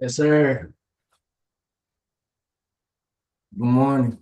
Yes, sir. Good morning.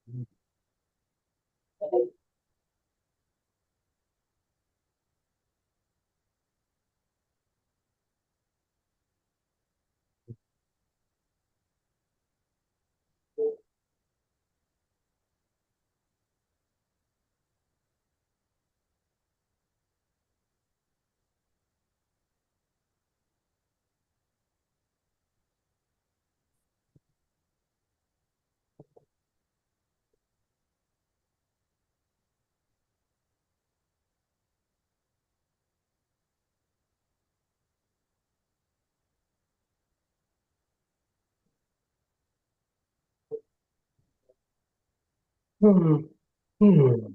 Hmm. Hmm.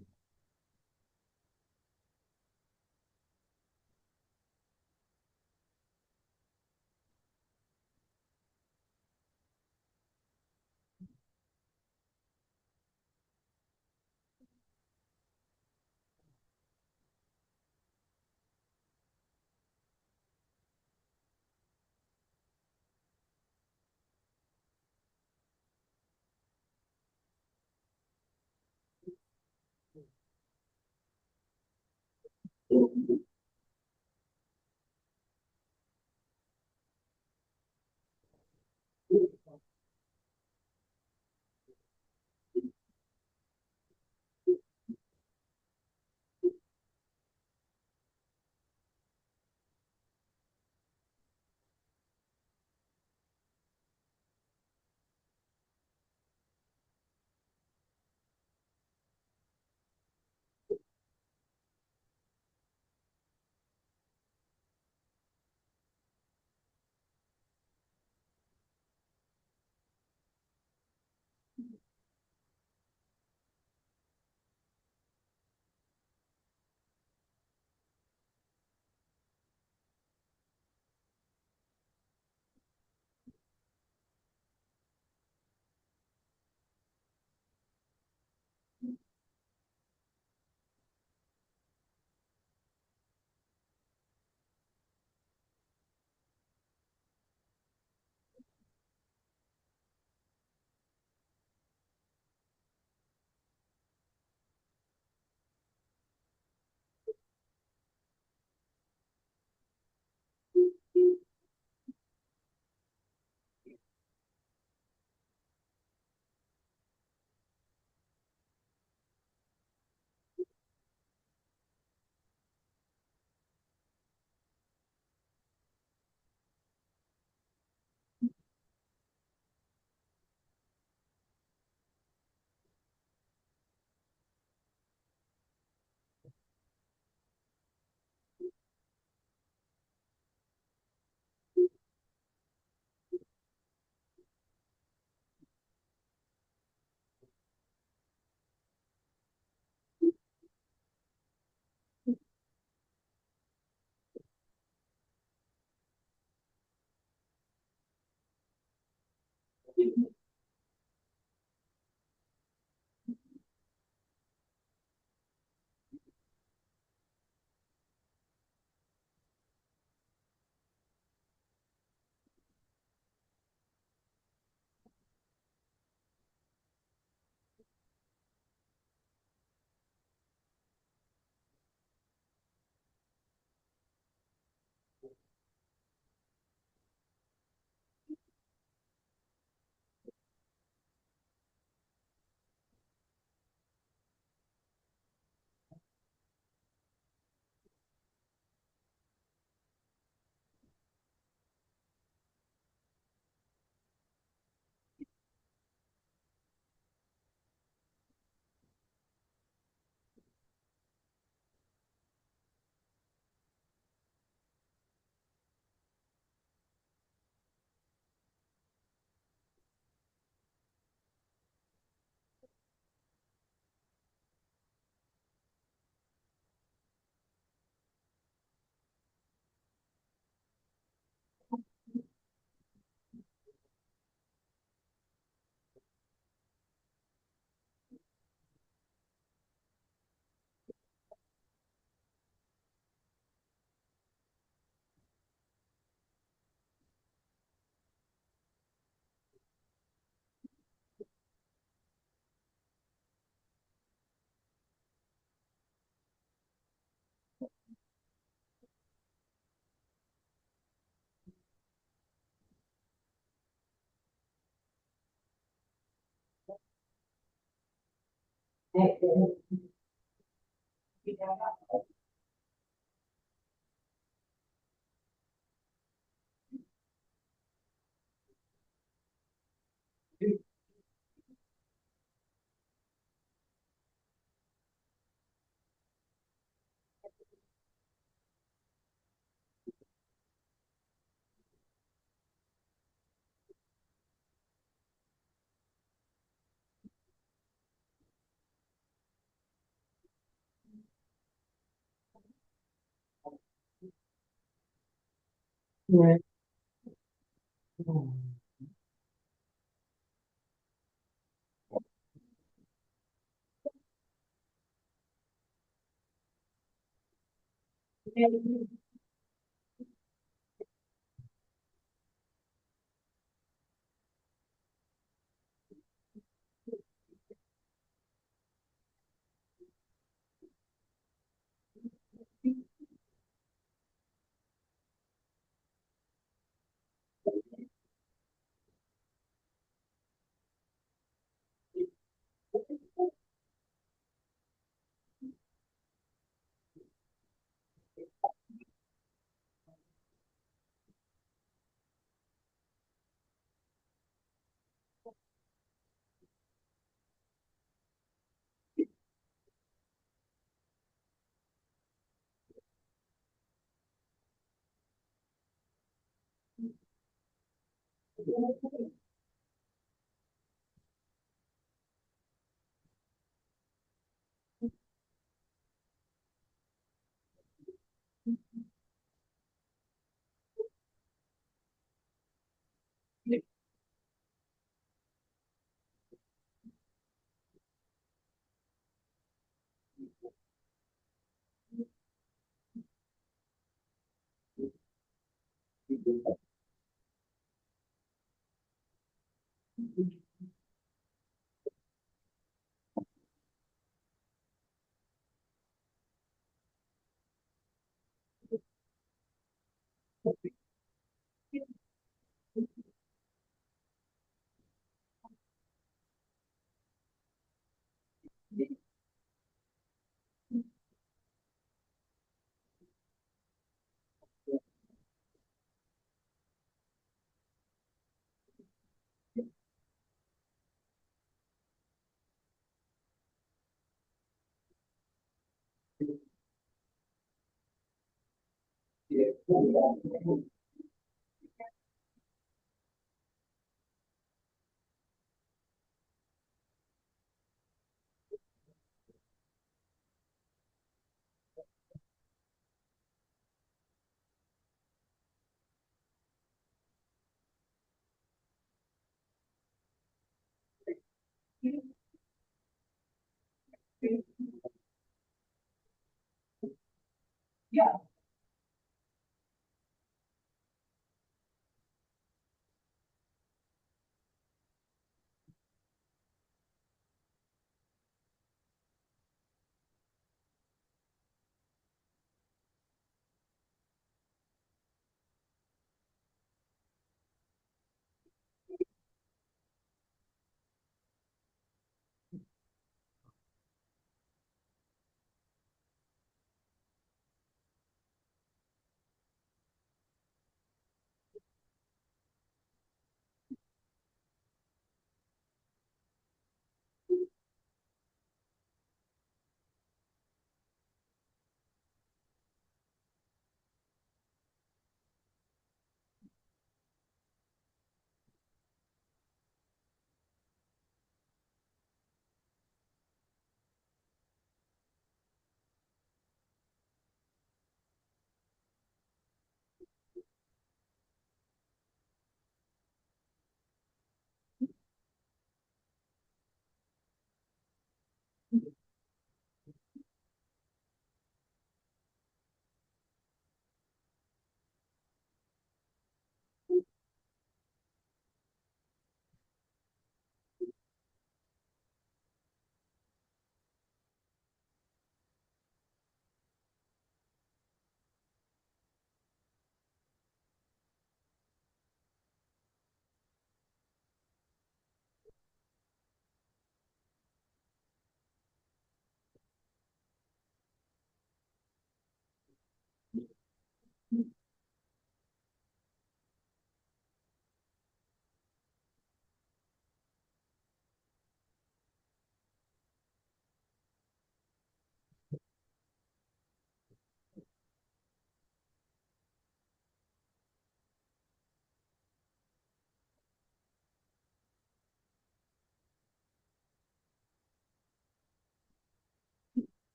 Right.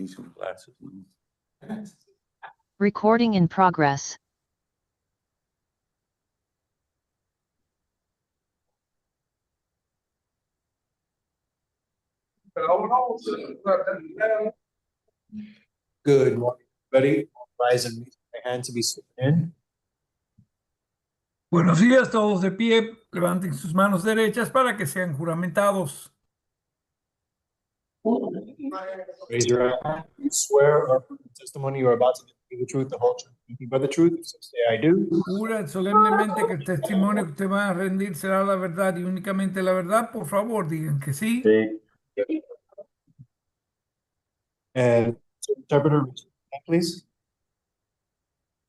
These some glasses. Recording in progress. Good morning, everybody. Rise and raise my hand to be sworn in. Buenos días, todos de pie. Levanten sus manos derechas para que sean juramentados. Raise your right hand. You swear or affirm the testimony you are about to give the truth, the whole truth, nothing but the truth. So say I do. Jura solemnemente que el testimonio que usted va a rendir será la verdad y únicamente la verdad. Por favor, digan que sí. And so, interpreter, raise your hand, please.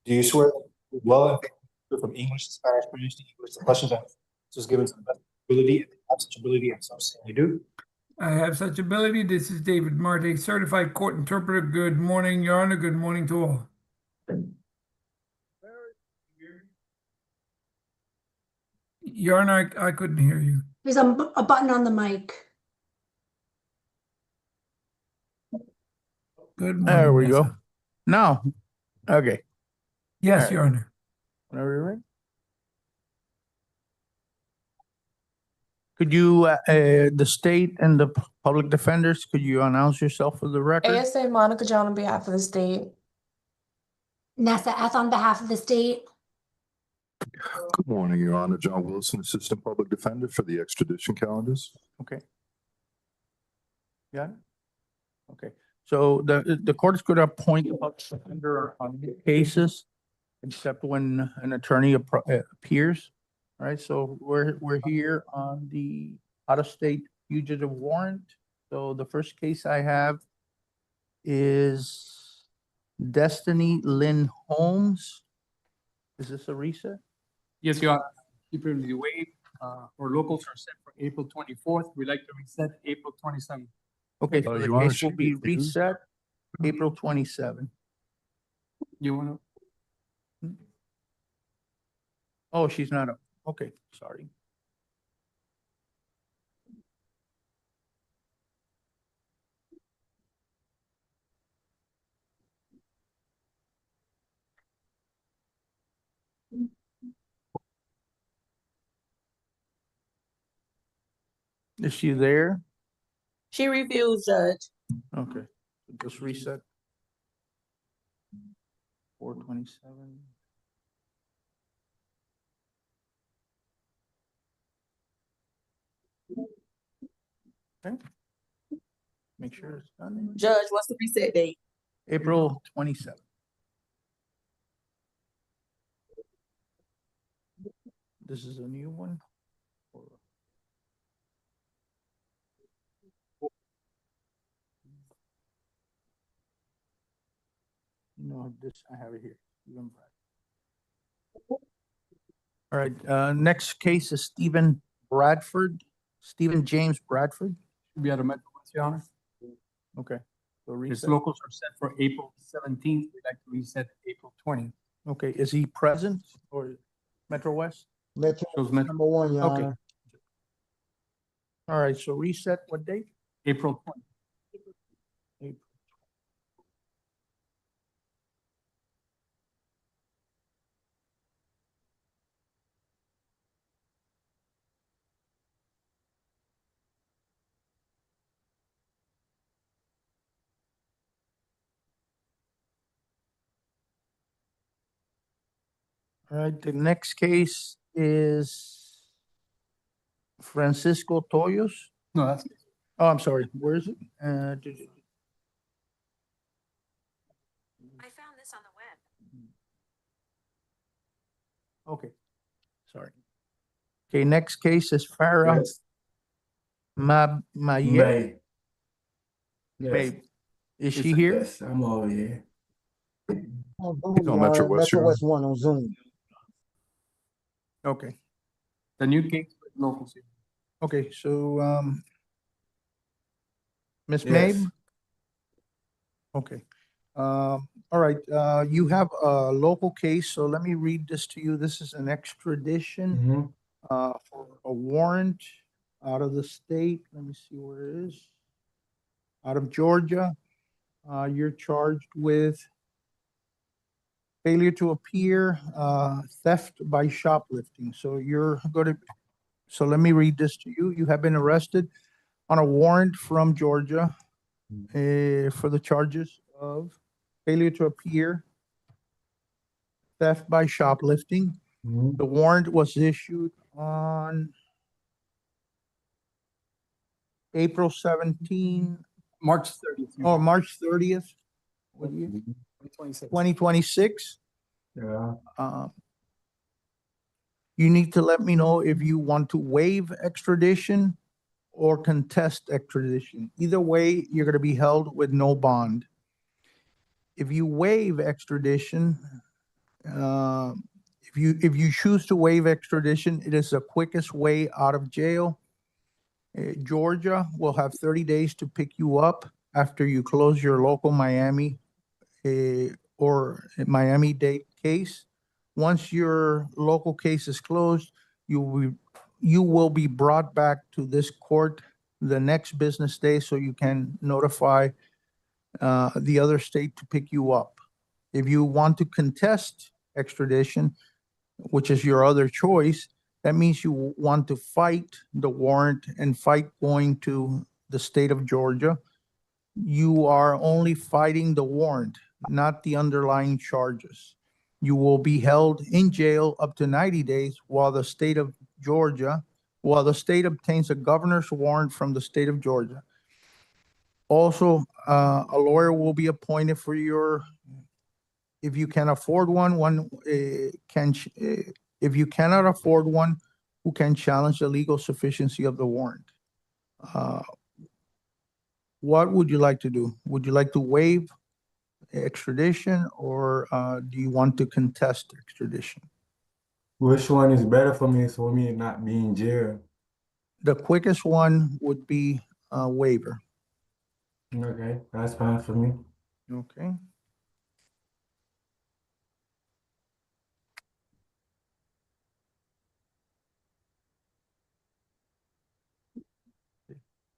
Do you swear that you will well and faithfully from English to Spanish, British to English, the questions and answers given to the best ability and have such ability, and so say I do. I have such ability. This is David Marte, certified court interpreter. Good morning, Your Honor. Good morning to all. Your Honor, I couldn't hear you. There's a button on the mic. Good morning. There we go. Nessa. Now, okay. Yes, All right. Your Honor. Whenever you're ready. Could you, the state and the public defenders, could you announce yourself for the record? ASA Monica John on behalf of the state. Nessa F on behalf of the state. Good morning, Your Honor. John Wilson, Assistant Public Defender for the extradition calendars. Okay. Yeah. Okay. So the court is going to appoint a public defender on cases, except when an attorney appears. All right. So we're here on the out-of-state fugitive warrant. So the first case I have is Destiny Lynn Holmes. Is this a reset? Yes, Your Honor. You previously waived, our locals are set for April 24th. We'd like to reset April 27th. Okay, so Oh, the you wanna case will shoot be me, please? reset April 27. You want to? Oh, she's not up. Okay, sorry. Is she there? She refused, Judge. Okay, just reset. 427. Okay. Make sure it's done. Judge, what's the reset date? April 27. This is a new one. No, this, I have it here. All right, next case is Stephen James Bradford. Should be out of Metro West, Your Honor. Okay. So His reset. locals are set for April 17th. We'd like to reset April 20th. Okay, is he present or Metro West? Metro Shows Metro, number one, Your Okay. Honor. All right, so reset what date? April 20th. April. All right, the next case is Francisco Toyos. No, that's, Oh, I'm sorry, where is it? I found this on the web. Okay, sorry. Okay, next case is Farah Maye. May. Yes. Babe, is she Yes, here? Yes, I'm over here. On Zoom, He's on Your Metro Honor. West, Metro Your West one on Zoom. Okay, the new case with locals here. okay, so, Ms. Yes. Mabe? Okay, all right, you have a local case, so let me read this to you. This is an extradition, Mhm. For a warrant out of the state. Let me see where it is. Out of Georgia. You're charged with failure to appear, theft by shoplifting. So so let me read this to you. You have been arrested on a warrant from Georgia for the charges of failure to appear, theft by shoplifting. The warrant was issued on April 17, March 30th. or March 30th, 2026. 2026. Yeah. You need to let me know if you want to waive extradition or contest extradition. Either way, you're going to be held with no bond. If you waive extradition, if you choose to waive extradition, it is the quickest way out of jail. Georgia will have 30 days to pick you up after you close your local Miami or Miami-Dade case. Once your local case is closed, you will be brought back to this court the next business day so you can notify the other state to pick you up. If you want to contest extradition, which is your other choice, that means you want to fight the warrant and fight going to the state of Georgia. You are only fighting the warrant, not the underlying charges. You will be held in jail up to 90 days while the state obtains a governor's warrant from the state of Georgia. Also, a lawyer will be appointed for if you can afford one, if you cannot afford one, who can challenge the legal sufficiency of the warrant. What would you like to do? Would you like to waive extradition or do you want to contest extradition? Which one is better for me so me not be in jail? The quickest one would be a waiver. Okay, that's fine for me. Okay.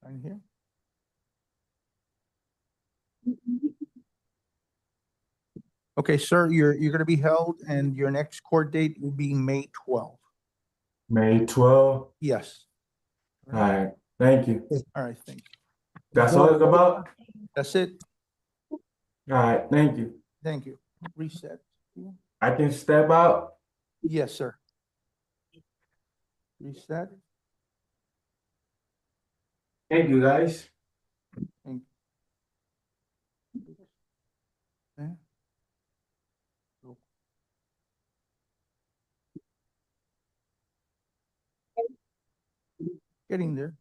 Right here. Okay, sir, you're going to be held and your next court date will be May 12th. May 12. Yes. All right, thank you. All right, thank you. That's all it's about? That's it. All right, thank you. Thank you. Reset. I can step out? Yes, sir. Reset. Thank you, guys. Thank you. Okay. Getting there.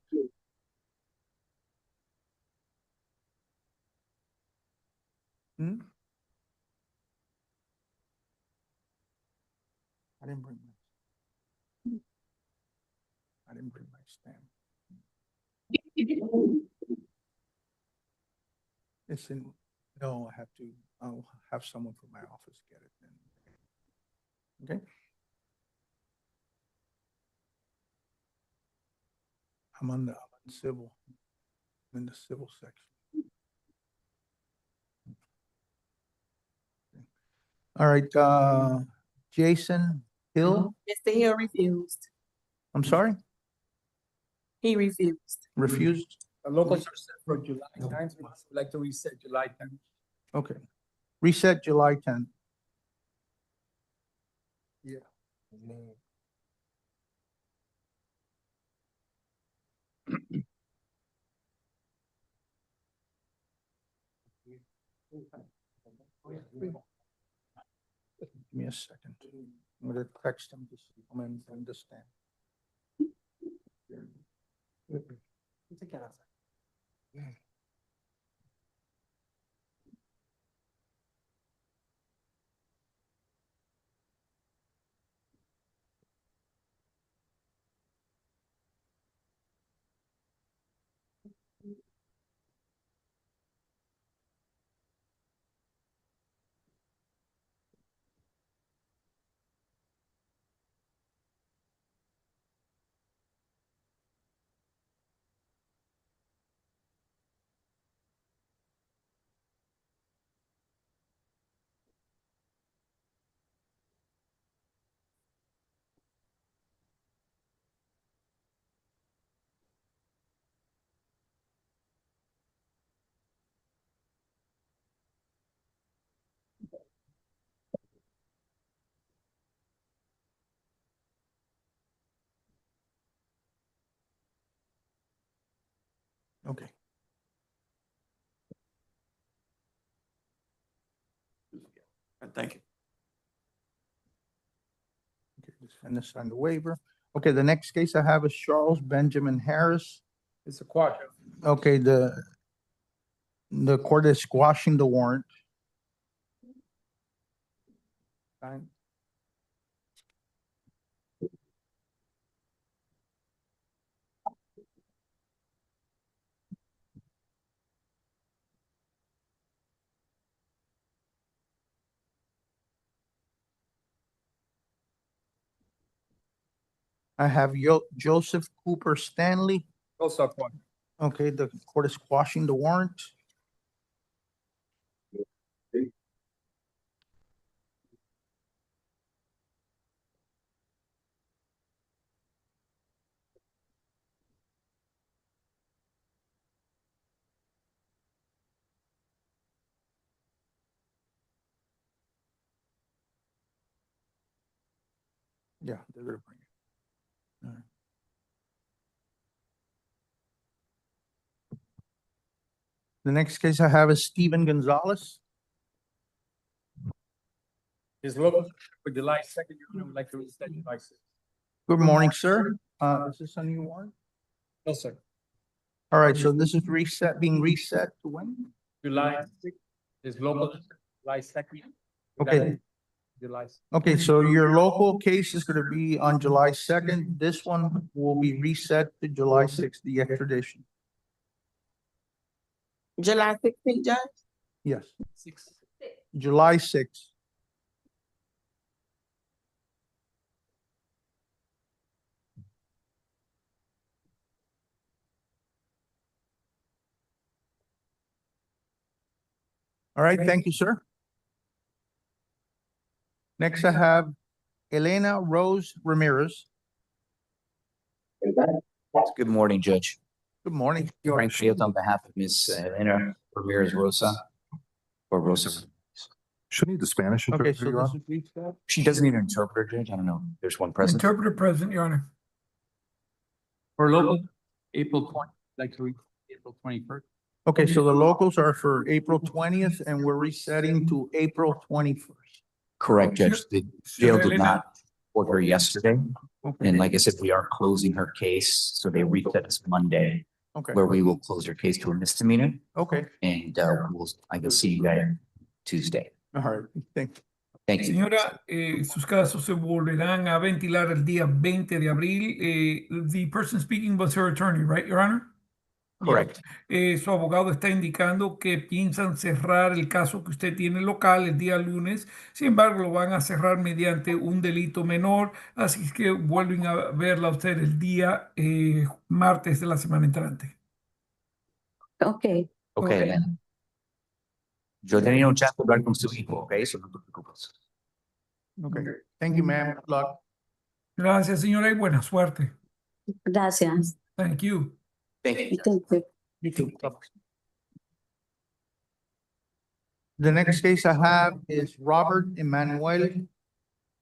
Hmm? I didn't bring my stamp. It's in, no, I'll have someone from my office get it then. Okay. I'm on civil. I'm in the civil section. All right, Jason Hill. Mr. Hill refused. I'm sorry, He refused. refused. The locals are set for July 9th. We'd like to reset July 10th. Okay. Reset July 10th. Yeah. Give me a second. I'm gonna text him to see if I understand. thank you. Okay, defendant signed the waiver. Okay, the next case I have is Charles Benjamin Harris. It's a quad. Okay, the court is squashing the warrant. Fine. I have Joseph Cooper Stanley. Also a quad. Okay, the court is quashing the warrant. Yeah, they're gonna bring it. All right. The next case I have is Steven Gonzalez. His local for July 2nd, Your Honor, would like to reset July 6th. Good morning, sir. Is this a new warrant? No, sir. All right, so this is being reset to when? July 6th, his local, July 2nd. Okay. July. Okay, so your local case is gonna be on July 2nd. This one will be reset to July 6th, the extradition. July 16th, Judge? Yes, 6. July 6th. All right, thank you, sir. Next, I have Elena Rose Ramirez. Good morning, Judge. Good morning. Frank Fields on behalf of Ms. Elena Ramirez Rosa. Or Rosa. She'll need the Spanish Okay, interpreter, so Your this Honor. is reset. She doesn't need an interpreter, Judge. I don't know. There's one present. Interpreter present, Your Honor. For local, April 20th, like to read April 21st. Okay, so the locals are for April 20th and we're resetting to April 21st. Correct, Judge. The jail did Elena- not report her yesterday. Okay, And like I said, we are closing her case. So they reset us Monday, okay, where we will close her case to a misdemeanor. okay. And I will see you guys Tuesday. All right, thank you. Thank you. Señora, sus casos se volverán a ventilar el día 20 de abril. The person speaking was her attorney, right, Your Honor? Correct. Su abogado está indicando que piensan cerrar el caso que usted tiene local el día lunes. Sin embargo, lo van a cerrar mediante un delito menor. Así es que vuelven a verla a usted el día martes de la semana entrante. Okay. Okay, Elena. Yo tenía un chat de hablar con su hijo, ok? So no te preocupes. Okay, thank you, ma'am. Good luck. Gracias, señora, y buena suerte. Gracias. Thank you. Thank you. Thank you. You too. The next case I have is Robert Emmanuel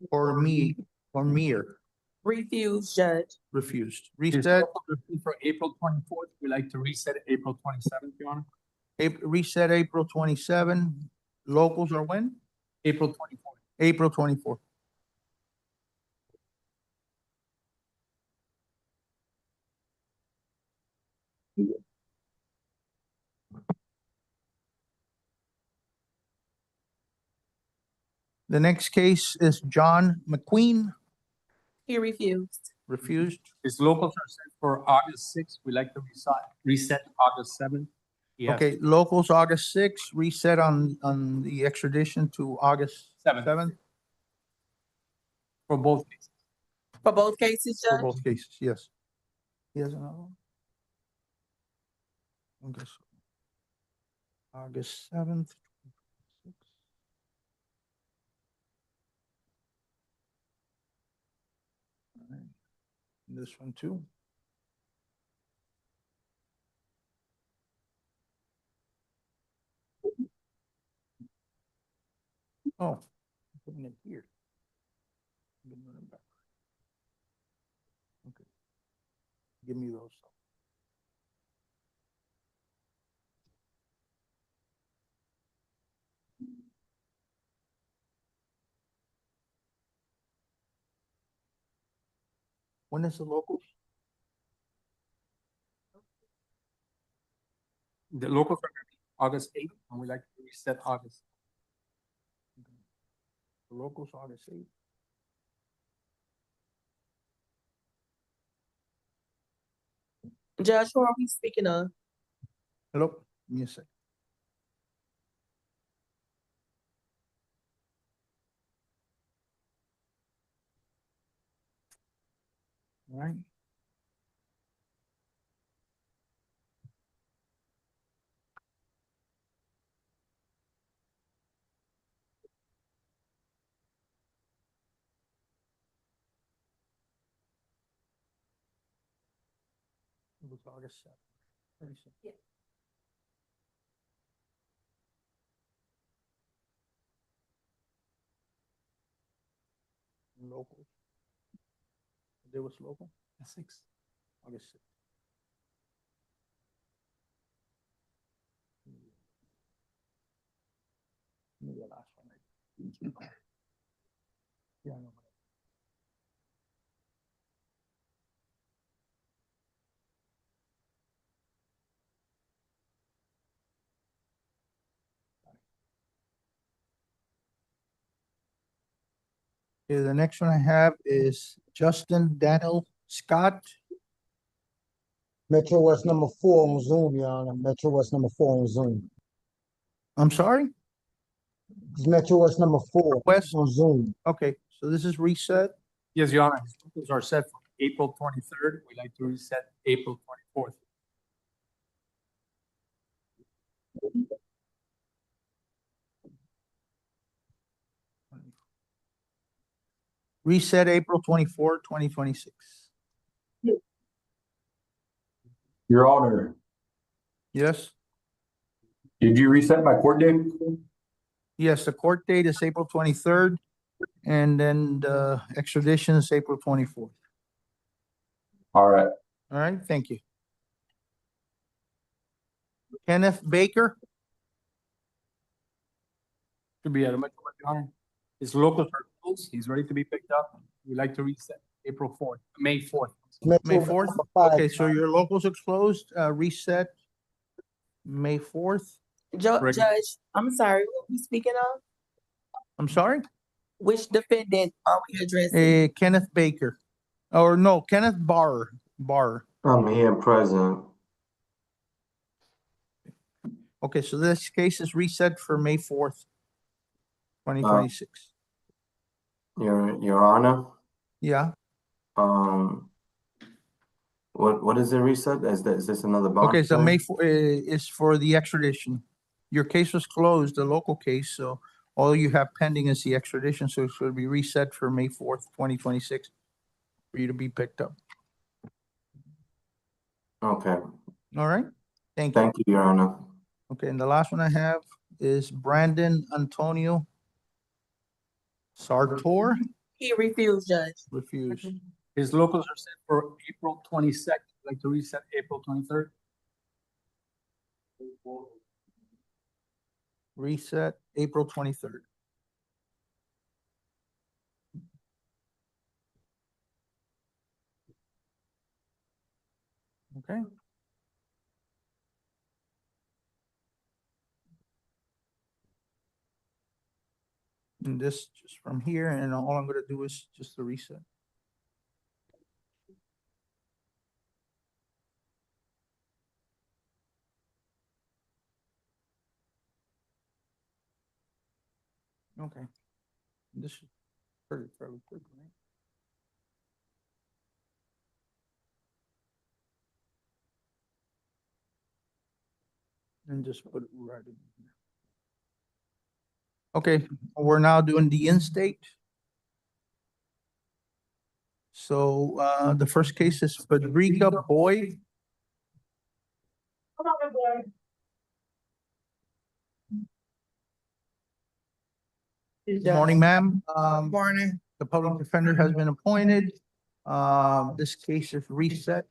Cormier, Refuse, Judge. refused. His Reset, local refused for April 24th, we'd like to reset April 27th, Your Honor. reset April 27. Locals are when? April 24th. April 24. The next case is John McQueen, He refused. refused. His locals are set for August 6th, we'd like to reset August 7th. Yes. Okay, locals August 6, reset on the extradition to August 7th. 7th For both cases. For both cases, for Judge? both cases, yes. He has another one? Okay, so August 7th. All right. This one too. Oh, I'm putting it here. Give me them back. Okay. Give me those. When is the locals? The locals are gonna be August 8th, and we'd like to reset August. The locals August 8th. Judge, who are we speaking of? Hello, give me a sec. All right. It was August 7th. Let me see. Local. There was local? The 6th. August 6th. Maybe the last one. Yeah, I know. Okay, the next one I have is Justin Daniel Scott. Metro West number 4 on Zoom, Your Honor. Metro West number 4 on Zoom. I'm sorry? It's Metro West number 4 West? on Zoom. Okay, so this is reset. Yes, Your Honor, his locals are set for April 23rd. We'd like to reset April 24th. Reset April 24, 2026. Your Honor, Yes? did you reset my court date? Yes, the court date is April 23rd, and then the extradition is April 24th. All right. All right, thank you. Kenneth Baker? Should be at a Metro West, Your Honor. His locals are closed. He's ready to be picked up. We'd like to reset April 4th, May 4th. Metro May West 4th? number 5. Okay, so your locals are closed, reset May 4th. Correct. Judge, I'm sorry, what are we speaking of? I'm sorry? Which defendant are we addressing? Kenneth Baker. Or no, Kenneth Barr. I'm here present. Okay, so this case is reset for May 4th, 2026. Your Honor, Yeah, what is the reset? Is this another bond? okay, so claim? May 4 is for the extradition. Your case was closed, the local case, so all you have pending is the extradition, so it should be reset for May 4th, 2026 for you to be picked up. Okay, All right? Thank you. thank you, Your Honor. Okay, and the last one I have is Brandon Antonio Sartor. He refused, Judge. Refuse. His locals are set for April 22nd. We'd like to reset April 23rd. Reset April 23rd. Okay. And this just from here, and all I'm gonna do is just the reset. Okay. This is fairly quick, right? And just put it right in here. Okay, we're now doing the in-state. So, the first case is Frederica Boyd. Good morning, ma'am. Morning. The public defender has been appointed. This case is reset.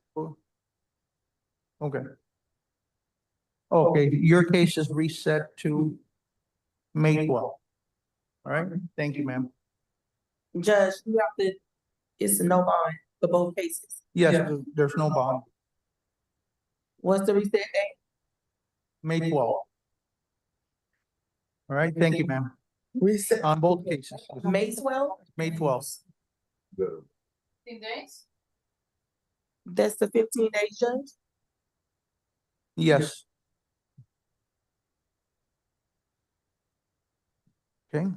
Okay. Okay, your case is reset to May 12th. All right, thank you, ma'am. Judge, you have to, it's no bond. for both cases? Yes, there's no bond. What's the reset date? May 12th. All right, thank you, ma'am. Reset, On both cases, May 12th? May 12th. The- That's the 15 days, Judge? Yes. Okay.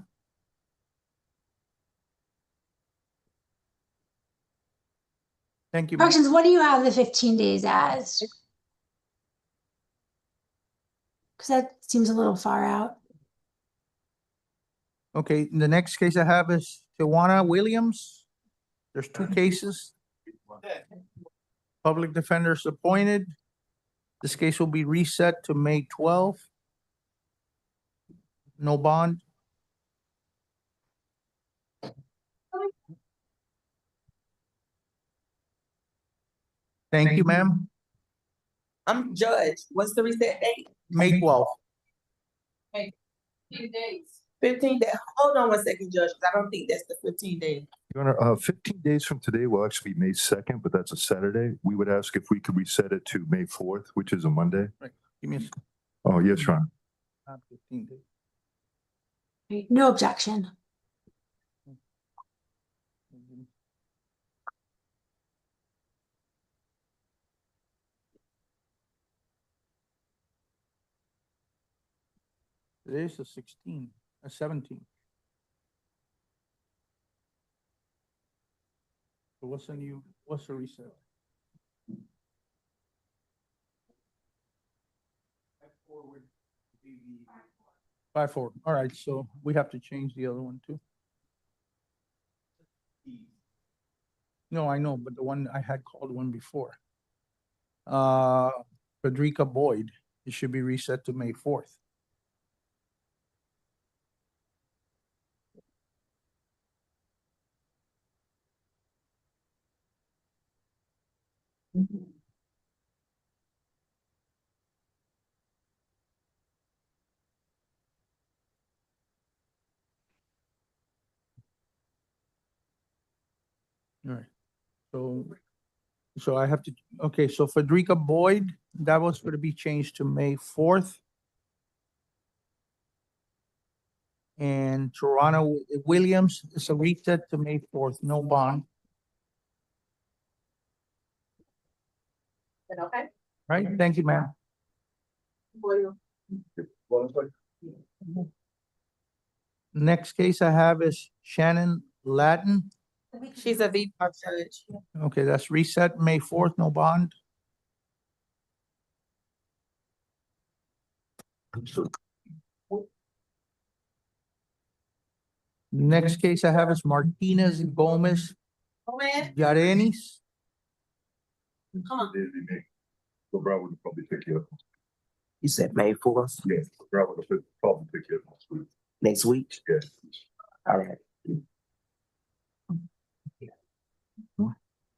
Thank you, ma'am. Corrections, what do you have the 15 days as? Because that seems a little far out. Okay, the next case I have is Tijuana Williams. There's two cases. Public defenders appointed. This case will be reset to May 12th. No bond. Thank you, ma'am. I'm Judge. What's the reset date? May 12th. 15 days. Hold on 1 second, Judge, 'cause I don't think that's the 15 days. Your Honor, 15 days from today will actually be May 2nd, but that's a Saturday. We would ask if we could reset it to May 4th, which is a Monday. Give me Oh, yes, Your Honor. 15 days. No objection. Today is the 16th, 17th. So what's the reset? 5-4. All right, so we have to change the other one too. No, I know, but the one I had called one before. Frederica Boyd, it should be reset to May 4th. All right, so I have to, okay, so Frederica Boyd, that was going to be changed to May 4th. And Toronto Williams is a reset to May 4th, no bond. Okay. Right, thank you, ma'am. Next case I have is Shannon Latin. She's a VPAR judge. Okay, that's reset, May 4th, no bond. Next case I have is Martinez Gomez Oh, man, Yarenis. come on. So Broward would probably pick you up. You said May 4th, Yes, Broward would probably pick you up next week. next week? Yes. All right.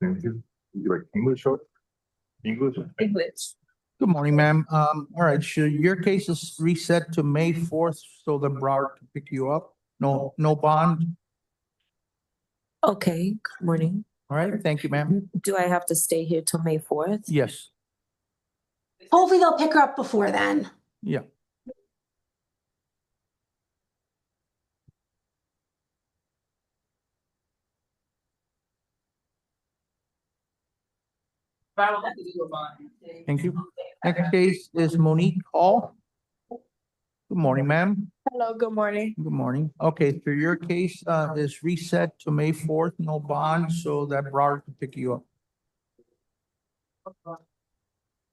Thank you. You like English or? English? English. Good morning, ma'am. All right, so your case is reset to May 4th, so the Broward can pick you up. No bond. Okay, good morning. All right, thank you, ma'am. Do I have to stay here till May 4th? Yes, Hopefully they'll pick her up before then. yeah. Thank you. Next case is Monique Hall. Good morning, ma'am. Hello, good morning. Good morning. Okay, so your case is reset to May 4th, no bond, so that Broward can pick you up. All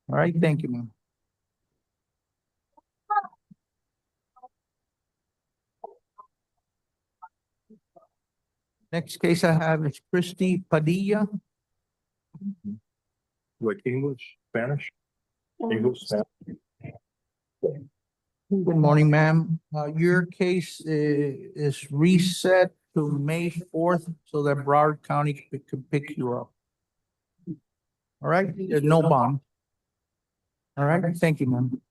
right, thank you, ma'am. Next case I have is Christy Padilla. Like English, Spanish? English, Spanish? Good morning, ma'am. Your case is reset to May 4th so that Broward County can pick you up. All right, there's no bond. All right, thank you, ma'am.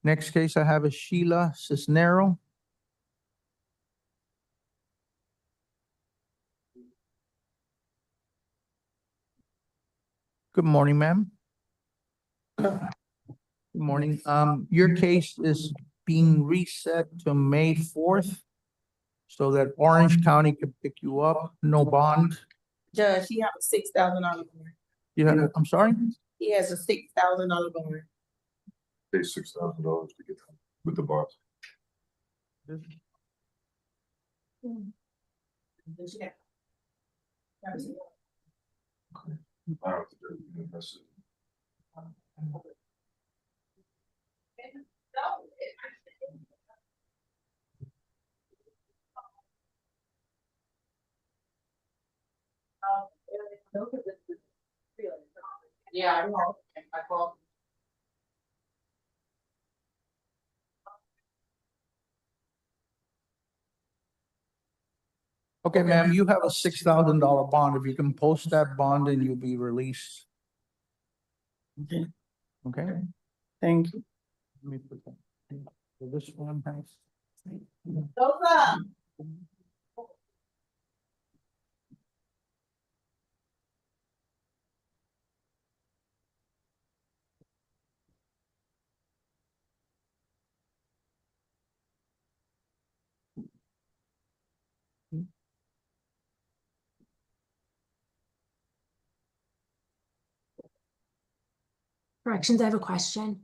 Next case I have is Sheila Cisnero. Good morning, ma'am. Good morning. Your case is being reset to May 4th so that Orange County can pick you up, no bond. Judge, he has a $6,000 bond. You have, I'm sorry? He has a $6,000 bond. Pay $6,000 to get with the boss. I don't think they're even interested. Yeah, I know. I called. Okay, ma'am, you have a $6,000 bond. If you can post that bond, then you'll be released. Okay, Okay? thank you. Let me put that. So this one has. Those up. Corrections, I have a question.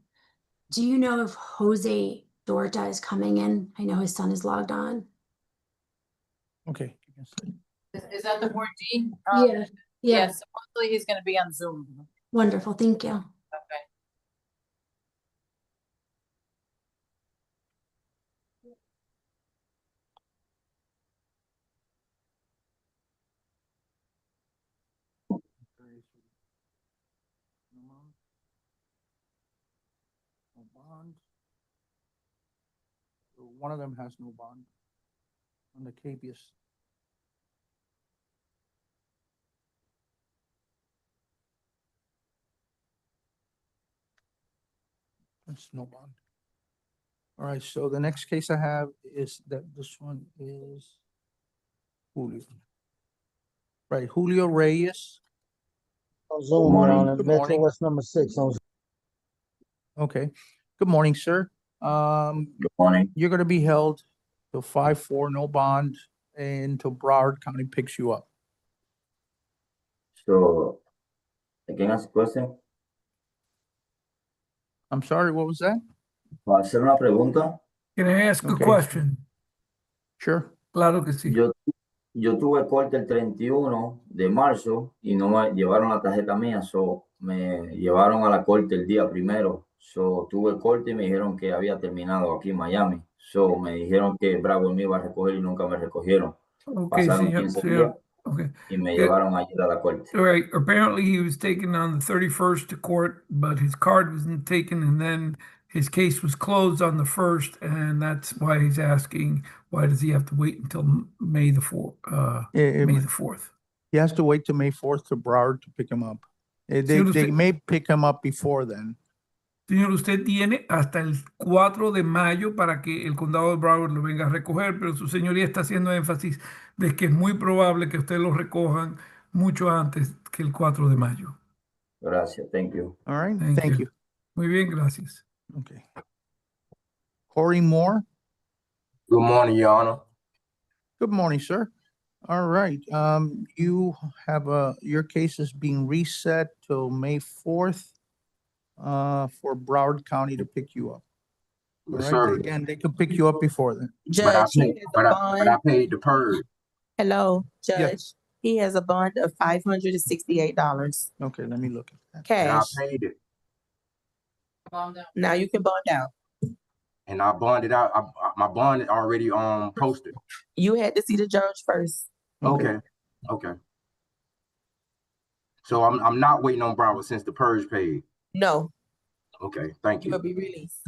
Do you know if Jose Dorta is coming in? I know his son is logged on. Okay. Is that the board D? Yeah. Yes, supposedly he's gonna be on Zoom. Wonderful, thank you. Okay. No bond. So one of them has no bond on the capious. That's no bond. All right, so the next case I have is that this one is Julio. Right, Julio Reyes. On Zoom, Your morning. Honor. Good Metro morning. West number 6 on. Okay, good morning, sir. Good morning. You're gonna be held till 5/4, no bond, until Broward County picks you up. So, I can ask a question. I'm sorry, what was that? ¿Puedo hacer una pregunta? Can I ask a Okay. question? Sure. Claro que sí. Yo tuve corte el 31 de marzo y no me llevaron la tarjeta mía, so me llevaron a la corte el día 1. So tuve corte y me dijeron que había terminado aquí en Miami. So me dijeron que Bravo me iba a recoger y nunca me recogieron. Ok, Pasaron señor, 15 días okay. y me llevaron ayer a la corte. All right, apparently he was taken on the 31st to court, but his card wasn't taken, and then his case was closed on the 1st, and that's why he's asking, why does he have to wait until May the 4th, May the 4th? He has to wait till May 4th to Broward to pick him up. They usted- may pick him up before then. Señor, usted tiene hasta el 4 de mayo para que el condado de Broward lo venga a recoger, pero su señoría está haciendo énfasis de que es muy probable que usted lo recojan mucho antes que el 4 de mayo. Gracias, thank you. All right, Thank thank you. you. Muy bien, gracias. Okay. Corey Moore. Good morning, Your Honor. Good morning, sir. All right, you have your case is being reset till May 4th for Broward County to pick you up. All Yes, right, sir. again, they could pick you up before then. Judge, he has a But I bond. paid the purge. Hello, Judge. Yes. He has a bond of $568 Okay, let me look at that. And I cash. paid it. Now you can bond out. And I bonded out. My bond already posted. You had to see the judge first. Okay. Okay. So I'm not waiting on Broward since the purge paid. No, Okay, thank you will you. be released.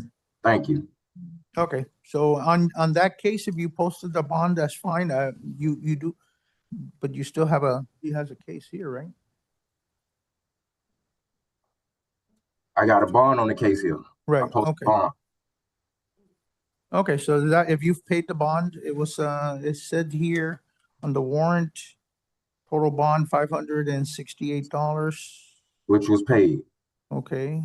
Thank you. Okay, so on that case, if you posted the bond, that's fine. You do, but you still have he has a case here, right? I got a bond on the case here. Right, I posted okay. bond. Okay, so that if you've paid the bond, it said here on the warrant, total bond $568. which was paid. Okay.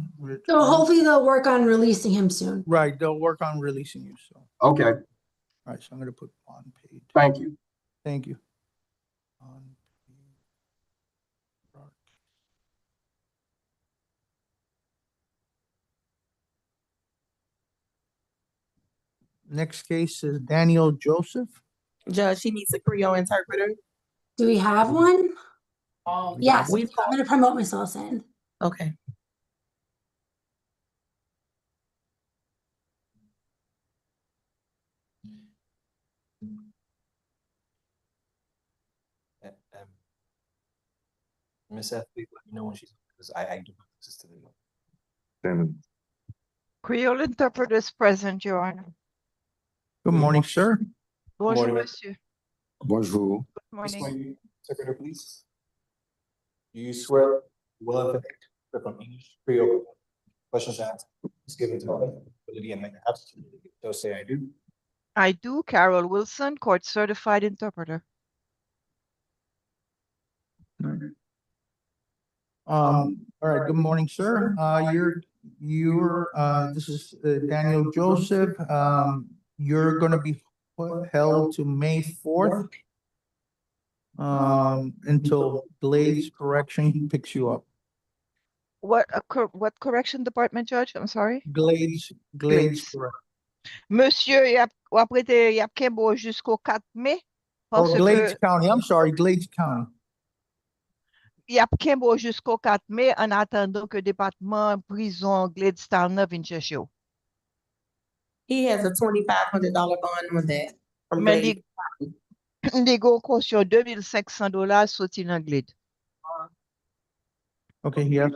So hopefully they'll work on releasing him soon. Right, they'll work on releasing you, so. Okay, All right, so I'm gonna put bond paid. thank you. Thank you. Bond paid. Next case is Daniel Joseph. Judge, he needs a Creole interpreter. Do we have one? Yes, We've I'm gonna promote Miss Wilson. Okay. Miss F, please let me know when she's, because I do have access to the. Then Creole interpreter is present, Your Honor. Good morning, sir. Bonjour, Morning. monsieur. Bonjour. Good morning. Secretary, please. Do you swear well and from English, Creole, questions asked, is given to ability and make absolutely, so say I do. I do, Carol Wilson, court certified interpreter. All right, good morning, sir. This is Daniel Joseph. You're gonna be held to May 4th. Until Glades Correction picks you up. What correction department, Judge? I'm sorry. Glades Correct. Monsieur, il a prêté, il a Kembo jusqu'au 4 mai. Oh, Parce Glades que County, I'm sorry, Glades County. il a Kembo jusqu'au 4 mai en attendant que département prison Gladestown vienne chercher. He has a $2,500 bond on that. From Mais Glade. les gros caution $2,500 sorti dans Glade. Okay, yes.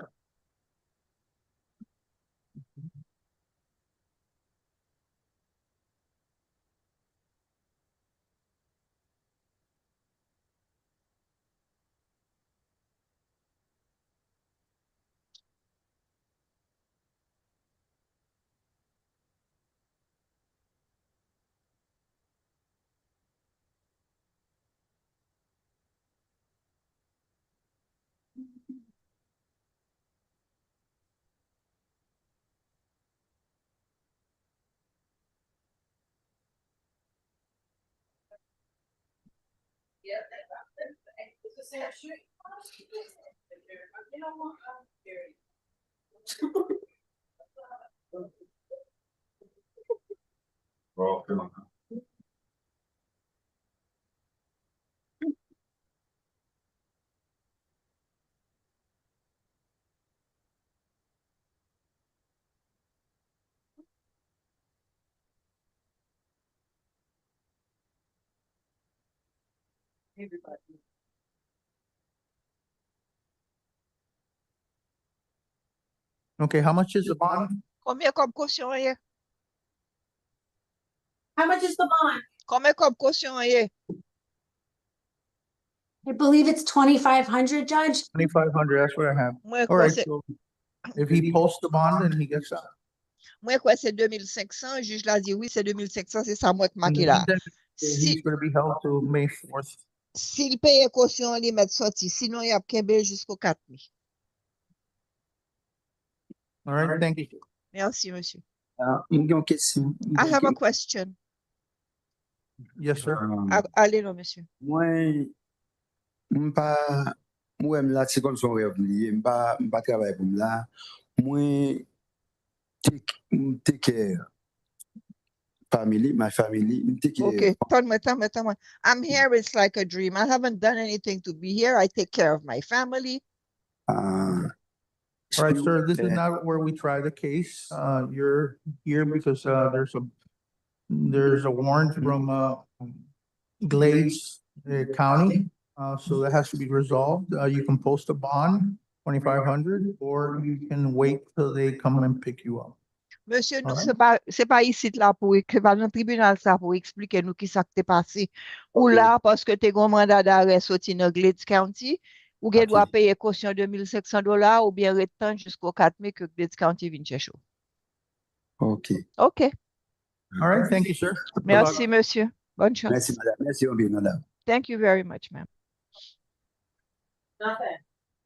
Okay, how much is the bond? Combien comme caution est? How much is the bond? Combien comme caution est? I believe it's 2,500, Judge. 2,500, that's what I have. Moi, All right, c'est- so if he posts the bond, then he gets out. Moi, quoi, c'est 2,500. Le juge l'a dit oui, c'est 2,500. C'est ça, moi, qui In marqué the là. meantime, he's gonna be held to May 4th. S'il paye caution, il met sorti. Sinon, il y a Kembe jusqu'au 4 mai. All right, thank you. Merci, monsieur. Une question. I have a question. Yes, sir. Allez, non, monsieur. Moi, moi, là, c'est comme son rêve lié. M'pas travailler pour là. Moi, take care. My family, take care. Okay, tell me. I'm here, it's like a dream. I haven't done anything to be here. I take care of my family. All right, sir, this is not where we try the case. You're here because there's a warrant from Glades County. So that has to be resolved. You can post a bond, 2,500, or you can wait till they come and pick you up. Monsieur, nous, Alright. c'est pas ici là pour que dans le tribunal ça pour expliquer nous qui ça qui t'est passé. Ou là parce que t'es un mandat d'arrêt sorti dans Glades County, ou bien doit payer caution $2,500 ou bien retendre jusqu'au 4 mai que Glades County vienne chercher. Okay. Okay. All right, thank you, sir. Good luck. Merci, monsieur. Bonne chance. Merci, madame. Merci, madame. Thank you very much, ma'am. Nothing.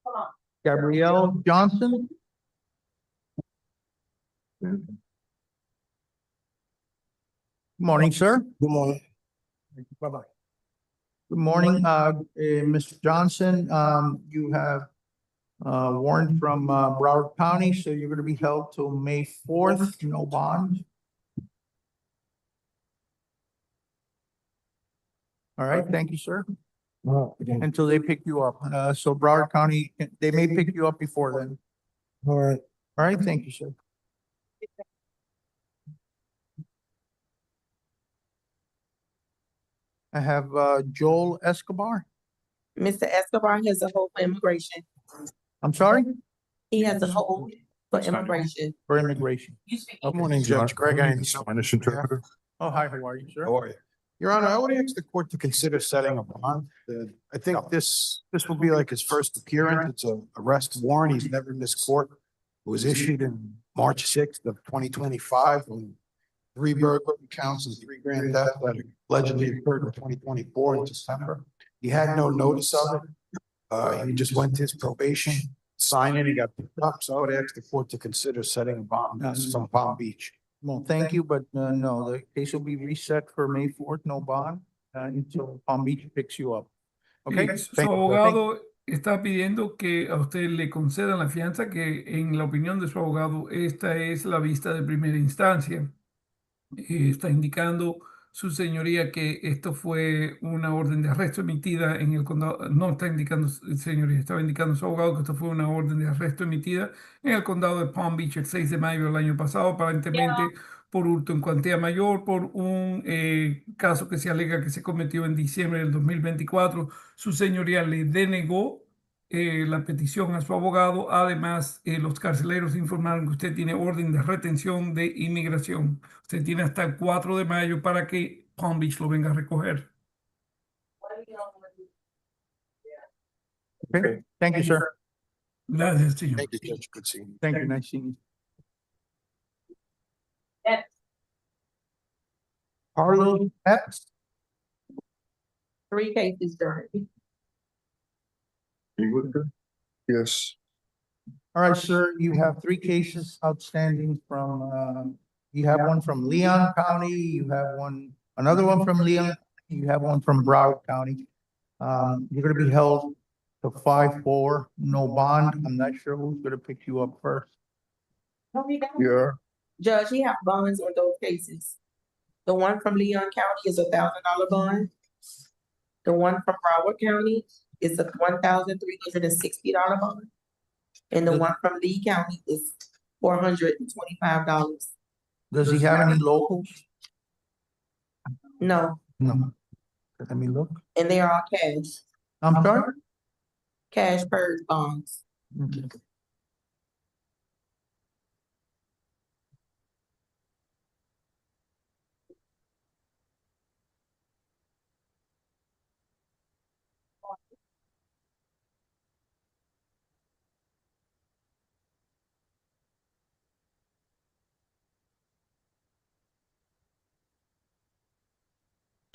Come on. Gabrielle Johnson. Morning, sir. Good morning. Bye-bye. Good morning, Mr. Johnson. You have warrant from Broward County, so you're gonna be held till May 4th, no bond. All right, thank you, sir. Until they pick you up. So Broward County, they may pick you up before then. All right. All right, thank you, sir. I have Joel Escobar. Mr. Escobar has a hold for immigration. I'm sorry? He has a hold for immigration. For immigration. Good morning, Judge Greg. I am Spanish interpreter. Oh, hi, how are you, sir? How are you? Your Honor, I would ask the court to consider setting a bond. I think this will be like his first appearance. It's a arrest warrant. He's never missed court. It was issued in March 6th of 2025 on 3 burglary counts and 3 grand theft that allegedly occurred in 2024 in December. He had no notice of it. He just went to his probation, signed it, he got picked up. So I would ask the court to consider setting a bond. This is on Palm Beach. Well, thank you, but no, the case will be reset for May 4th, no bond, until Palm Beach picks you up. Okay? Su Thank you. abogado está pidiendo que a usted le concedan la fianza, que en la opinión de su abogado, esta es la vista de primera instancia. Está indicando su señoría que esto fue una orden de arresto emitida en el condado. No está indicando, señoría, estaba indicando su abogado que esto fue una orden de arresto emitida en el condado de Palm Beach el 6 de mayo del año pasado, aparentemente por hurto en cuantía mayor, por un caso que se alega que se cometió en diciembre del 2024. Su señoría le denegó la petición a su abogado. Además, los carceleros informaron que usted tiene orden de retención de inmigración. Usted tiene hasta el 4 de mayo para que Palm Beach lo venga a recoger. Okay, thank you, sir. Gracias, señor. Thank you, Judge. Good seeing you. Thank you, nice seeing you. Carlos Epps. 3 cases, Judge. Yes. All right, sir, you have 3 cases outstanding from, you have one from Leon County, you have another one from Leon, you have one from Broward County. You're gonna be held to 5-4, no bond. I'm not sure who's gonna pick you up first. Yeah. Judge, he have bonds on those cases. The one from Leon County is $1,000 bond. The one from Broward County is a $1,360 bond. And the one from Lee County is $425. Does he have any locals? No, No. Let me look. and they are all cash, I'm sorry? cash purge bonds. Okay.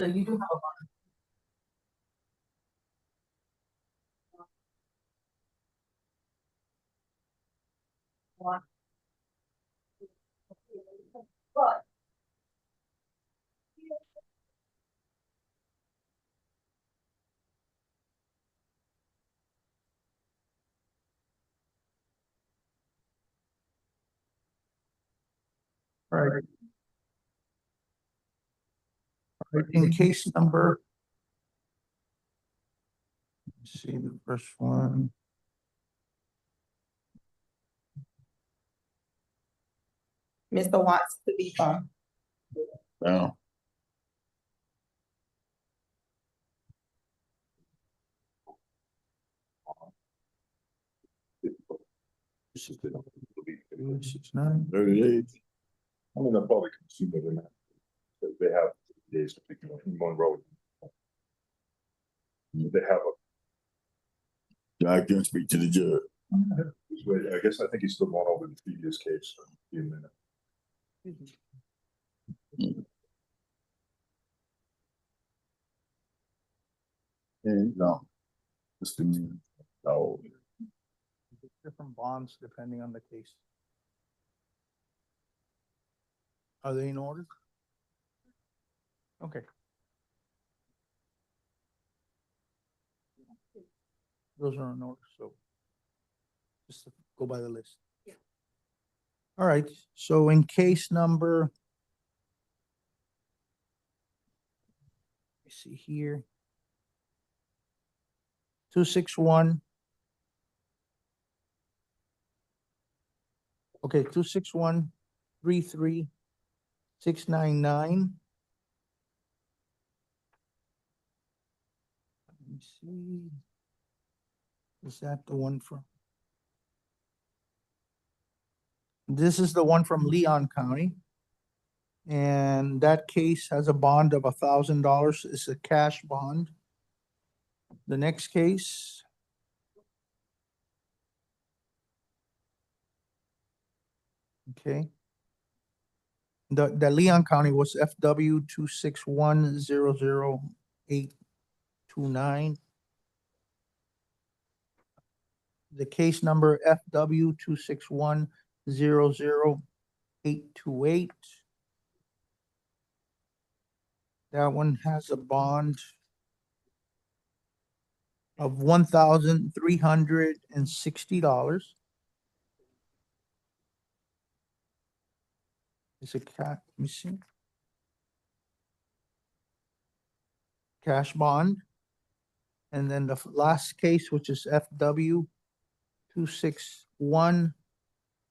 So you do have a bond. All right. All right, in case number. Let's see the first one. Mr. Watts to be fine. Wow. This is the. 69. 38. I mean, they'll probably consume it in that. They have days to pick it up in Monroe. They have I can speak to the judge. I guess I think he's still going over the previous case. So give him a minute. No. Just a minute. No. bonds depending on the case. Are they in order? Okay. Those are in order, so just go by the list. Yeah. All right, so in case number, let me see here. 261. Okay, 261-33699. Let me see. Is that the one from? This is the one from Leon County. And that case has a bond of $1,000. It's a cash bond. The next case. Okay. The Leon County was FW 261-00829. The case number FW 261-00828. That one has a bond of $1,360. It's a let me see. Cash bond. And then the last case, which is FW 261.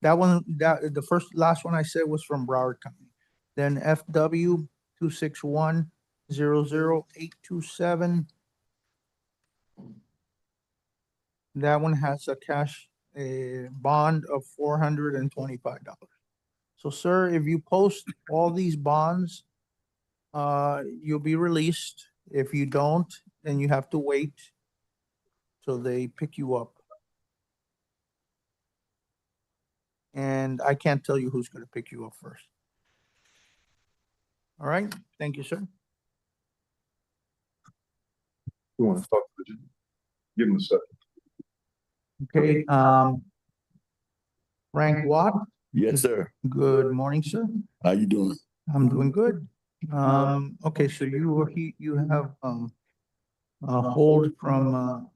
That one, the last one I said was from Broward County. Then FW 261-00827. That one has a cash bond of $425. So, sir, if you post all these bonds, you'll be released. If you don't, then you have to wait till they pick you up. And I can't tell you who's going to pick you up first. All right. Thank you, sir. You want to talk to Virginia? Give him a second. Okay. Frank Watt. Yes, sir. Good morning, sir. How you doing? I'm doing good. Okay, so you have a hold from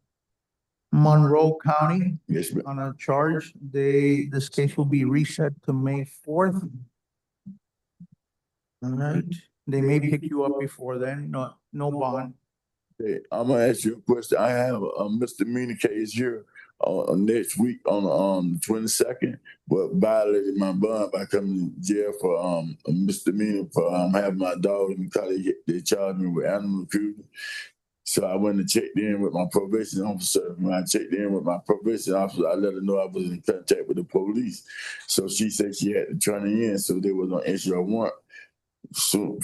Monroe County. Yes, ma'am. On a charge. This case will be reset to May 4th. All right. They may pick you up before then. No bond. Hey, I'm gonna ask you a question. I have a misdemeanor case here next week on the 22nd, but violated my bond by coming to jail for a misdemeanor for having my dog in the car. They charged me with animal cruelty. So I went and checked in with my probation officer. When I checked in with my probation officer, I let her know I was in contact with the police. So she said she had to turn it in, so they were gonna issue a warrant for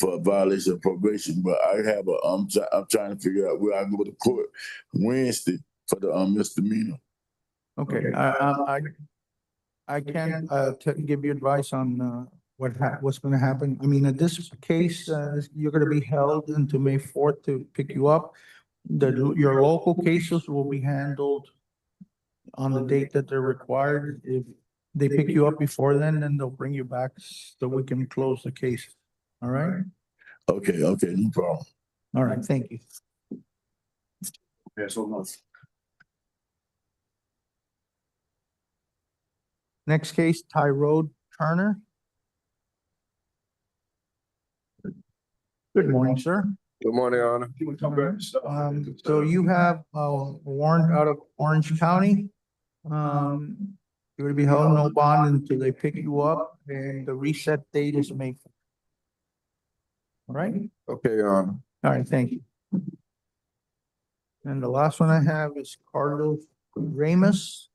a violation of probation. But I'm trying to figure out where I go to court Wednesday for the misdemeanor. Okay, I can't give you advice on what's going to happen. I mean, in this case, you're going to be held until May 4th to pick you up. Your local cases will be handled on the date that they're required. If they pick you up before then they'll bring you back so we can close the case. All right? Okay, no problem. All right, thank you. Yeah, so much. Next case, Tyrone Turner. Good morning, sir. Good morning, Your Honor. So you have a warrant out of Orange County. You're gonna be held no bond until they pick you up, and the reset date is May 4th. All right? Okay, Your Honor. All right, thank you. And the last one I have is Carlos Ramos.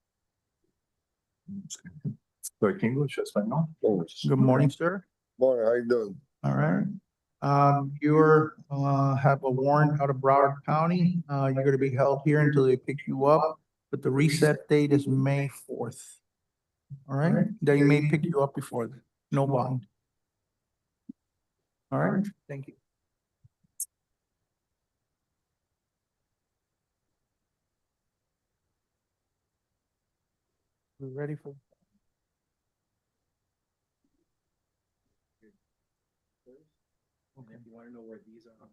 Like English, that's fine, no? Good morning, sir. Morning, how you doing? All right. You're have a warrant out of Broward County. You're gonna be held here until they pick you up, but the reset date is May 4th. All right, they may pick you up before then. No bond. All right, thank you. We ready for? Okay, you wanna know where these are?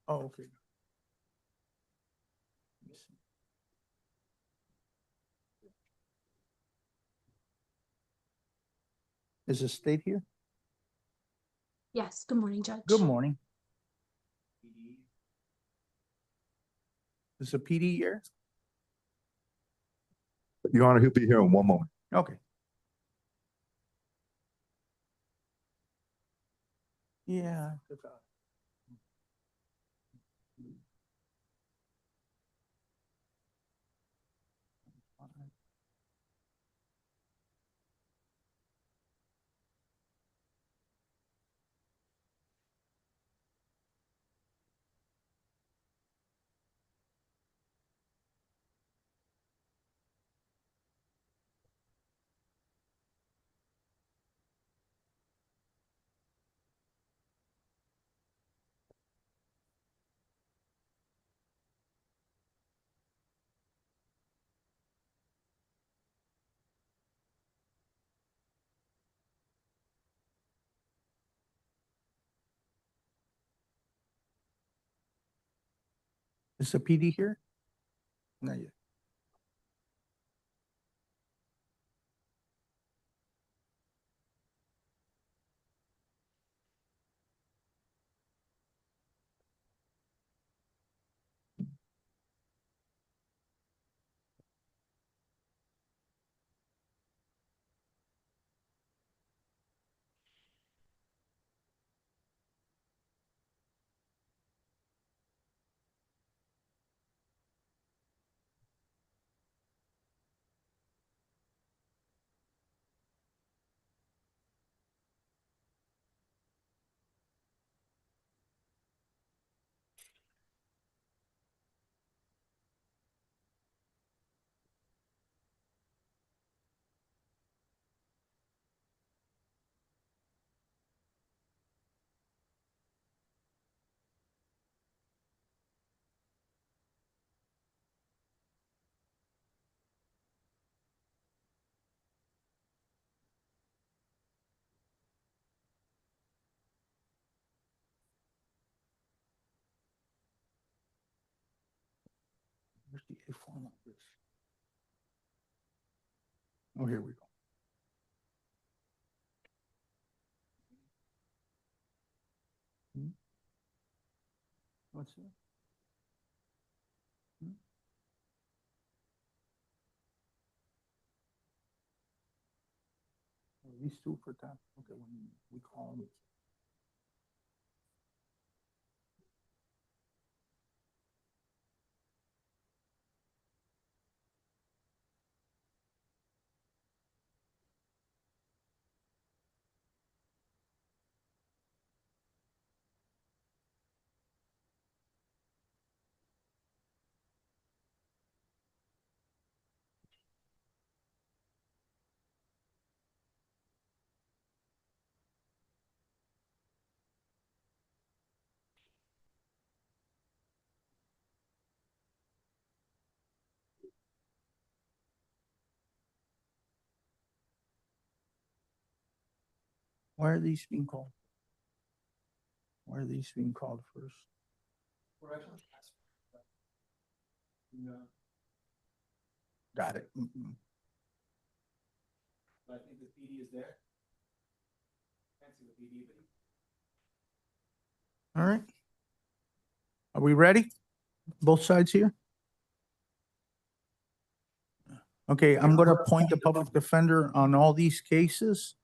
Oh, okay. Is the state here? Yes, good morning, Judge. Good morning. Is the PD here? Your Honor, he'll be here in one moment. Okay. Yeah. Is the PD here? Not yet. Where's the A form of this? Oh, here we go. What's that? These two for time. Okay, when we call them. Why are these being called? Why are these being called first? Got it. I think the PD is there. Can't see the PD, but. All right. Are we ready? Both sides here? Okay, I'm going to appoint the public defender on all these cases.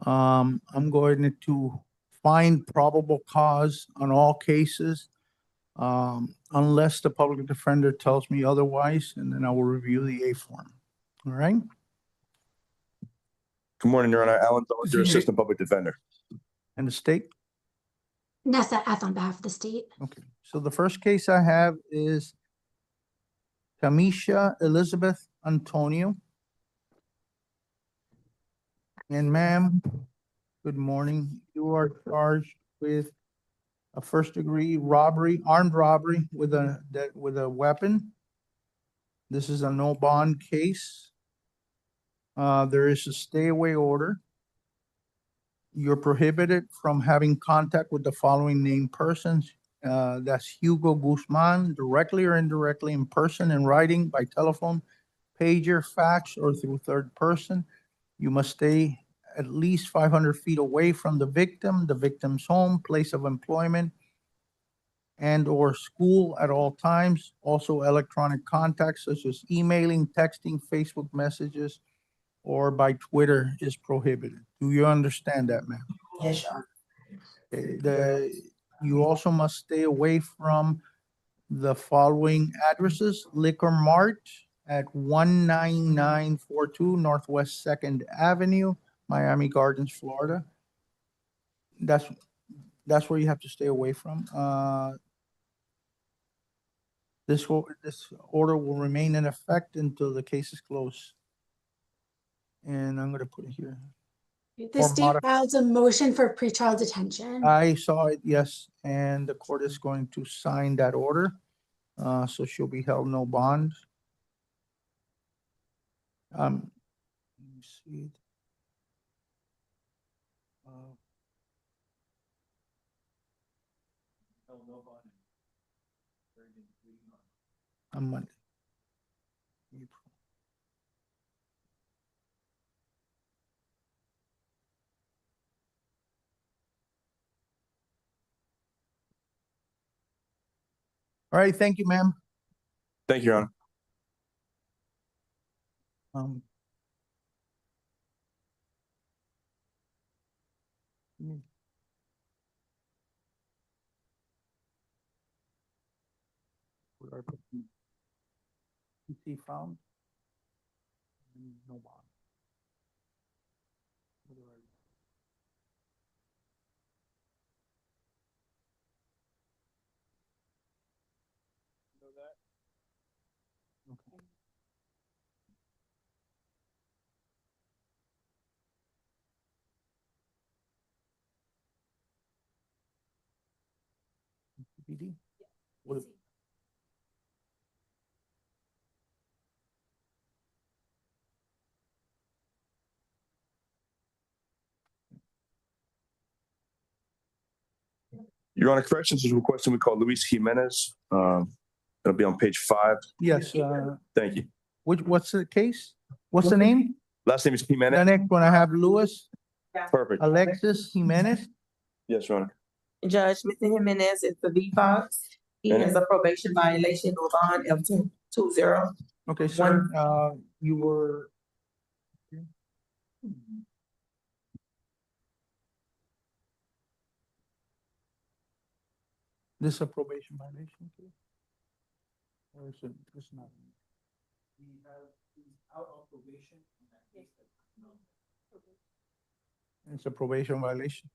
I'm going to find probable cause on all cases, unless the public defender tells me otherwise, and then I will review the A form. All right? Good morning, Your Honor. Alan Dodger, Assistant Public Defender. And the state? Nessa F on behalf of the state. Okay, so the first case I have is Tamisha Elizabeth Antonio. And ma'am, good morning. You are charged with a first-degree robbery, armed robbery with a weapon. This is a no bond case. There is a stay away order. You're prohibited from having contact with the following named persons. That's Hugo Guzman, directly or indirectly, in person, in writing, by telephone, pager, fax, or through third person. You must stay at least 500 feet away from the victim's home, place of employment, and or school at all times. Also, electronic contacts such as emailing, texting, Facebook messages, or by Twitter is prohibited. Do you understand that, ma'am? Yes, Your Honor. You also must stay away from the following addresses: Liquor Mart at 19942 Northwest Second Avenue, Miami Gardens, Florida. That's where you have to stay away from. This order will remain in effect until the case is closed. And I'm gonna put it here. The state files a motion for pretrial detention. I saw it, yes, and the court is going to sign that order. So she'll be held no bond. Let me see. On Monday. All right, thank you, ma'am. Thank you, Your Honor. PC found. No bond. PD? What? Your Honor, corrections is requesting we call Luis Jimenez. It'll be on page 5. Yes, Thank you. what's the case? What's the name? Last name is Jimenez. The next one I have Luis Perfect. Alexis Jimenez. Yes, Your Honor. Judge, Mr. Jimenez is the V-Fox. He And- has a probation violation of bond of 20. Okay, sir, you were. This is a probation violation too? Or is it, it's not? He's out of probation. It's a probation violation.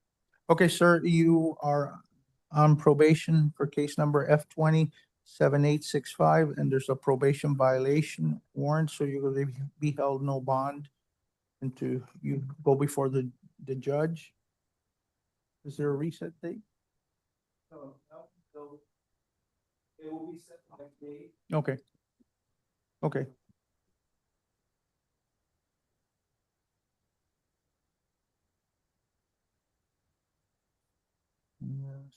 Okay, sir, you are on probation for case number F-20-7865, and there's a probation violation warrant, so you're gonna be held no bond until you go before the judge. Is there a reset date? No, it will be set by date. Okay. Okay. Yes.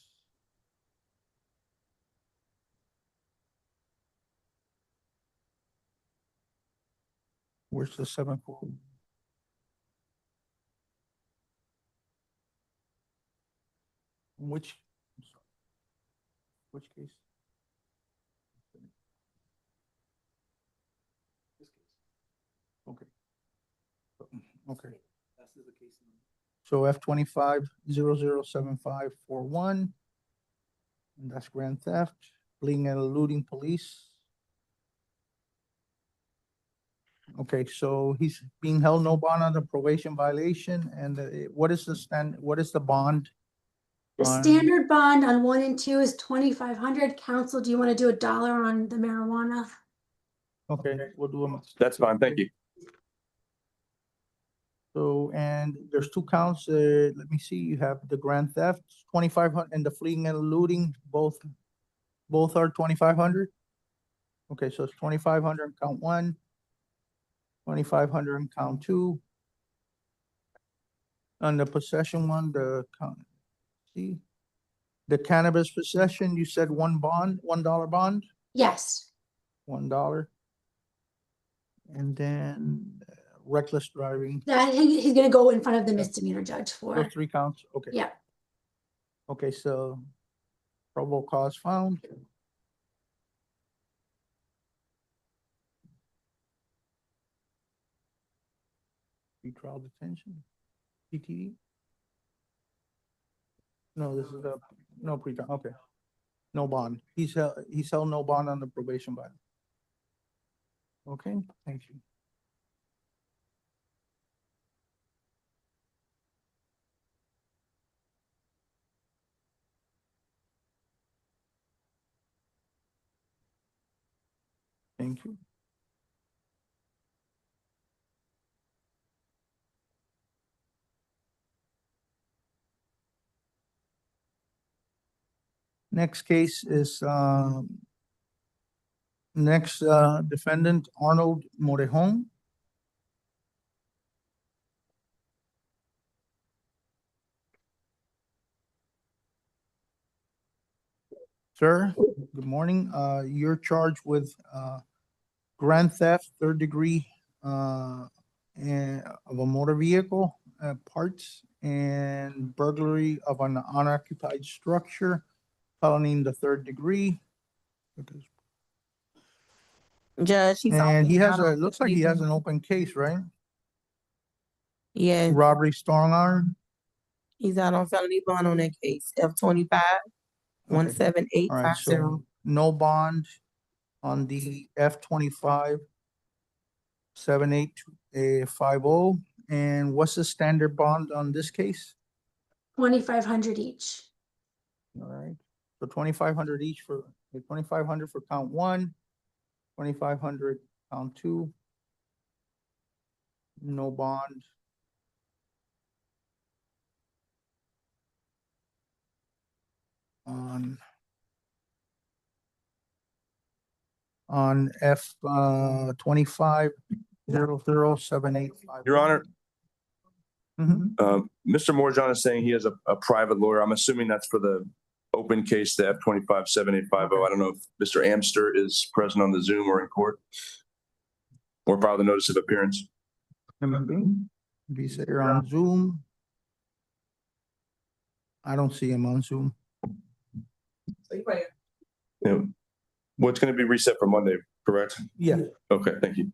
Where's the 7-4? Which? I'm sorry. Which case? This case. Okay. Okay. That's the case. So F-25-007541. And that's grand theft, fleeing and eluding police. Okay, so he's being held no bond on the probation violation, and what is the bond? The standard bond on 1 and 2 is 2,500. Counsel, do you want to do $1 on the marijuana? Okay, we'll do them. That's fine. Thank you. So, and there's 2 counts. Let me see. You have the grand theft, 2,500, and the fleeing and eluding. Both are 2,500. Okay, so it's 2,500 in count one, 2,500 in count two. On the possession one, see, the cannabis possession, you said $1 bond, Yes, $1. And then reckless driving, that he's gonna go in front of the misdemeanor judge for, those 3 counts, okay. yeah. Okay, so probable cause found. Pretrial detention, PTE? No, this is no pretrial, okay. No bond. He's held no bond on the probation bond. Okay, thank you. Thank you. Next case is, defendant Arnold Morejon. Sir, good morning. You're charged with, grand theft, 3rd degree, of a motor vehicle, parts, and burglary of an unoccupied structure, felony in the 3rd degree. Judge, he's. And he has out a, on- looks like he has an open case, right? Yeah, Robbery, strong arm. he's out on felony bond on that case, F-25, All right, 17850. so no bond on the F-25 78250. And what's the standard bond on this case? 2,500 each. All right, so 2,500 each for, 2,500 for count one, 2,500 count two. No bond. On F 25007850. Your Honor, Mhm. Mr. Morejon is saying he has a private lawyer. I'm assuming that's for the open case, the F-25-7850. I don't know if Mr. Amster is present on the Zoom or in court or file the notice of appearance. He's here on Zoom. I don't see him on Zoom. Yeah. What's going to be reset for Monday, correct? Yeah. Okay, thank you.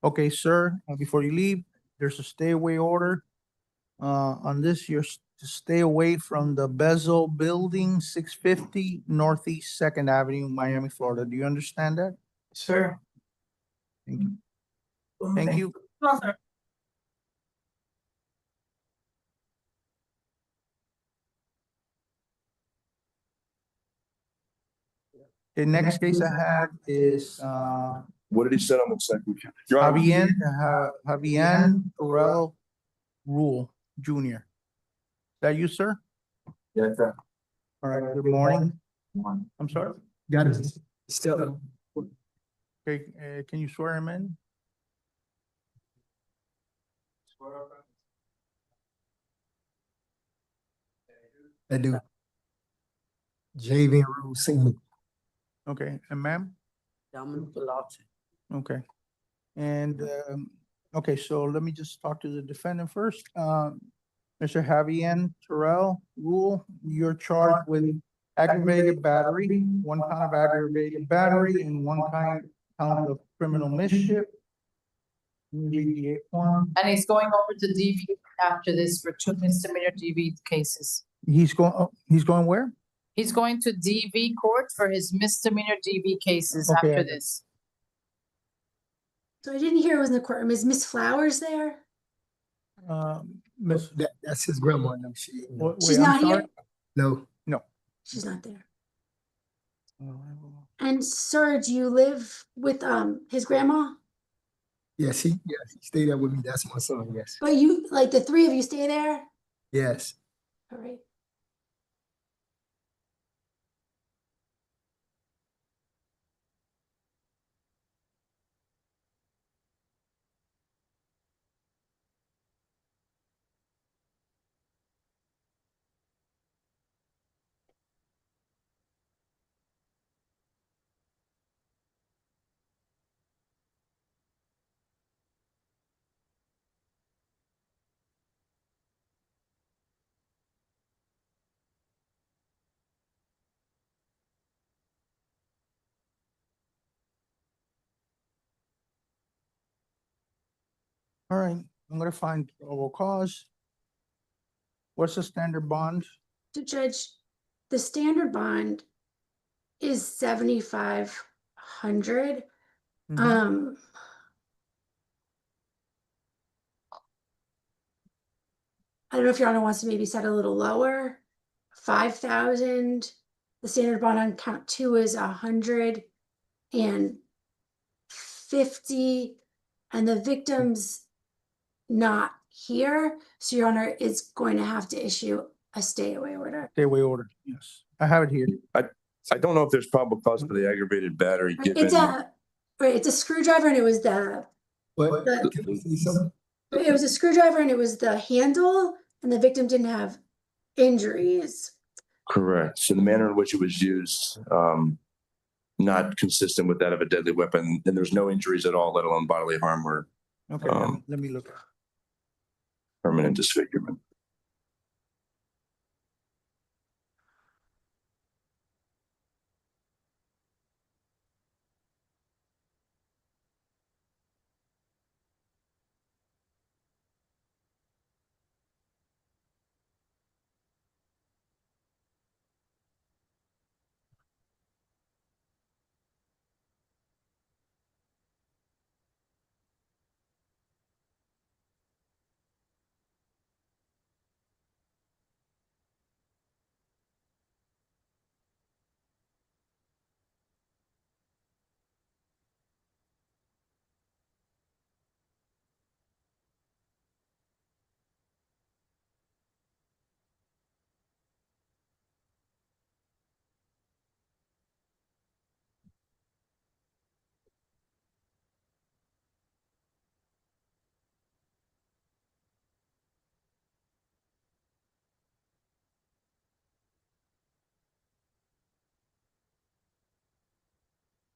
Okay, sir, before you leave, there's a stay away order. On this, you're to stay away from the Bezel Building, 650 Northeast Second Avenue, Miami, Florida. Do you understand that? Sure. Thank you. Thank you. The next case I have is, What did he say on the second? Your Honor, Javier Terrell Rule Jr. Is that you, sir? Yes, sir. All right, good morning. I'm sorry. Got it. Still. Okay, can you swear him in? I do. JV Rule Senior. Okay, and ma'am? Okay. And, okay, so let me just talk to the defendant first. Mr. Javier Terrell Rule, you're charged with aggravated battery, 1 count of aggravated battery, and 1 count of criminal mischief. Can you read the 8 form? And he's going over to DV after this for 2 misdemeanor DV cases. He's going where? He's going to DV court for his misdemeanor DV cases Okay. after this. So I didn't hear it was in the courtroom. Is Miss Flowers there? Miss, That's his grandma. No, She's I'm not sorry? here? No. No. She's not there. And And sir, do you live with his grandma? Yes, he stayed there with me. That's my son, yes. But you, like the three of you stay there? Yes. All right. All right, I'm gonna find probable cause. What's the standard bond? So Judge, the standard bond is 7,500. Mhm. I don't know if Your Honor wants to maybe set a little lower, 5,000. The standard bond on count 2 is 150, and the victim's not here, so Your Honor is going to have to issue a stay away order. Stay away order, yes. I have it here. I don't know if there's probable cause for the aggravated battery It's given. it's a screwdriver, and it was the But can I say something? it was a screwdriver, and it was the handle, and the victim didn't have injuries. Correct. So the manner in which it was used, not consistent with that of a deadly weapon, and there's no injuries at all, let alone bodily harm or Okay, let me look. permanent disfigurement.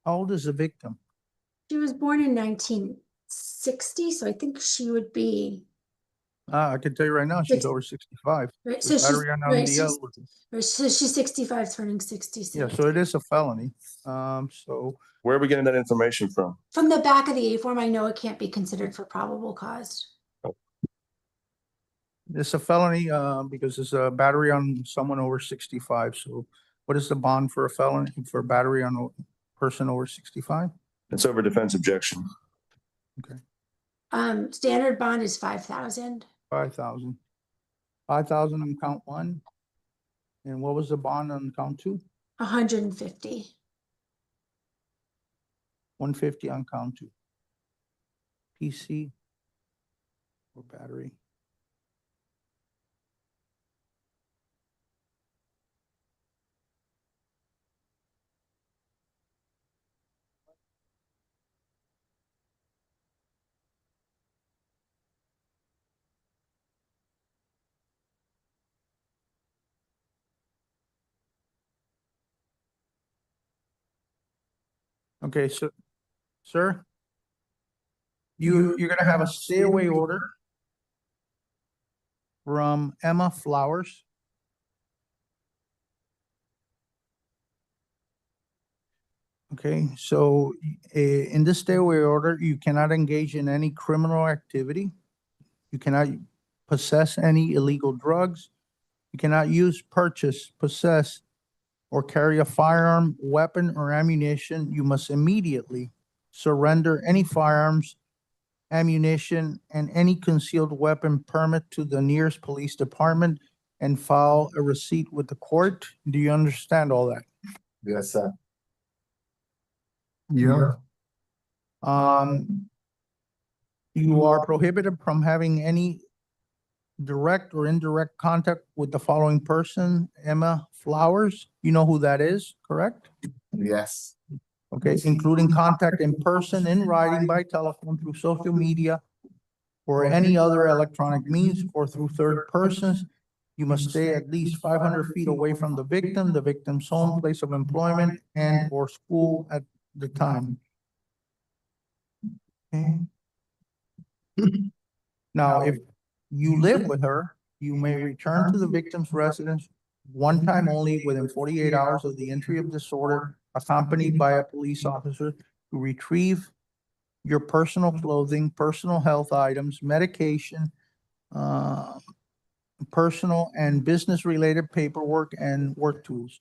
How old is the victim? She was born in 1960, so I think she would be I can tell you right now, she's over 65. right. The battery on MDL So she's 65, turning 66. Yeah, so it is a felony. So Where are we getting that information from? From the back of the A form, I know it can't be considered for probable cause. it's a felony, because it's a battery on someone over 65. So what is the bond for a felony, for a battery on a person over 65? It's over defense objection. Standard bond is 5,000. 5,000. 5,000 on count 1. And what was the bond on count 2? 150. 150 on count 2. PC or battery. Okay, so, sir, you're gonna have a stay away order from Emma Flowers. Okay, so in this stay away order, you cannot engage in any criminal activity. You cannot possess any illegal drugs. You cannot use, purchase, possess, or carry a firearm, weapon, or ammunition. You must immediately surrender any firearms, ammunition, and any concealed weapon permit to the nearest police department and file a receipt with the court. Do you understand all that? Yes, sir. Yeah. You are prohibited from having any direct or indirect contact with the following person, Emma Flowers. You know who that is, correct? Yes. Okay, including contact in person, in writing, by telephone, through social media, or any other electronic means, or through third persons. You must stay at least 500 feet away from the victim's home, place of employment, and or school at the time. Okay. Now, if you live with her, you may return to the victim's residence one time only within 48 hours of the entry of disorder, accompanied by a police officer to retrieve your personal clothing, personal health items, medication, personal and business-related paperwork and work tools.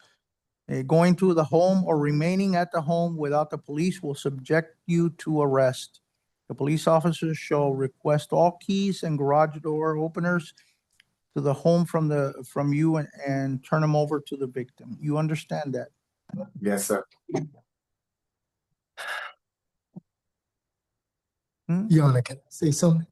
Going to the home or remaining at the home without the police will subject you to arrest. The police officers shall request all keys and garage door openers to the home from you and turn them over to the victim. You understand that? Yes, sir. Your Honor, can I say something?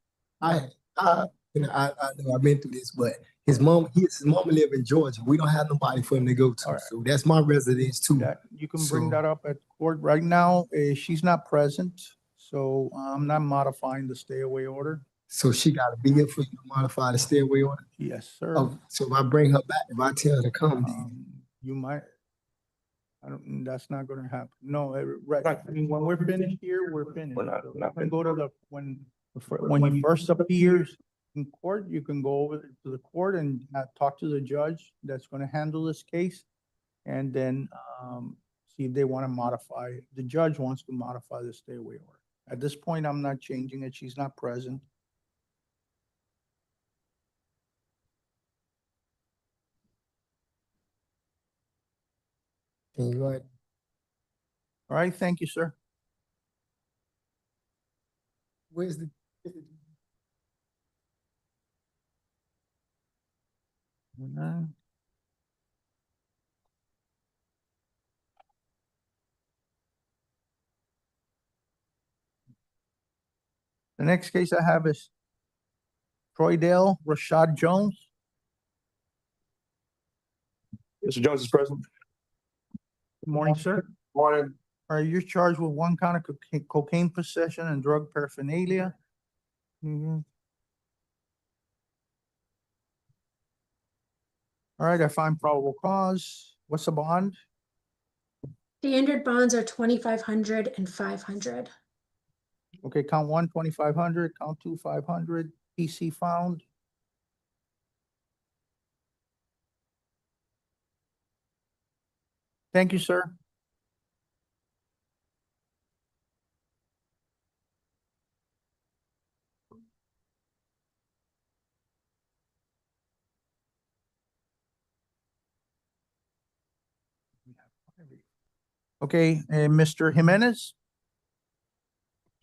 You know, I know I've been through this, but his mom live in Georgia. We don't have nobody for him to go to. So that's my residence too. You can bring that up at court. Right now, she's not present, so I'm not modifying the stay away order. So she gotta be here for you to modify the stay away order? Yes, sir. Oh, so if I bring her back, if I tell her to come, then You might, that's not gonna happen. No, right, I mean, when we're finished here, we're finished. You can go to when he first appears in court, you can go over to the court and talk to the judge that's gonna handle this case. And then, see if they wanna modify, the judge wants to modify the stay away order. At this point, I'm not changing it. She's not present. can you go ahead? All right, thank you, sir. Where's the? The next case I have is Troy Dale, Rashad Jones. Mr. Jones is present. Good morning, sir. Morning. All right, you're charged with 1 count of cocaine possession and drug paraphernalia. All right, I find probable cause. What's the bond? Standard bonds are 2,500 and 500. Okay, count 1, 2,500, count 2, 500, PC found. Thank you, sir. Okay, Mr. Jimenez,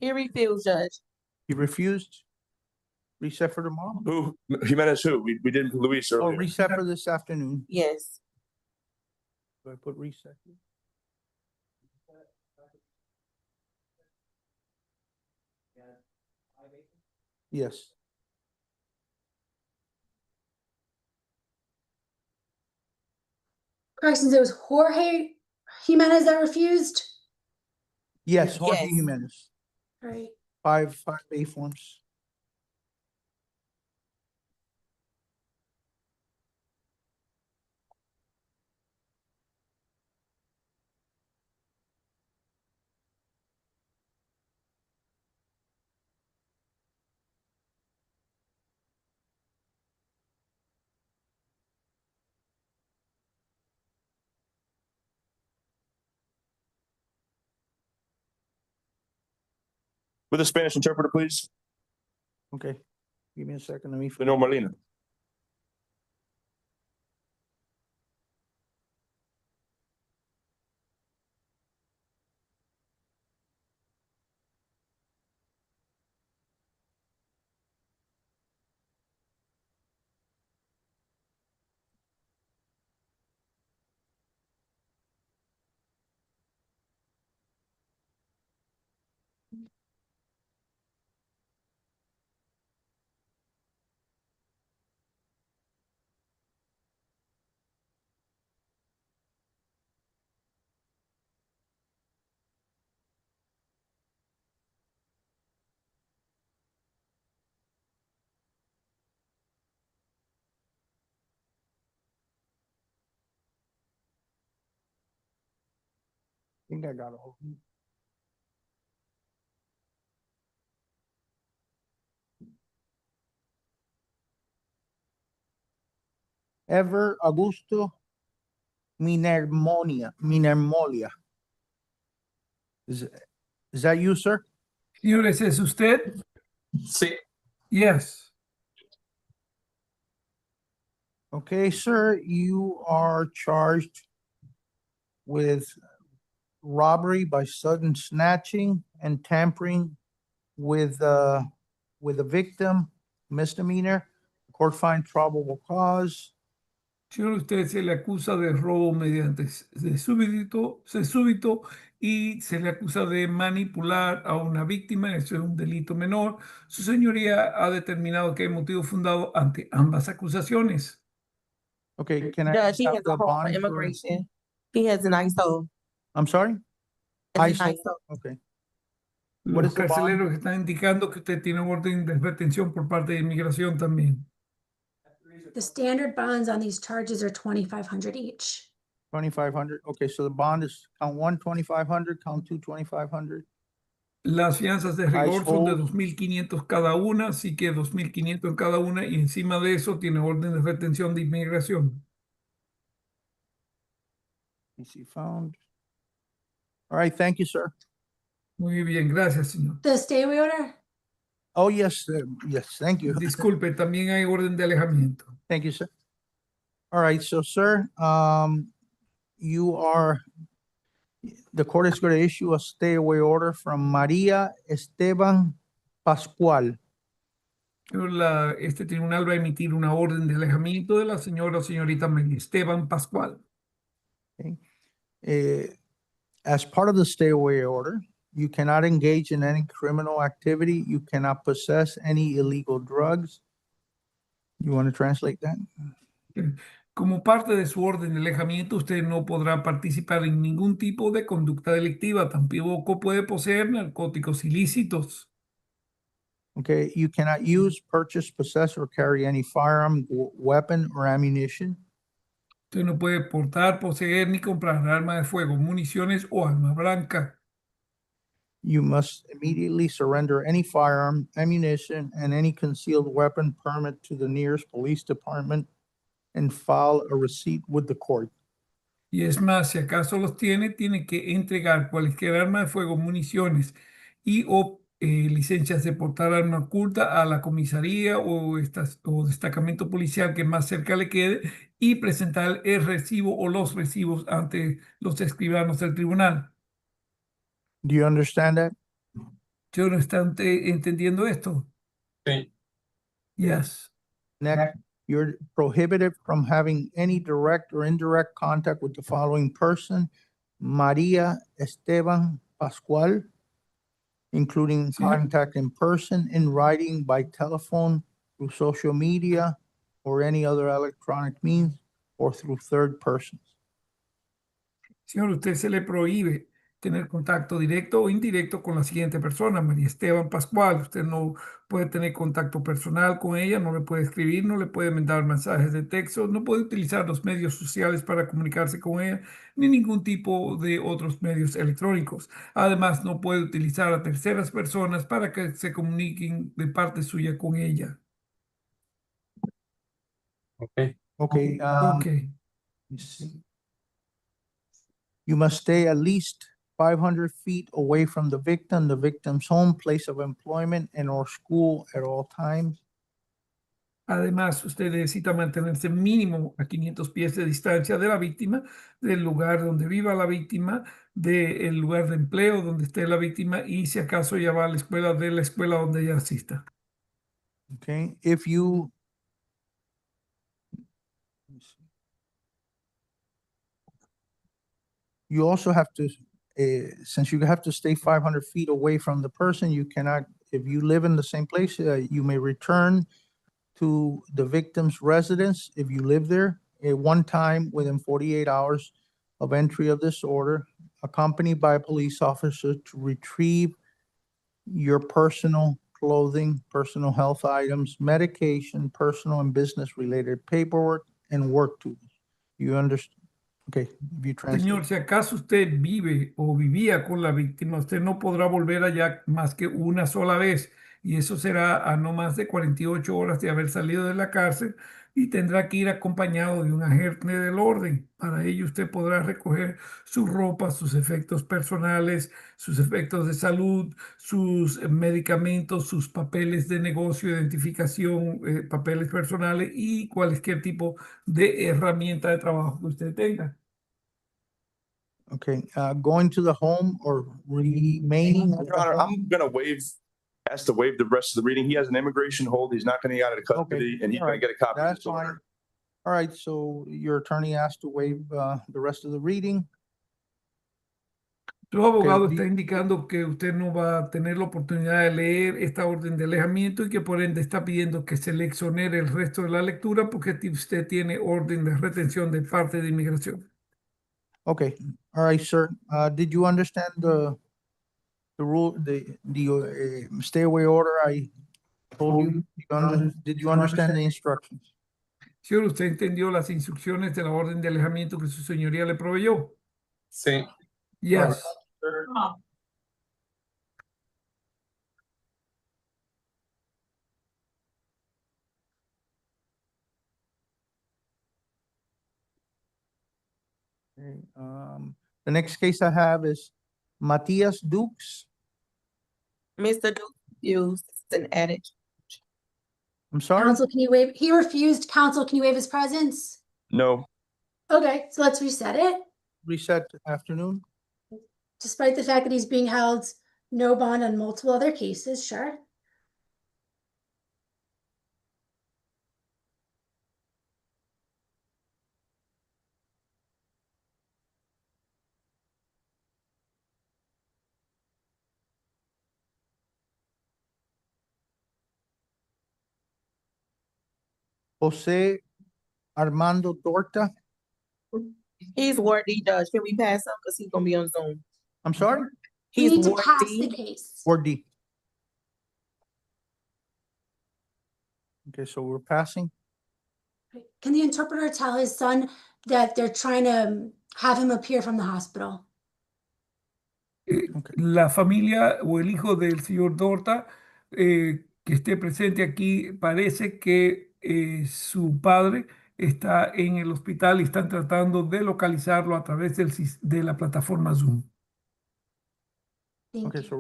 He refused, Judge. you refused? Reset for tomorrow? Who? Jimenez who? We did Luis Oh, earlier. reset for this afternoon. Yes. Do I put reset? Yes. Corrections, it was Jorge Jimenez that refused. Yes, Jorge Yes. Jimenez. All right. Five A forms. With a Spanish interpreter, please. Okay, give me a second, let me. Lenore Molina. think I got all. Ever Augusto Minermolia. Is that you, sir? Señores, ¿es usted? Sí. Yes. Okay, sir, you are charged with robbery by sudden snatching and tampering with a victim, misdemeanor. Court find probable cause. Señor, usted se le acusa de robo mediante súbito y se le acusa de manipular a una víctima. Eso es un delito menor. Su señoría ha determinado que hay motivo fundado ante ambas acusaciones. Okay, can I Judge, he have has the a hold for bond for- immigration. He has an ISO. I'm sorry? It's an ISO? ISO. Okay. What Los is the bond? carceleros están indicando que usted tiene orden de retención por parte de inmigración también. The standard bonds on these charges are 2,500 each. 2,500. Okay, so the bond is count one, 2,500, count two, 2,500. Las fianzas de rigor son de hold. 2.500 cada una, así que 2.500 en cada una y encima de eso tiene orden de retención de inmigración. PC found. All right, thank you, sir. Muy bien, gracias, señor. The stay away order? Oh, yes, yes, thank you. Disculpe, también hay orden de alejamiento. Thank you, sir. All right, so, sir, the court is going to issue a stay away order from María Esteban Pascual. Este tribunal va a emitir una orden de alejamiento de la señora o señorita María Esteban Pascual. As part of the stay away order, you cannot engage in any criminal activity. You cannot possess any illegal drugs. You want to translate that? Como parte de su orden de alejamiento, usted no podrá participar en ningún tipo de conducta delictiva, tampoco puede poseer narcóticos ilícitos. Okay, you cannot use, purchase, possess, or carry any firearm, weapon, or ammunition. Usted no puede portar, poseer ni comprar arma de fuego, municiones o arma blanca. You must immediately surrender any firearm, ammunition, and any concealed weapon permit to the nearest police department and file a receipt with the court. Y es más, si acaso los tiene, tiene que entregar cualquier arma de fuego, municiones y o licencias de portar arma oculta a la comisaría o destacamento policial que más cerca le quede y presentar el recibo o los recibos ante los escribanos del tribunal. Do you understand that? ¿Yo no está entendiendo esto? Sí. Yes. Next, you're prohibited from having any direct or indirect contact with the following person: María Esteban Pascual, including contact in person, in writing, by telephone, through social media, or any other electronic means, or through third persons. Señor, usted se le prohíbe tener contacto directo o indirecto con la siguiente persona, María Esteban Pascual. Usted no puede tener contacto personal con ella, no le puede escribir, no le puede mandar mensajes de texto, no puede utilizar los medios sociales para comunicarse con ella, ni ningún tipo de otros medios electrónicos. Además, no puede utilizar a terceras personas para que se comuniquen de parte suya con ella. Okay. Okay. Okay. You must stay at least 500 feet away from the victim's home, place of employment, and or school at all times. Además, usted necesita mantenerse mínimo a 500 pies de distancia de la víctima, del lugar donde viva la víctima, del lugar de empleo donde esté la víctima y si acaso ya va a la escuela, de la escuela donde ella asista. Okay, if you also have to, since you have to stay 500 feet away from the person, you cannot, if you live in the same place, you may return to the victim's residence if you live there at one time within 48 hours of entry of this order, accompanied by a police officer to retrieve your personal clothing, personal health items, medication, personal and business related paperwork, and work tools. You understand? Okay, if you translate. Señor, si acaso usted vive o vivía con la víctima, usted no podrá volver allá más que una sola vez y eso será a no más de 48 horas de haber salido de la cárcel y tendrá que ir acompañado de un agente del orden. Para ello usted podrá recoger su ropa, sus efectos personales, sus efectos de salud, sus medicamentos, sus papeles de negocio, identificación, papeles personales y cualquier tipo de herramienta de trabajo que usted tenga. Okay, going to the home or remaining? at Your the Honor, home? I'm gonna ask to waive the rest of the reading. He has an immigration hold. He's not gonna get out of custody and he's all gonna right. get a copy of That's this order. fine. All right, so your attorney asked to waive the rest of the reading. Su abogado Okay, está indicando que usted no va a tener la oportunidad de leer esta orden de alejamiento y que por ende está pidiendo que se le exonere el resto de la lectura porque usted tiene orden de retención de parte de inmigración. Okay, all right, sir. Did you understand the rule, the stay away order I told you? Did you understand the instructions? Señor, ¿usted entendió las instrucciones de la orden de alejamiento que su señoría le proveyó? Sí. Yes. Okay, the next case I have is Matias Dukes. Mr. Duke refused, it's an edit. I'm sorry? Counsel, can you waive, he refused, counsel, can you waive his presence? No, Okay, so let's reset it. Reset afternoon. Despite the fact that he's being held no bond on multiple other cases, sure. Jose Armando Torta. He's Ward D, Judge. Can we pass him? Cause he's gonna be on Zoom. I'm sorry? We He's need to Ward pass D. the case. Ward D. Okay, so we're passing. Can the interpreter tell his son that they're trying to have him appear from the hospital? La familia o el hijo del señor Dorta que esté presente aquí parece que su padre está en el hospital y están tratando de localizarlo a través de la plataforma Zoom. Okay, so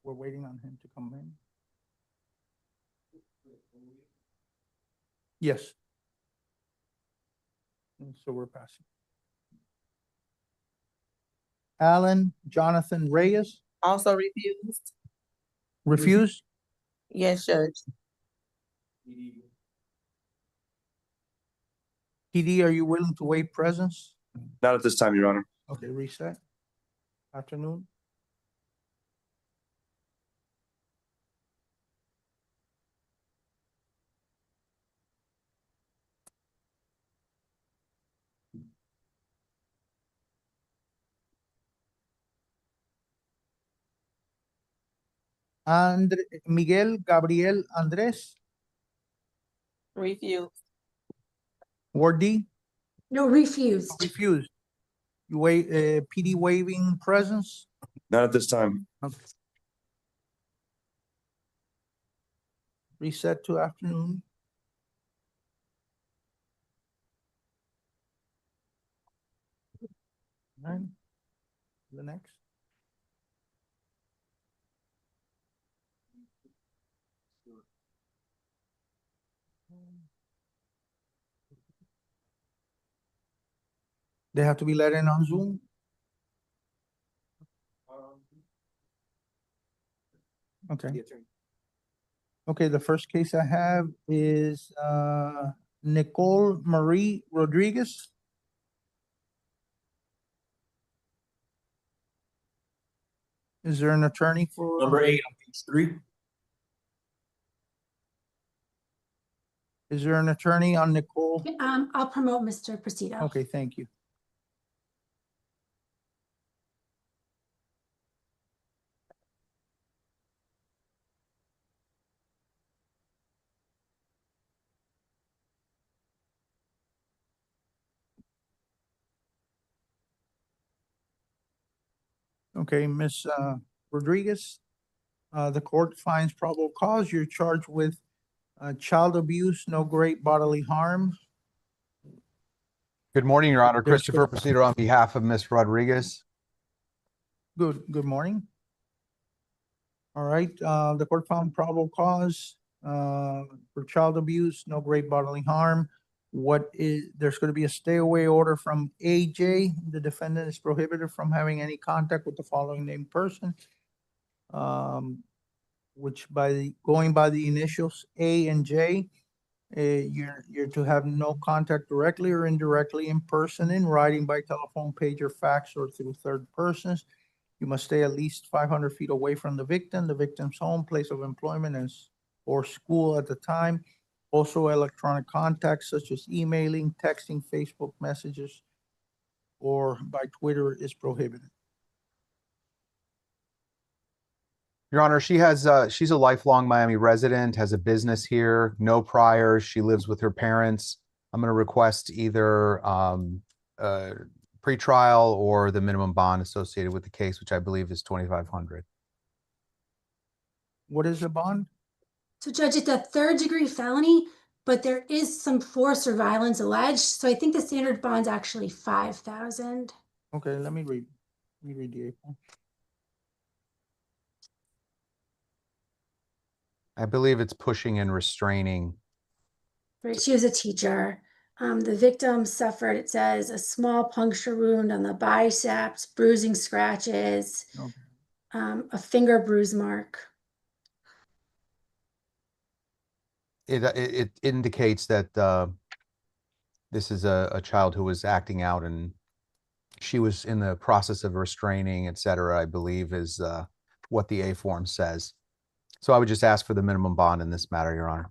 we're waiting on him to come in. Yes. And so we're passing. Alan Jonathan Reyes, Also refused. refused. Yes, Judge. PD, are you willing to waive presence? not at this time, Your Honor. Okay, reset. Afternoon. Miguel Gabriel Andres, Refused. Ward D, No, refused. refused. You wait, PD waiving presence? Not at this time. Okay. Reset to afternoon. Right. The next. They have to be let in on Zoom? Okay. Okay, the first case I have is Nicole Marie Rodriguez. Is there an attorney for? Number 8 on page 3. Is there an attorney on Nicole? I'll promote Mr. Presido. Okay, thank you. Okay, Ms. Rodriguez, the court finds probable cause. You're charged with child abuse, no great bodily harm. Good morning, Your Honor. There's- Christopher Procedure on behalf of Ms. Rodriguez. Good morning. All right, the court found probable cause for child abuse, no great bodily harm. There's going to be a stay away order from AJ. The defendant is prohibited from having any contact with the following named person. Which going by the initials A and J, you're to have no contact directly or indirectly in person, in writing, by telephone, pager, fax, or through third persons. You must stay at least 500 feet away from the victim's home, place of employment, or school at the time. Also, electronic contacts such as emailing, texting, Facebook messages, or by Twitter is prohibited. Your Honor, she's a lifelong Miami resident, has a business here, no priors. She lives with her parents. I'm going to request either pretrial or the minimum bond associated with the case, which I believe is $2,500. What is the bond? So Judge, it's a third-degree felony, but there is some force or violence alleged. So I think the standard bond's actually $5,000. Okay, let me read the A-form. I believe it's pushing and restraining. Right, she was a teacher. The victim suffered, it says, a small puncture wound on the biceps, bruising scratches, a finger bruise mark. It indicates that this is a child who was acting out, and she was in the process of restraining, et cetera, I believe is what the A form says. So I would just ask for the minimum bond in this matter, Your Honor.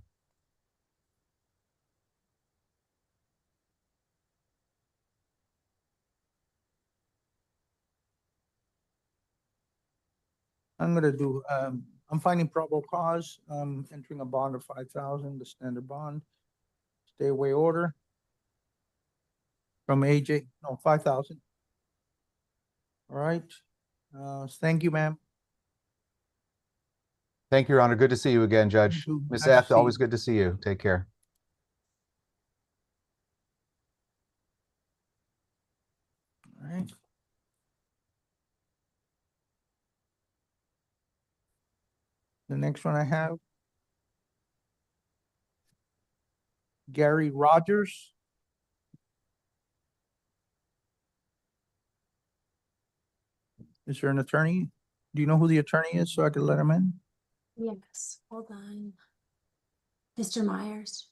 I'm finding probable cause, entering a bond of 5,000, the standard bond, stay away order from AJ, no, 5,000. All right, thank you, ma'am. Thank you, Your Honor. Good to see you again, Judge. Ms. F, always good to see you. Take care. All right. The next one I have, Gary Rogers. Is there an attorney? Do you know who the attorney is so I can let him in? Yes, hold on. Mr. Myers.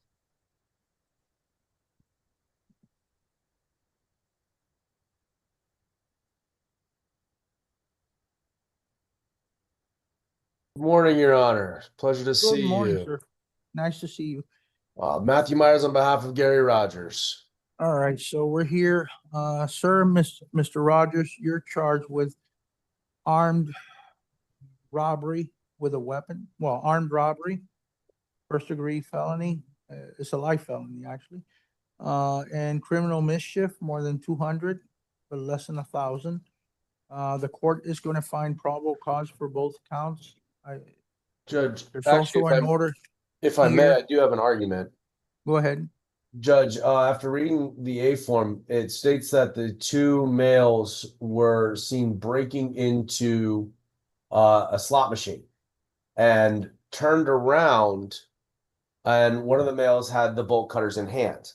Good morning, Your Honor. Pleasure to see Good morning, you. sir. Nice to see you. Matthew Myers on behalf of Gary Rogers. All right, so we're here. Sir, Mr. Rogers, you're charged with armed robbery with a weapon. Well, armed robbery, first-degree felony. It's a life felony, actually. And criminal mischief, more than 200, but less than 1,000. The court is going to find probable cause for both counts. Judge, There's actually, also an order. if I may, here. I do have an argument. Go ahead. Judge, after reading the A form, it states that the two males were seen breaking into a slot machine and turned around, and one of the males had the bolt cutters in hand.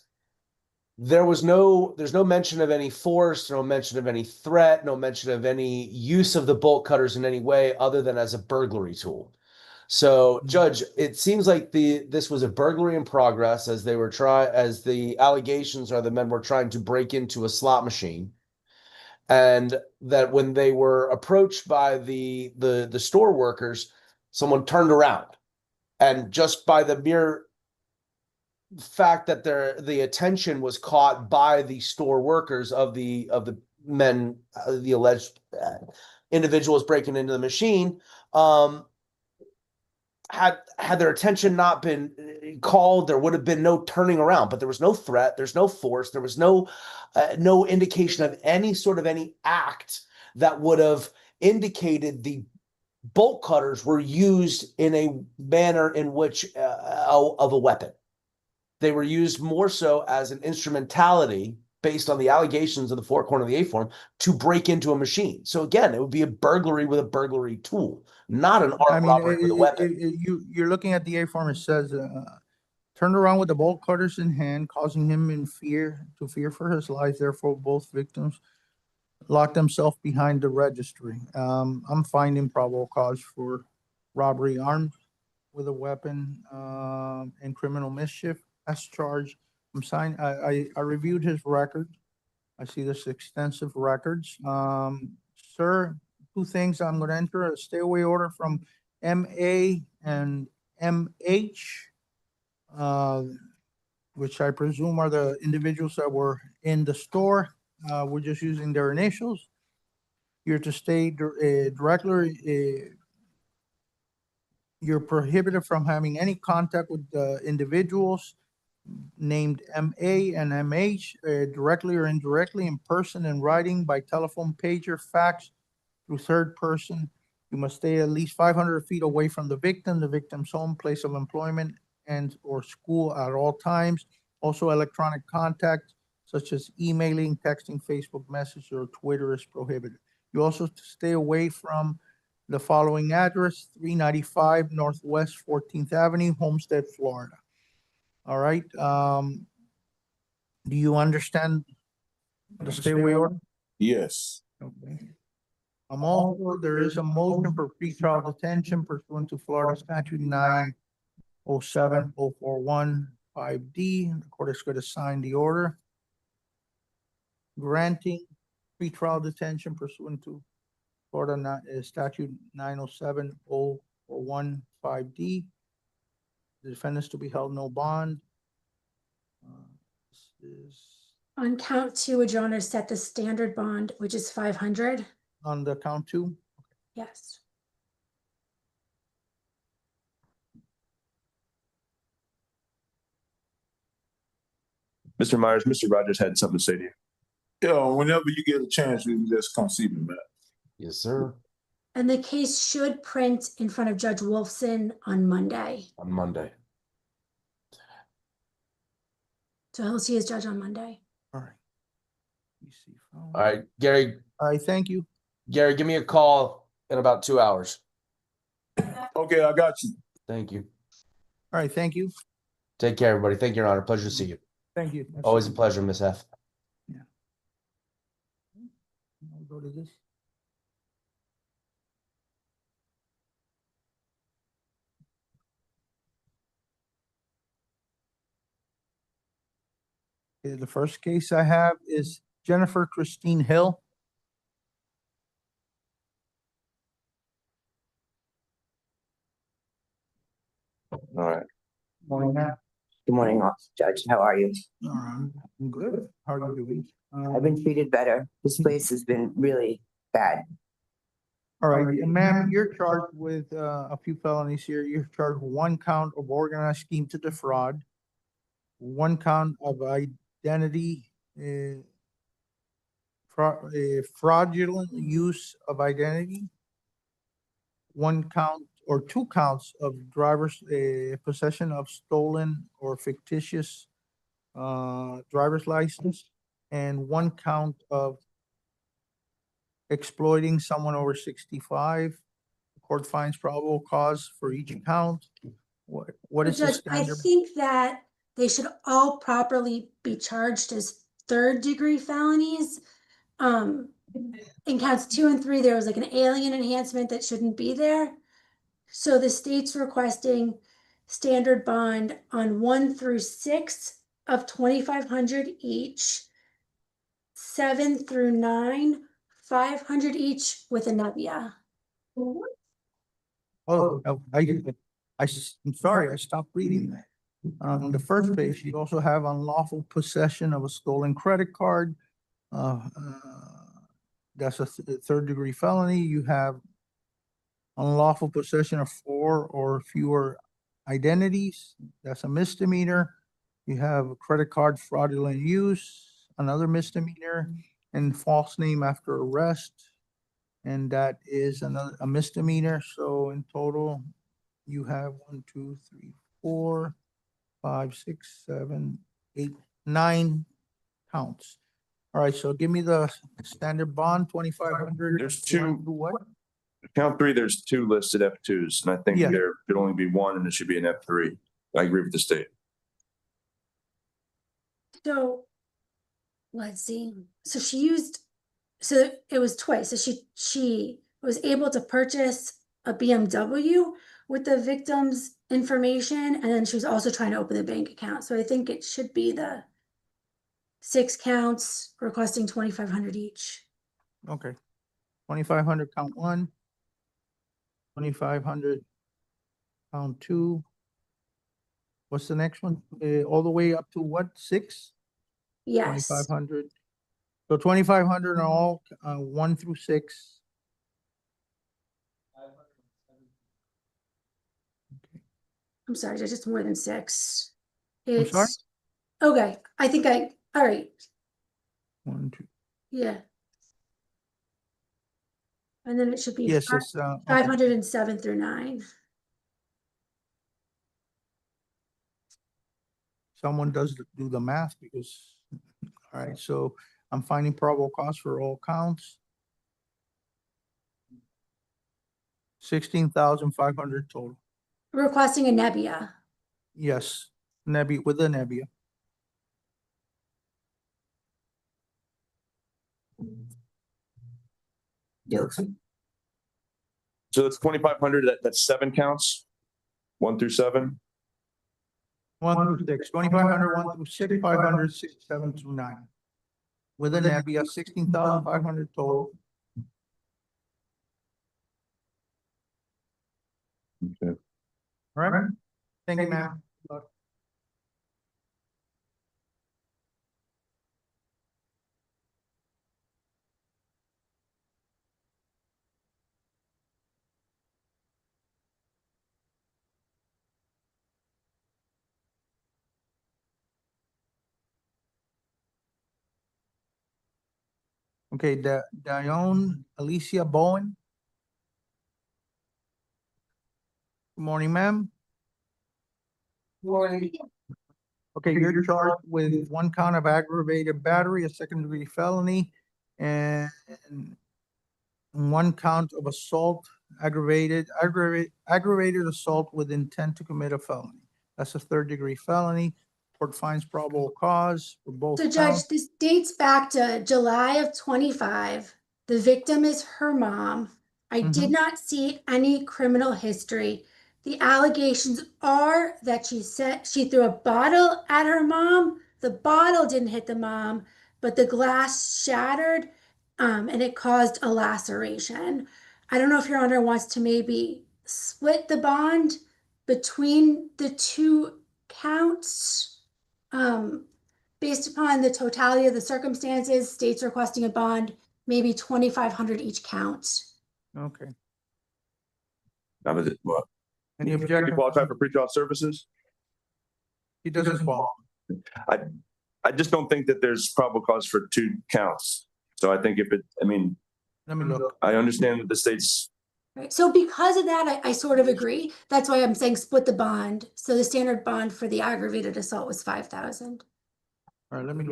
There's no mention of any force, no mention of any threat, no mention of any use of the bolt cutters in any way other than as a burglary tool. So, Judge, it seems like this was a burglary in progress as the allegations are the men were trying to break into a slot machine, and that when they were approached by the store workers, someone turned around, and just by the mere fact that the attention was caught by the store workers of the men, the alleged individuals breaking into the machine, had their attention not been called, there would have been no turning around. But there was no threat, there's no force, there was no indication of any act that would have indicated the bolt cutters were used in a manner in which of a weapon. They were used more so as an instrumentality based on the allegations of the four corner of the A form to break into a machine. So again, it would be a burglary with a burglary tool, not an armed robbery with a weapon. You're looking at the A form. It says, turned around with the bolt cutters in hand, causing him to fear for his life. Therefore, both victims locked themselves behind the registry. I'm finding probable cause for robbery armed with a weapon, and criminal mischief as charged. I reviewed his record. I see this extensive records. Sir, two things I'm going to enter: a stay away order from MA and MH, which I presume are the individuals that were in the store. We're just using their initials. You're to stay directly. You're prohibited from having any contact with individuals named MA and MH, directly or indirectly, in person, in writing, by telephone, pager, fax, through third person. You must stay at least 500 feet away from the victim's home, place of employment, and or school at all times. Also, electronic contact, such as emailing, texting, Facebook message, or Twitter, is prohibited. You also stay away from the following address: 395 Northwest 14th Avenue, Homestead, Florida. All right. Do you understand the stay away order? Yes. Okay. Also, there is a motion for pretrial detention pursuant to Florida Statute 907-041-5D. The court is going to sign the order granting pretrial detention pursuant to Florida Statute 907-041-5D. The defendants to be held no bond. This is On count two, would your honor set the standard bond, which is 500? on the count two. Yes. Mr. Myers, Mr. Rogers had something to say to you. Yeah, whenever you get a chance, you can just come see me, man. Yes, sir. And the case should print in front of Judge Wolfson on Monday. On Monday. So he'll see his judge on Monday. All right. All right, Gary. All right, thank you. Gary, give me a call in about 2 hours. Okay, I got you. Thank you. All right, thank you. Take care, everybody. Thank you, Your Honor. Pleasure to see you. Thank you. Always a pleasure, Miss F. I'll go to this. Okay, the first case I have is Jennifer Christine Hill. All right. Morning, ma'am. Good morning, Judge. How are you? All right, I'm good. How are you doing? I've been treated better. This place has been really bad. All right, ma'am, you're charged with a few felonies here. You're charged with 1 count of organized scheme to defraud, 1 count of identity, fraudulent use of identity, 1 count or 2 counts of driver's possession of stolen or fictitious driver's license, and 1 count of exploiting someone over 65. The court finds probable cause for each count. What is the Judge, I standard? think that they should all properly be charged as 3rd-degree felonies. In counts 2 and 3, there was like an alien enhancement that shouldn't be there. So the state's requesting standard bond on 1 through 6 of $2,500 each, 7 through 9, $500 each with a nebia. Oh, I'm sorry, I stopped reading that. On the first page, you also have unlawful possession of a stolen credit card. That's a 3rd-degree felony. You have unlawful possession of 4 or fewer identities. That's a misdemeanor. You have credit card fraudulent use, another misdemeanor, and false name after arrest, And that is a misdemeanor. So in total, you have 1, 2, 3, 4, 5, 6, 7, 8, 9 counts. All right, so give me the standard bond, 2,500. There's two. What? Count three, there's 2 listed F2s, and I think Yeah. there could only be 1, and it should be an F3. I agree with the state. So let's see. So she used, so it was twice. So she was able to purchase a BMW with the victim's information, and then she was also trying to open the bank account. So I think it should be the 6 counts requesting 2,500 each. Okay. 2,500 count 1. 2,500 count 2. What's the next one? All the way up to what? 6? Yes. 2,500. So 2,500 are all 1 through 6. I'm sorry, there's just more than 6. I'm sorry? It's okay. I think all right. 1, 2. Yeah. And then it should be Yes, it's okay. 507 through 9. Someone do the math because, all right, so I'm finding probable cause for all counts. 16,500 total. Requesting a Nebbia. Yes, with a Nebbia. So that's 2,500, that's 7 counts? 1 through 7? 1 through 6, 2,500, 1 through 6, 500, 6, 7 through 9. With a Nebbia, 16,500 total. Okay. All right. Thank you, ma'am. Okay, Dione Alicia Bowen. Good morning, ma'am. Morning. Okay, you're charged with 1 count of aggravated battery, a second-degree felony, and 1 count of assault, aggravated assault with intent to commit a felony. That's a 3rd-degree felony. Court finds probable cause for both So counts. Judge, this dates back to July of 25. The victim is her mom. I did not see any criminal history. The allegations are that she threw a bottle at her mom. The bottle didn't hit the mom, but the glass shattered, and it caused a laceration. I don't know if Your Honor wants to maybe split the bond between the 2 counts. Based upon the totality of the circumstances, states requesting a bond, maybe 2,500 each count. Okay. That was it. What? Any Do you objection? qualify for pretrial services? He doesn't qualify. I just don't think that there's probable cause for 2 counts. So I think Let me look. I understand that the state's. Right. So because of that, I sort of agree. That's why I'm saying split the bond. So the standard bond for the aggravated assault was 5,000. All right, let me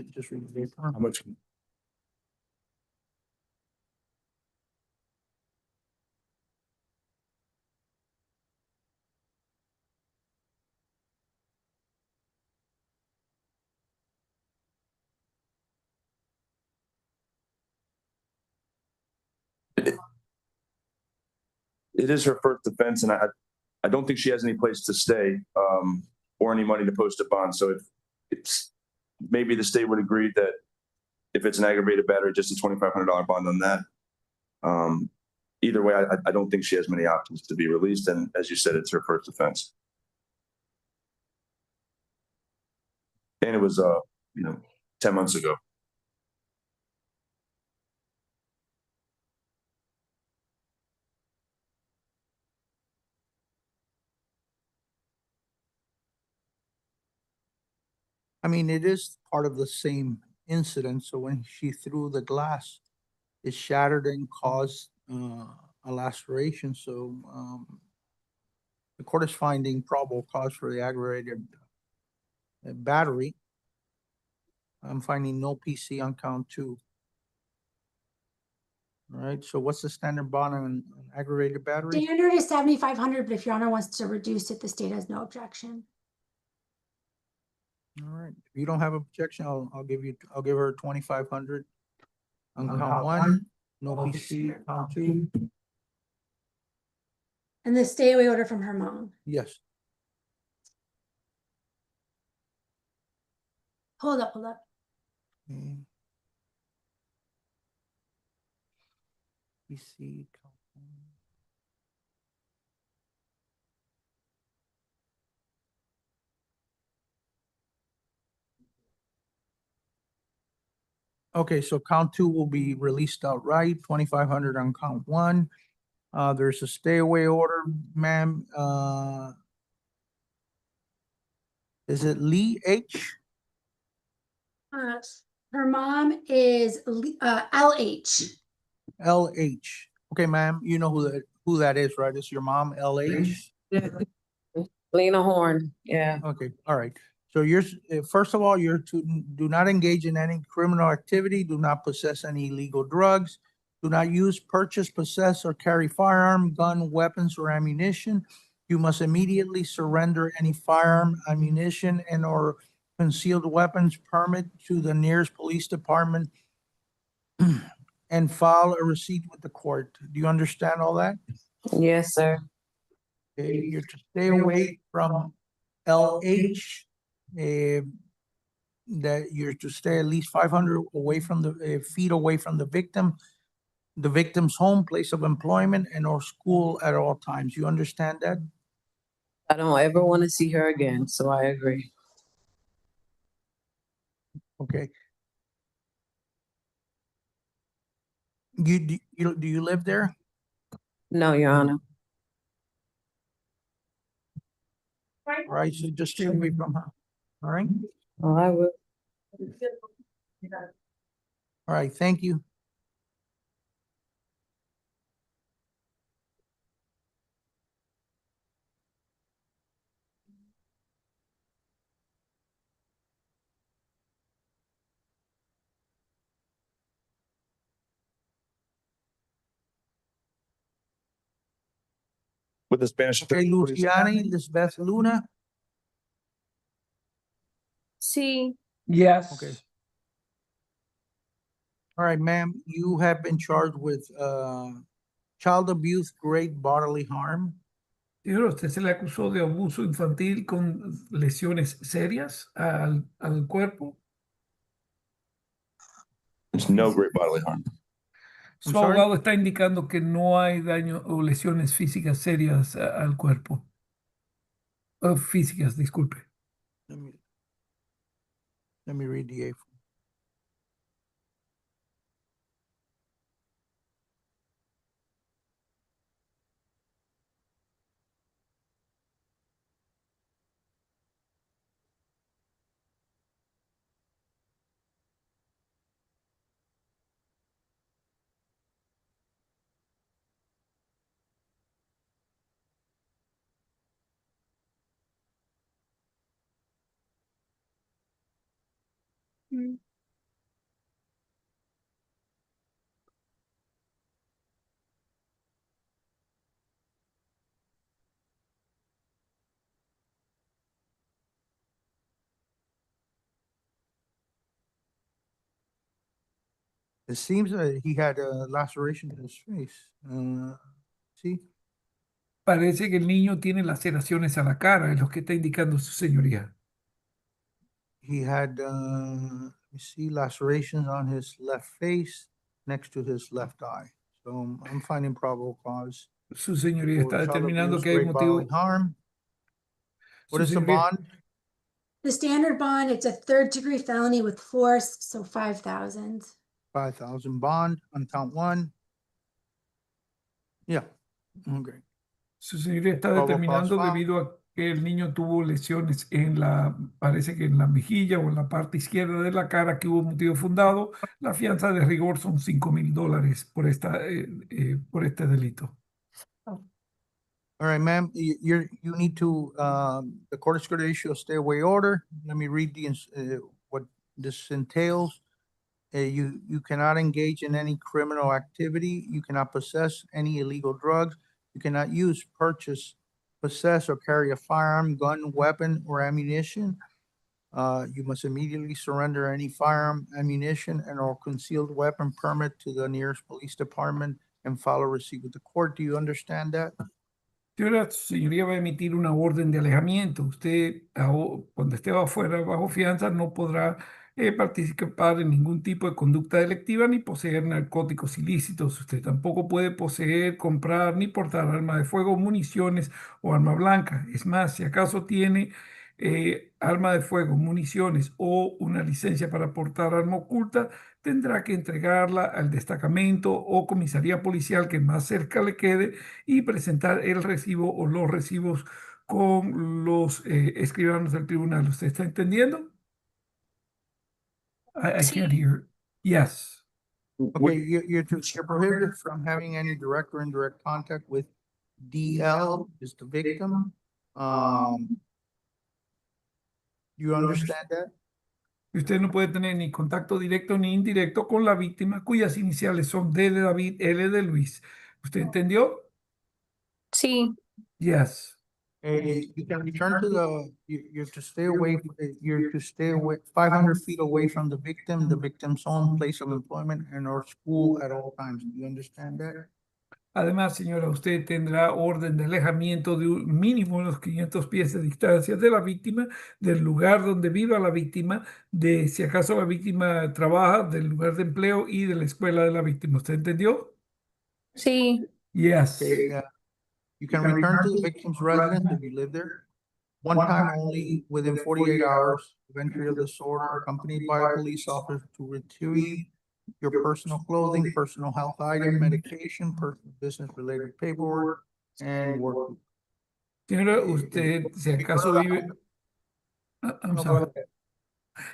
just read the paper. How much? It is her first offense, and I don't think she has any place to stay, or any money to post a bond. So it's maybe the state would agree that if it's an aggravated battery, just a $2,500 bond on that. Either way, I don't think she has many options to be released. And as you said, it's her first offense. And it was, 10 months ago. I mean, it is part of the same incident. So when she threw the glass, is shattered and caused a laceration, so the court is finding probable cause for the aggravated battery. I'm finding no PC on count 2. All right, so what's the standard bond on aggravated battery? Standard is 7,500, but if Your Honor wants to reduce it, the state has no objection. All right, if you don't have objection, I'll give her 2,500 on count 1, no PC, count 2. And the stay away order from her mom. Yes. Hold up. Okay. PC, count 1. Okay, so count 2 will be released outright, 2,500 on count 1. There's a stay away order, ma'am. Is it Lee H? Her mom is LH. LH. Okay, ma'am, you know who that is, right? It's your mom, LH? Lena Horn, yeah. Okay, all right. So you're, first of all, you're to do not engage in any criminal activity, do not possess any illegal drugs, do not use, purchase, possess, or carry firearm, gun, weapons, or ammunition. You must immediately surrender any firearm, ammunition, and or concealed weapons permit to the nearest police department and file a receipt with the court. Do you understand all that? Yes, sir. Okay, you're to stay away from LH. That you're to stay at least 500 away from the feet away from the victim's home, place of employment, and or school at all times. You understand that? I don't ever want to see her again, so I agree. Okay. Do you live there? No, Your Honor. All right, so just stay away from her. All right? Oh, I will. All right, thank you. With the Spanish. Okay, Luciani, Lisbeth Luna. See. Yes. Okay. All right, ma'am, you have been charged with child abuse, great bodily harm. Señor, usted se le acusó de abuso infantil con lesiones serias al cuerpo. There's no great bodily harm. Su abogado está indicando que no hay daño o lesiones físicas serias al cuerpo. Físicas, disculpe. Let me read the A. It seems that he had a laceration in his face. See? Parece que el niño tiene laceraciones a la cara, es lo que está indicando su señoría. He had, let me see, lacerations on his left face next to his left eye. So I'm finding probable cause. Su señoría está for child determinando abuse, que hay great bodily motivo. harm. What Su is the señoría- bond? The standard bond, it's a third-degree felony with force, so 5,000. 5,000 bond on count 1. Yeah, okay. Su señoría está Probable determinando cause found. debido a que el niño tuvo lesiones en parece que en la mejilla o en la parte izquierda de la cara, que hubo motivo fundado, la fianza de rigor son $5,000 por este delito. All right, ma'am, you need to, the court is going to issue a stay away order. Let me read what this entails. You cannot engage in any criminal activity. You cannot possess any illegal drugs. You cannot use, purchase, possess, or carry a firearm, gun, weapon, or ammunition. You must immediately surrender any firearm, ammunition, and or concealed weapon permit to the nearest police department and file a receipt with the court. Do you understand that? Señora, su señoría va a emitir una orden de alejamiento. Usted, cuando esté afuera bajo fianza, no podrá participar en ningún tipo de conducta delictiva ni poseer narcóticos ilícitos. Usted tampoco puede poseer, comprar ni portar arma de fuego, municiones o arma blanca. Es más, si acaso tiene arma de fuego, municiones o una licencia para portar arma oculta, tendrá que entregarla al destacamento o comisaría policial que más cerca le quede y presentar el recibo o los recibos con los escribanos del tribunal. ¿Usted está entendiendo? I can't hear. Yes. Okay, you're prohibited from having any direct or indirect contact with DL, is the victim. You understand that? Usted no puede tener ni contacto directo ni indirecto con la víctima cuyas iniciales son D de David, L de Luis. ¿Usted entendió? Sí. Yes. You can return to you're to stay away, you're to stay away 500 feet away from the victim's home, place of employment, and or school at all times. Do you understand that? Además, señora, usted tendrá orden de alejamiento de un mínimo unos 500 pies de distancia de la víctima, del lugar donde viva la víctima, de si acaso la víctima trabaja, del lugar de empleo y de la escuela de la víctima. ¿Usted entendió? Sí. Yes. Okay, you can return to the victim's residence if you live there. One time only within 48 hours of entry of this order, accompanied by a police officer to retrieve your personal clothing, personal health item, medication, personal business-related paperwork, and work. Señora, usted, si acaso vive... I'm sorry.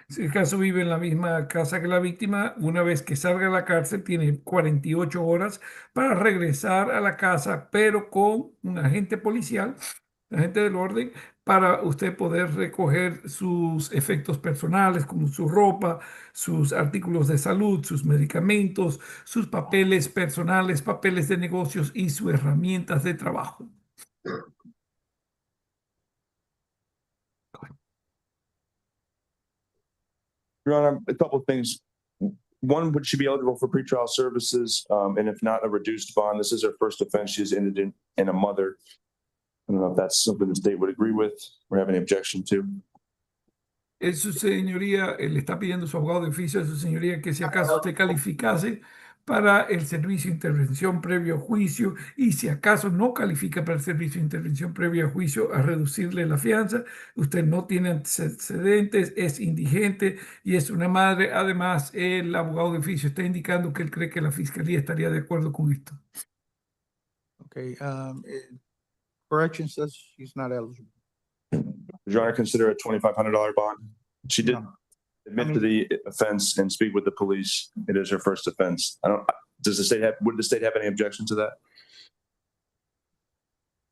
Si acaso vive en la misma casa que la víctima, una vez que salga de la cárcel, tiene 48 horas para regresar a la casa, pero con un agente policial, agente del orden, para usted poder recoger sus efectos personales, como su ropa, sus artículos de salud, sus medicamentos, sus papeles personales, papeles de negocios y sus herramientas de trabajo. Your Honor, a couple of things. One, would she be eligible for pretrial services? And if not, a reduced bond. This is her first offense. She is indigent and a mother. I don't know if that's something the state would agree with or have any objection to. Su señoría, le está pidiendo su abogado de oficio a su señoría que si acaso usted calificase para el servicio de intervención previo a juicio y si acaso no califica para el servicio de intervención previo a juicio, a reducirle la fianza. Usted no tiene antecedentes, es indigente y es una madre. Además, el abogado de oficio está indicando que él cree que la fiscalía estaría de acuerdo con esto. Okay, correction says she's not eligible. Would Your Honor consider a $2,500 bond? She did admit to the offense and speak with the police. It is her first offense. Would the state have any objection to that?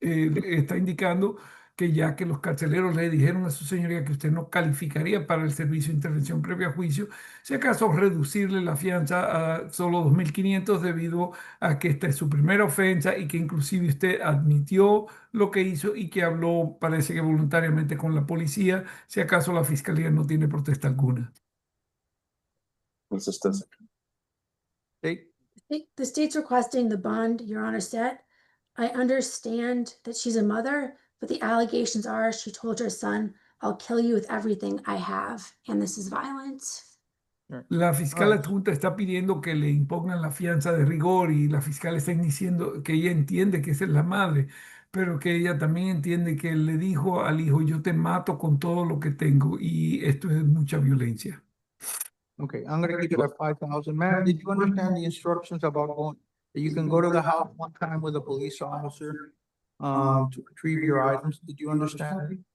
Está indicando que ya que los carceleros le dijeron a su señoría que usted no calificaría para el servicio de intervención previa a juicio, si acaso reducirle la fianza a solo 2.500 debido a que esta es su primera ofensa y que inclusive usted admitió lo que hizo y que habló, parece que voluntariamente, con la policía, si acaso la fiscalía no tiene protesta alguna. The state's requesting the bond, Your Honor, set. I understand that she's a mother, but the allegations are she told her son, I'll kill you with everything I have, and this is violence. La fiscal adjunta está pidiendo que le impongan la fianza de rigor y la fiscal está diciendo que ella entiende que esa es la madre, pero que ella también entiende que le dijo al hijo, yo te mato con todo lo que tengo y esto es mucha violencia. Okay, I'm gonna give you that 5,000. Ma'am, did you understand the instructions about going, that you can go to the house one time with a police officer? to retrieve your items. Did you understand?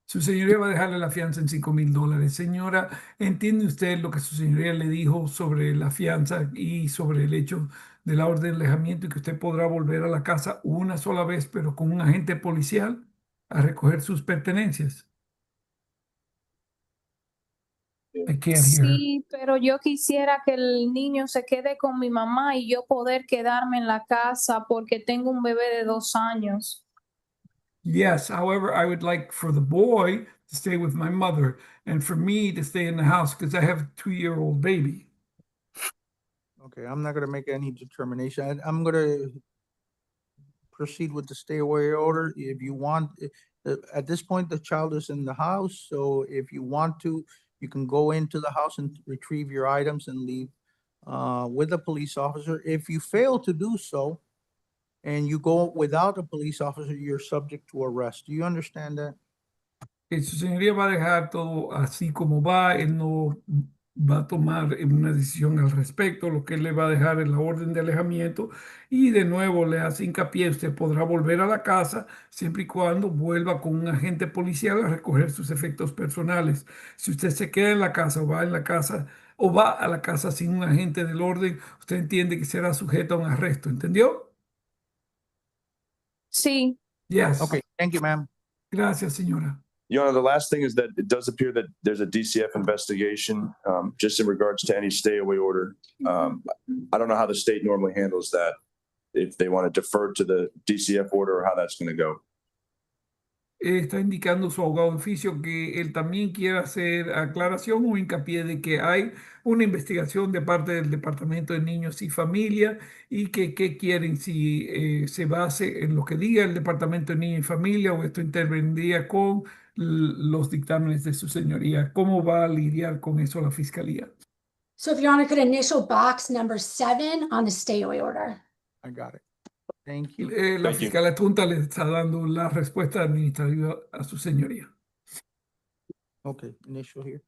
Su señoría va a dejarle la fianza en $5,000. Señora, ¿entiende usted lo que su señoría le dijo sobre la fianza y sobre el hecho de la orden de alejamiento y que usted podrá volver a la casa una sola vez, pero con un agente policial a recoger sus pertenencias? I can't hear her. Sí, pero yo quisiera que el niño se quede con mi mamá y yo poder quedarme en la casa porque tengo un bebé de 2 años. Yes, however, I would like for the boy to stay with my mother and for me to stay in the house because I have a 2-year-old baby. Okay, I'm not gonna make any determination. I'm gonna proceed with the stay away order. If you want, at this point, the child is in the house, so if you want to, you can go into the house and retrieve your items and leave with a police officer. If you fail to do so, and you go without a police officer, you're subject to arrest. Do you understand that? Su señoría va a dejar todo así como va, él no va a tomar una decisión al respecto, lo que él le va a dejar es la orden de alejamiento y de nuevo le hace hincapié, usted podrá volver a la casa siempre y cuando vuelva con un agente policial a recoger sus efectos personales. Si usted se queda en la casa o va en la casa o va a la casa sin un agente del orden, usted entiende que será sujeto a un arresto, ¿entendió? Sí. Yes. Okay, thank you, ma'am. Gracias, señora. Your Honor, the last thing is that it does appear that there's a DCF investigation, just in regards to any stay away order. I don't know how the state normally handles that, if they want to defer to the DCF order or how that's going to go. Está indicando su abogado de oficio que él también quiere hacer aclaración o hincapié de que hay una investigación de parte del Departamento de Niños y Familia y que qué quieren, si se base en lo que diga el Departamento de Niños y Familia o esto intervendría con los dictámenes de su señoría. ¿Cómo va a lidiar con eso la Fiscalía? So if Your Honor could initial box number 7 on the stay away order. I got it. Thank you. La Thank you. fiscal adjunta le está dando la respuesta administrativa a su señoría. Okay, initial here.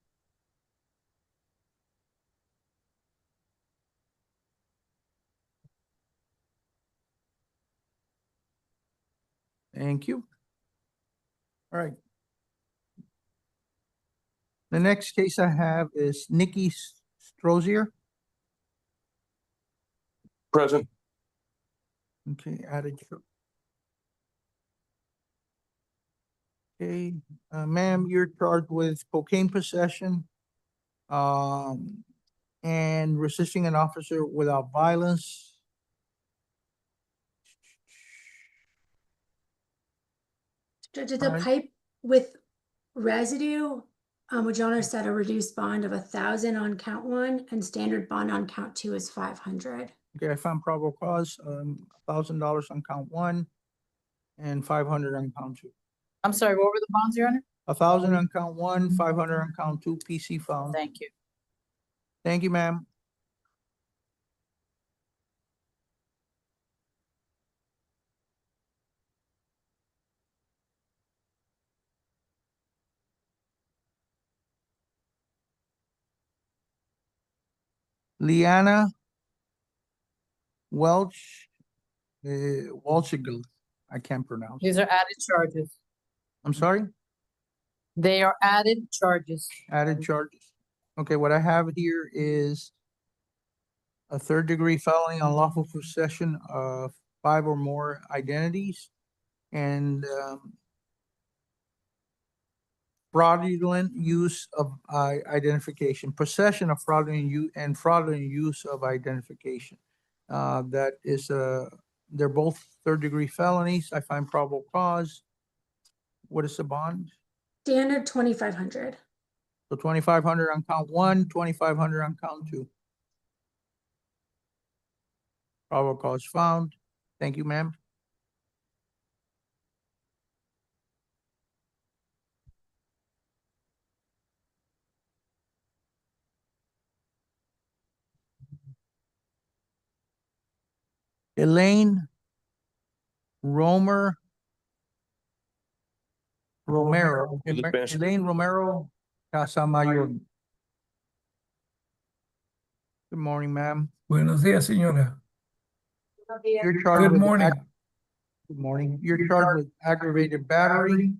Thank you. All right. The next case I have is Nikki Strozier. Present. Okay, added. Okay, ma'am, you're charged with cocaine possession, and resisting an officer without violence. Judge, it's a Alright. pipe with residue. Would Your Honor set a reduced bond of 1,000 on count 1 and standard bond on count 2 is 500. Okay, I found probable cause, $1,000 on count 1 and 500 on count 2. I'm sorry, what were the bonds, Your Honor? 1,000 on count 1, 500 on count 2, PC found. Thank you. Thank you, ma'am. Liana Walchigal, I can't pronounce. These are added charges. I'm sorry? They are added charges. Added charges. Okay, what I have here is a 3rd-degree felony on lawful possession of 5 or more identities and fraudulent use of identification, possession of fraudulent use and fraudulent use of identification. That is, they're both 3rd-degree felonies. I find probable cause. What is the bond? Standard 2,500. So 2,500 on count 1, 2,500 on count 2. Probable cause found. Thank you, ma'am. Elaine Romero. Elaine Romero Casamayor. Good morning, ma'am. Buenos días, señora. You're charged Good with morning. Good morning. You're charged with aggravated battery.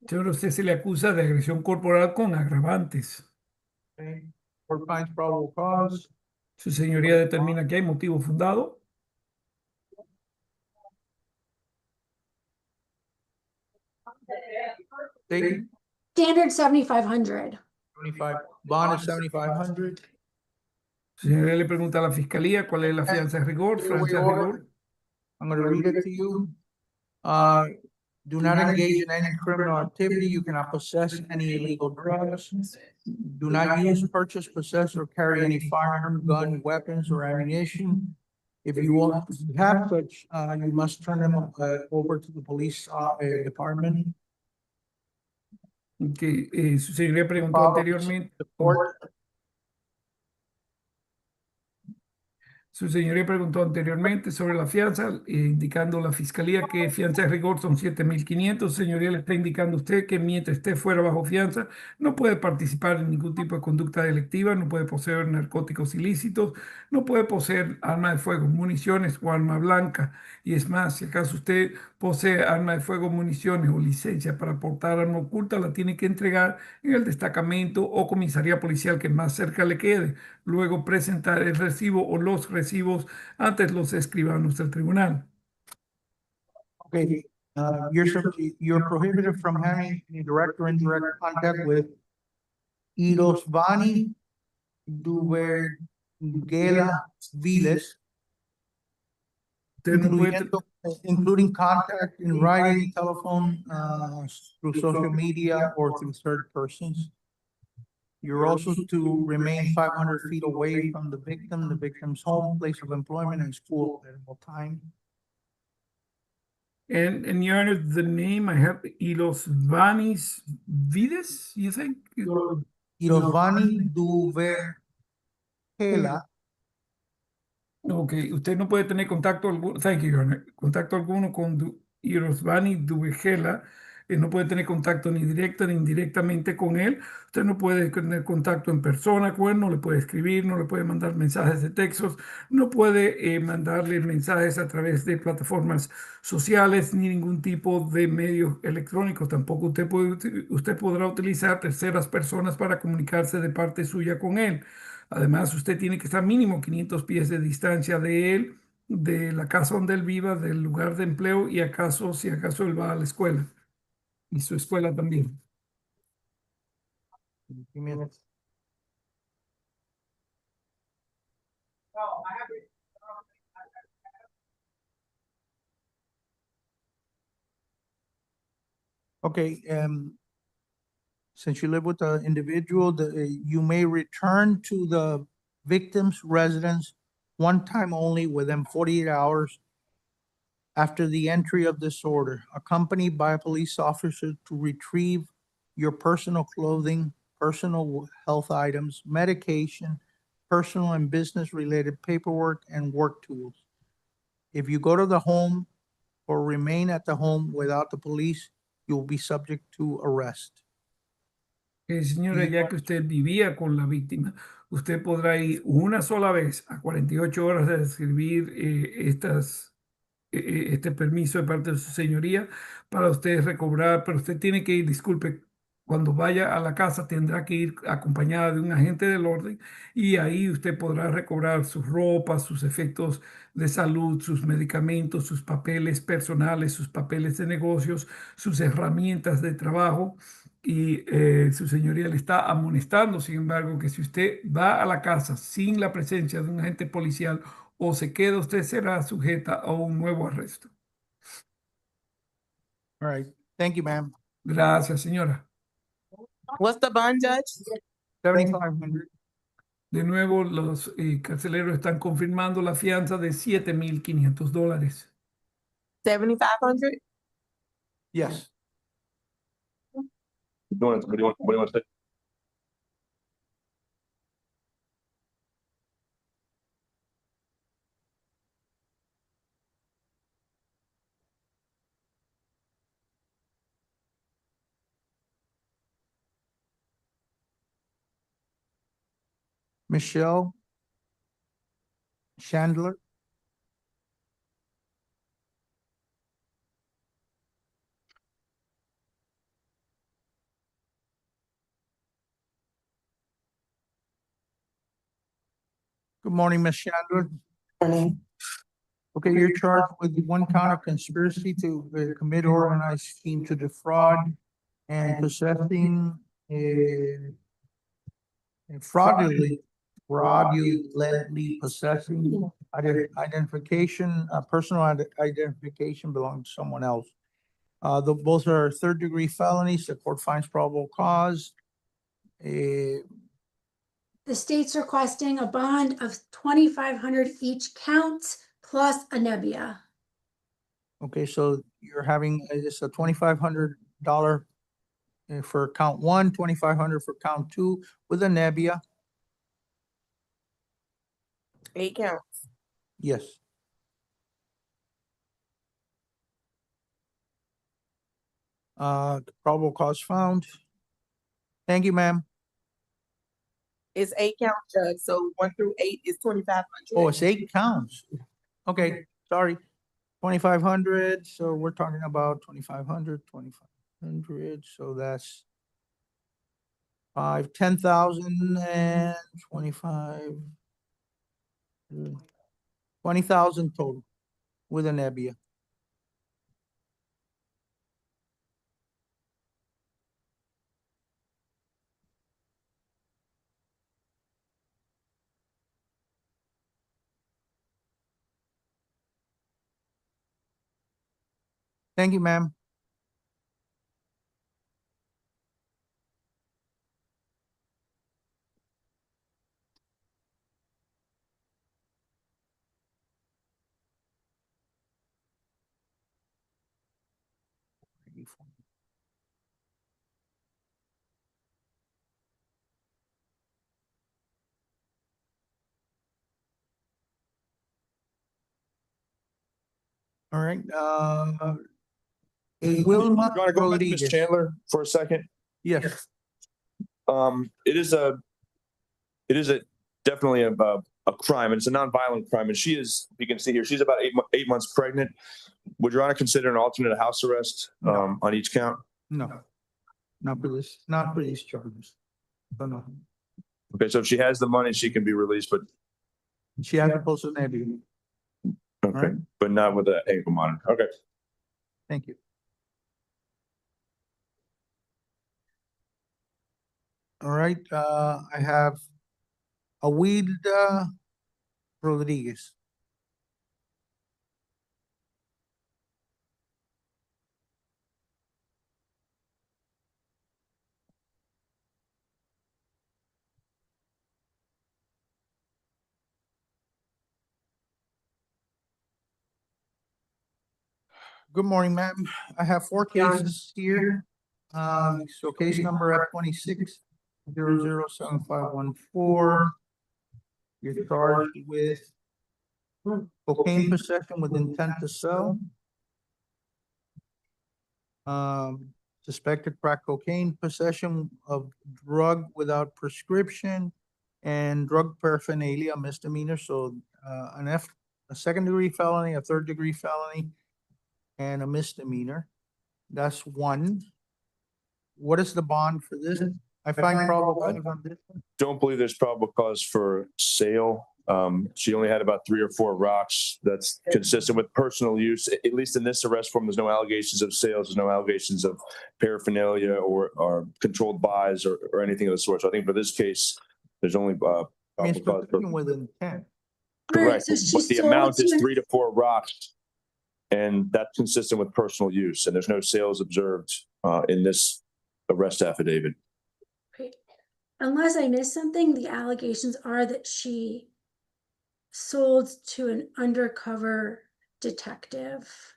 Señor, usted se le acusa de agresión corporal con agravantes. Okay. Court finds probable cause. Su señoría determina que hay motivo fundado. State Standard 7,500. 75, bond is 7,500. Su señoría le pregunta a la fiscalía cuál es la fianza de rigor, fianza de rigor. I'm going to read it to you. Do not engage in any criminal activity. You cannot possess any illegal drugs. Do not use, purchase, possess, or carry any firearm, gun, weapons, or ammunition. If you have such, you must turn them over to the police department. Que su señoría preguntó anteriormente. Su señoría preguntó anteriormente sobre la fianza, indicando la fiscalía que fianza de rigor son 7.500. Su señoría le está indicando a usted que mientras esté fuera bajo fianza, no puede participar en ningún tipo de conducta delictiva, no puede poseer narcóticos ilícitos, no puede poseer arma de fuego, municiones o arma blanca. Y es más, si acaso usted posee arma de fuego, municiones o licencia para portar arma oculta, la tiene que entregar en el destacamento o comisaría policial que más cerca le quede. Luego presentar el recibo o los recibos ante los escribanos del tribunal. Okay, you're prohibited from having any direct or indirect contact with Irosvani Duvergela Viles, including contact in writing, telephone, through social media, or through third persons. You're also to remain 500 feet away from the victim's home, place of employment, and school at all time. And Your Honor, the name I have Ilosvanis Vides, you think? Irosvani Duvergela. Ok, usted no puede tener contacto alguno, thank you, Your Honor, contacto alguno con Irosvani Dubegela, no puede tener contacto ni directo ni indirectamente con él. Usted no puede tener contacto en persona con él, no le puede escribir, no le puede mandar mensajes de textos, no puede mandarle mensajes a través de plataformas sociales ni ningún tipo de medios electrónicos. Tampoco usted podrá utilizar terceras personas para comunicarse de parte suya con él. Además, usted tiene que estar mínimo 500 pies de distancia de él, de la casa donde él viva, del lugar de empleo y si acaso él va a la escuela. Y su escuela también. Okay, since you live with the individual, you may return to the victim's residence one time only within 48 hours after the entry of this order, accompanied by a police officer to retrieve your personal clothing, personal health items, medication, personal and business-related paperwork, and work tools. If you go to the home or remain at the home without the police, you will be subject to arrest. Señora, ya que usted vivía con la víctima, usted podrá ir una sola vez a 48 horas de recibir este permiso de parte de su señoría para usted recobrar, pero usted tiene que ir, disculpe, cuando vaya a la casa tendrá que ir acompañada de un agente del orden y ahí usted podrá recobrar sus ropas, sus efectos de salud, sus medicamentos, sus papeles personales, sus papeles de negocios, sus herramientas de trabajo. Y su señoría le está amonestando, sin embargo, que si usted va a la casa sin la presencia de un agente policial o se queda, usted será sujeta a un nuevo arresto. All right. Thank you, ma'am. Gracias, señora. What's the bond, Judge? 7,500. De nuevo, los carceleros están confirmando la fianza de $7,500. 7,500? Yes. What do you want to say? Michelle Chandler. Good morning, Ms. Chandler. Okay, you're charged with one count of conspiracy to commit organized scheme to defraud and possessing a fraudulently possessing identification, personal identification belonging to someone else. Both are third-degree felonies. The court finds probable cause. The state's requesting a bond of $2,500 each count plus a nebia. Okay, so you're having just a $2,500 for count one, $2,500 for count two with a nebia. 8 counts. Yes. Probable cause found. Thank you, ma'am. It's 8 counts, Judge. So 1 through 8 is 2,500. Oh, it's 8 counts. Okay, sorry. 2,500. So we're talking about 2,500, 2,500. So that's 10,000 and 25. 20,000 total with a nebia. Thank you, ma'am. All right. Wilma You want to go back to Ms. Rodriguez. Chandler for a second? Yes. It is definitely a crime, and it's a nonviolent crime. And she is, you can see here, she's about 8 months pregnant. Would Your Honor consider an alternate house arrest on each count? No. Not for this. Not for these charges. So no. Okay, so if she has the money, she can be released, but She has to post a nebia. okay, Right. but not with an ankle monitor. Okay. Thank you. All right, I have Awilda Rodriguez. Good morning, ma'am. I have 4 cases here. So case number F26-007514. You're charged with cocaine possession with intent to sell. Suspected crack cocaine possession of drug without prescription and drug paraphernalia misdemeanor. So a second-degree felony, a third-degree felony, and a misdemeanor. That's 1. What is the bond for this? I find probable cause on this one. Don't believe there's probable cause for sale. She only had about 3 or 4 rocks. That's consistent with personal use. At least in this arrest form, there's no allegations of sales. There's no allegations of paraphernalia or controlled buys or anything of the sort. So I think for this case, there's only probable cause for with intent. correct. Right, so But the sold amount is to an- 3 to 4 rocks, and that's consistent with personal use. And there's no sales observed in this arrest affidavit. Unless I missed something, the allegations are that she sold to an undercover detective.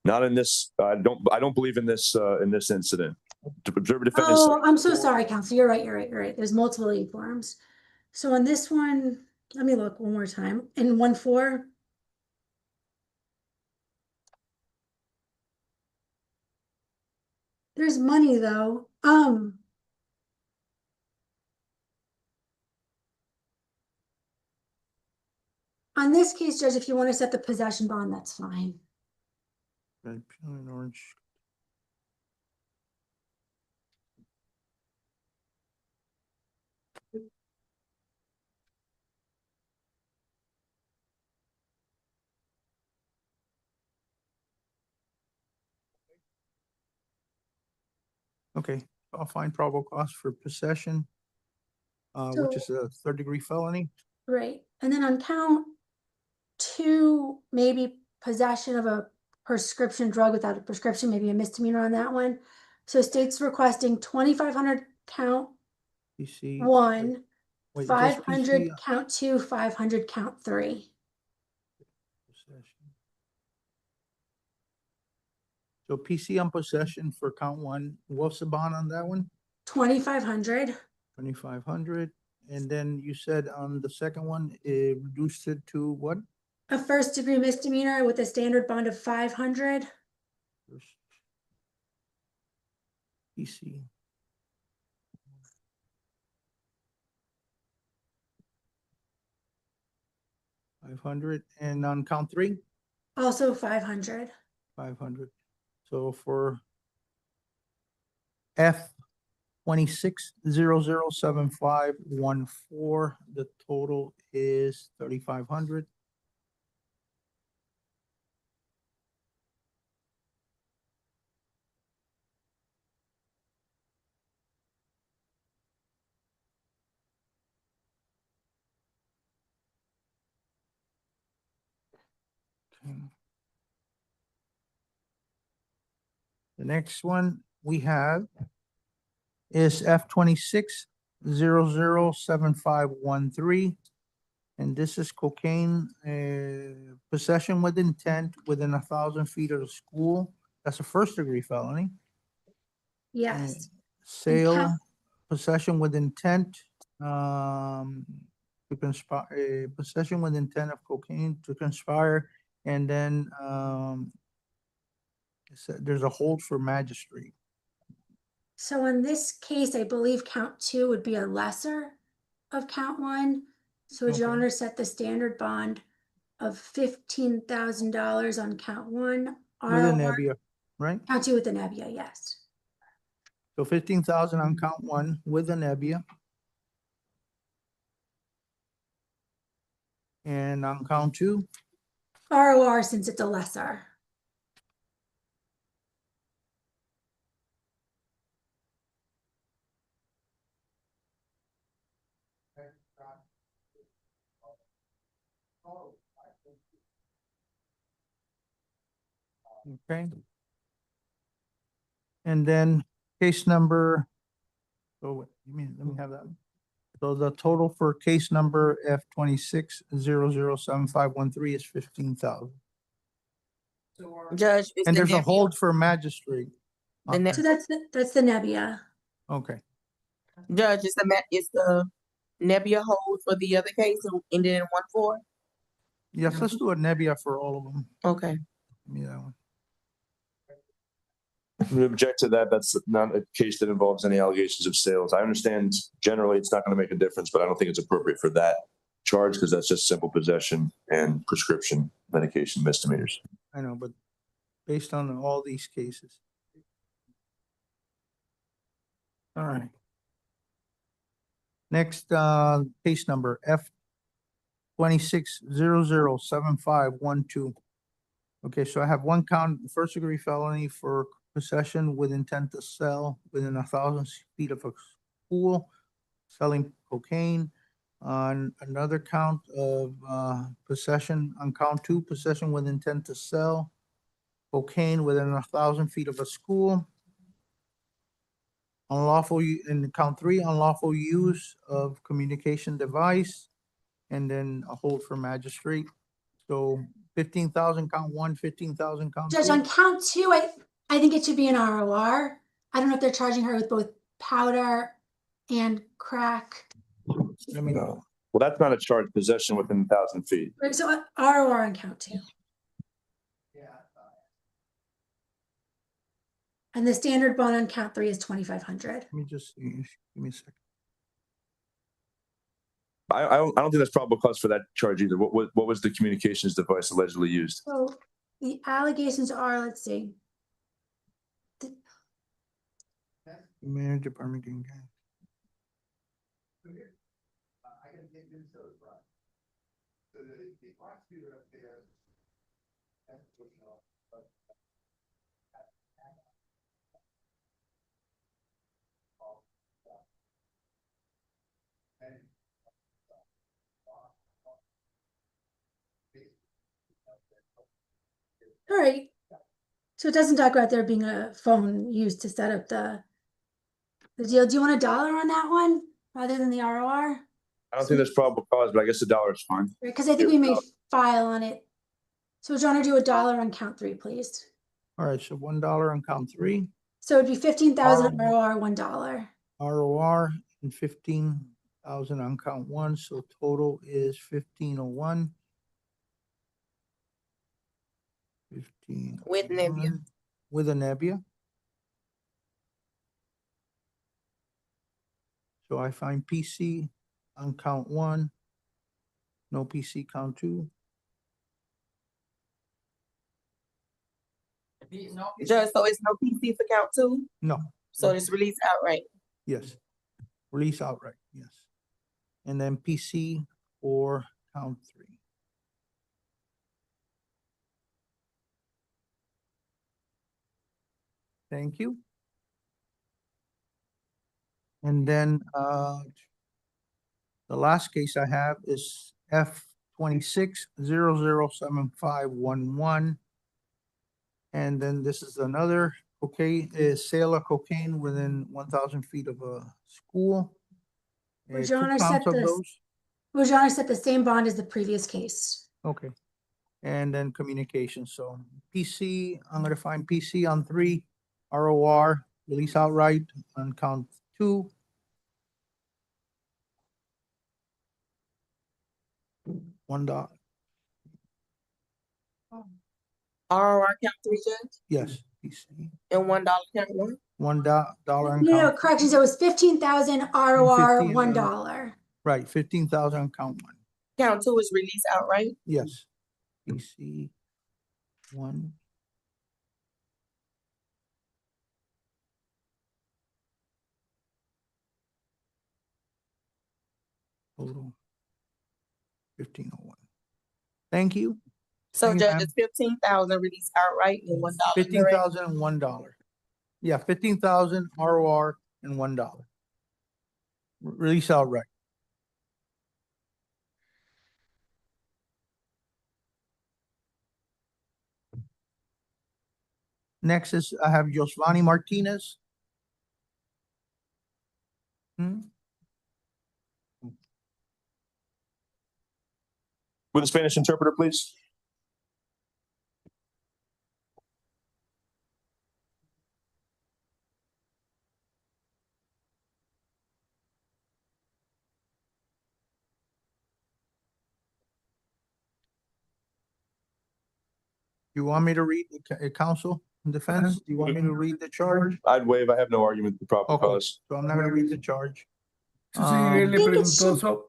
Not in this. I don't believe in this incident. To observe a defendant. Oh, I'm so sorry, counsel. You're right. There's multiple E forms. So on this one, let me look one more time. In 1-4. There's money though. On this case, Judge, if you want to set the possession bond, that's fine. Red, pink, and orange. Okay, I'll find probable cause for possession, which is a third-degree felony. Right, and then on count 2, maybe possession of a prescription drug without a prescription, maybe a misdemeanor on that one. So state's requesting 2,500 count PC. 1, Wait, just 500 PC count 2, 500 count 3. possession. So PC on possession for count 1. What's the bond on that one? 2,500. 2,500. And then you said on the second one, it reduced it to what? A first degree misdemeanor with a standard bond of 500. PC. $500. And on count 3? Also 500. 500. So for F 26007514, the total is 3,500. Okay. The next one we have is F 26007513. And this is cocaine possession with intent within 1,000 feet of the school. That's a first degree felony. Yes. Sale, possession with intent, to conspire, possession with intent of cocaine to conspire, and then there's a hold for magistrate. So in this case, I believe count 2 would be a lesser of count 1. So would your Okay. honor set the standard bond of $15,000 on count 1? With a ROR nebia, right? Count 2 with the nebia, yes. So 15,000 on count 1 with a nebia. And on count 2, ROR since it's a lesser. okay. And then case number, let me have that. So the total for case number F 26007513 is 15,000. Judge, is And the there's a nebia, hold for magistrate. So that's the nebia. Okay. Judge, is the nebia hold for the other case ended in 1-4? Yes, let's do a nebia for all of them. Okay. Give me that one. We object to that. That's not a case that involves any allegations of sales. I understand generally it's not going to make a difference, but I don't think it's appropriate for that charge because that's just simple possession and prescription medication misdemeanors. I know, but based on all these cases. All right. Next, case number F 26007512. Okay, so I have one count, first degree felony for possession with intent to sell within 1,000 feet of a school, selling cocaine. On another count of possession, on count 2, possession with intent to sell cocaine within 1,000 feet of a school. Unlawful, in count 3, unlawful use of communication device, and then a hold for magistrate. So 15,000 count 1, 15,000 count 2. Judge, on count 2, I think it should be an ROR. I don't know if they're charging her with both powder and crack. Let me know. Well, that's not a charge, possession within 1,000 feet. Right, so ROR on count 2. And the standard bond on count 3 is 2,500. Let me just see. Give me a second. I don't think that's probable cause for that charge either. What was the communications device allegedly used? So the allegations are, let's see. Manager department getting All right. So it doesn't talk about there being a phone used to set up the deal. Do you want $1 on that one rather than the ROR? I don't think there's probable cause, but I guess $1 is fine. Because I think we may file on it. So would you want to do $1 on count 3, please? All right, so $1 on count 3, So it'd be 15,000 ROR, $1. ROR, and 15,000 on count 1, so total is 1501. 15 With Nebia. with a Nebia. So I find PC on count 1, no PC count 2. Judge, so it's no PC for count 2? No. So it's released outright? Yes. Release outright, yes. And then PC for count 3. Thank you. And then the last case I have is F26007511. And then this is another sale of cocaine within 1,000 feet of a school. Would Two Your Honor counts set of this? those. Would Your Honor set the same bond as the previous case? Okay. And then communication. So PC, I'm gonna find PC on 3, ROR, release outright on count 2. $1. ROR count 3, Judge? Yes, PC. And $1 count 1? $1 on No, count. corrections. It was 15,000 ROR, 15, $1. Right, 15,000 on count 1. Count 2 is released outright? Yes. PC 1. Total 1501. Thank you. So Thank you, Judge, ma'am. it's 15,000 released outright and $1. 15,000 and $1. Yeah, 15,000 ROR and $1. Release outright. Next is I have Josvani Martinez. With a Spanish interpreter, please. You want me to read the counsel in defense? Do you want me to read the charge? I'd waive. I have no argument with the proper Okay, cause. so I'm not gonna read the charge. Su señoría le preguntó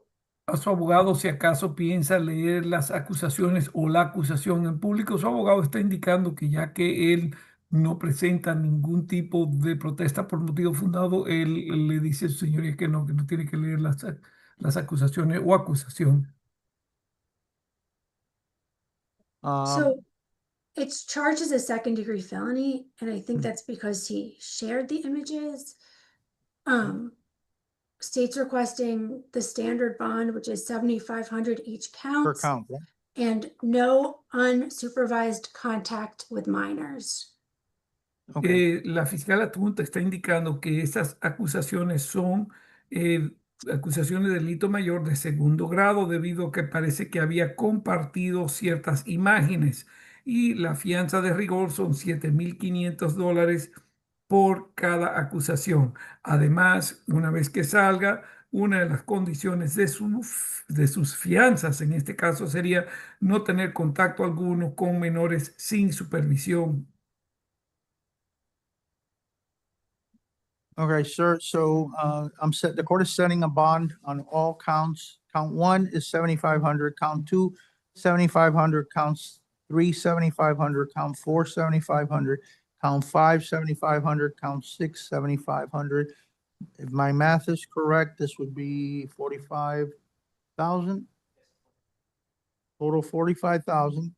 a su abogado si acaso piensa leer las acusaciones o la acusación en público. Su abogado está indicando que ya que él no presenta ningún tipo de protesta por motivo fundado, él le dice a su señoría que no tiene que leer las acusaciones o acusación. So it's charged as a second-degree felony, and I think that's because he shared the images. State's requesting the standard bond, which is $7,500 each count. Per count, right? And no unsupervised contact with minors. La fiscal adjunta está indicando que esas acusaciones son acusaciones de delito mayor de segundo grado debido a que parece que había compartido ciertas imágenes y la fianza de rigor son $7,500 por cada acusación. Además, una vez que salga, una de las condiciones de sus fianzas, en este caso, sería no tener contacto alguno con menores sin supervisión. Okay, sir. So the court is setting a bond on all counts. Count 1 is 7,500. Count 2, 7,500. Counts 3, 7,500. Count 4, 7,500. Count 5, 7,500. Count 6, 7,500. If my math is correct, this would be 45,000. Total 45,000.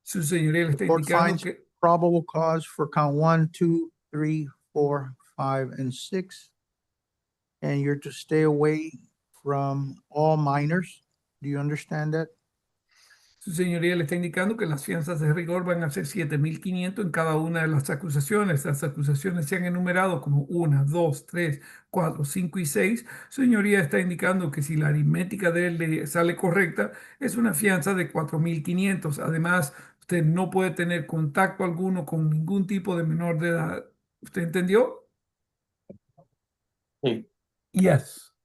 Su señoría le está The court indicando finds que probable cause for count 1, 2, 3, 4, 5, and 6. And you're to stay away from all minors. Do you understand that? Su señoría le está indicando que las fianzas de rigor van a ser 7.500 en cada una de las acusaciones. Las acusaciones se han enumerado como 1, 2, 3, 4, 5 y 6. Su señoría está indicando que si la aritmética de él le sale correcta, es una fianza de 4.500. Además, usted no puede tener contacto alguno con ningún tipo de menor de edad. ¿Usted entendió? Sí. Yes.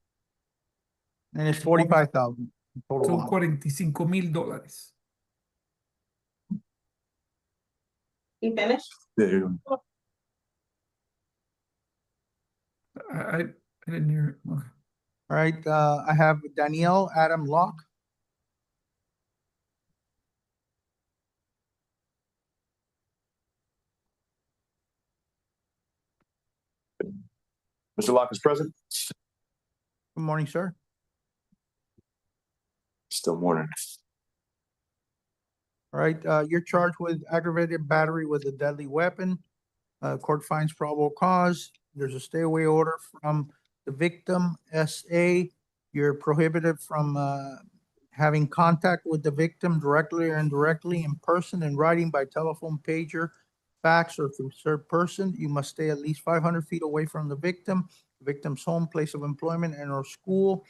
And it's 45,000 total. Son bond. $45,000. You finished? Yeah. I didn't hear it. Okay. All right, I have Danielle Adam Locke. Mr. Locke is present. Good morning, sir. Still morning. All right, you're charged with aggravated battery with a deadly weapon. Court finds probable cause. There's a stay away order from the victim, SA. You're prohibited from having contact with the victim directly or indirectly, in person, in writing, by telephone, pager, fax, or through third person. You must stay at least 500 feet away from the victim's home, place of employment, and or school.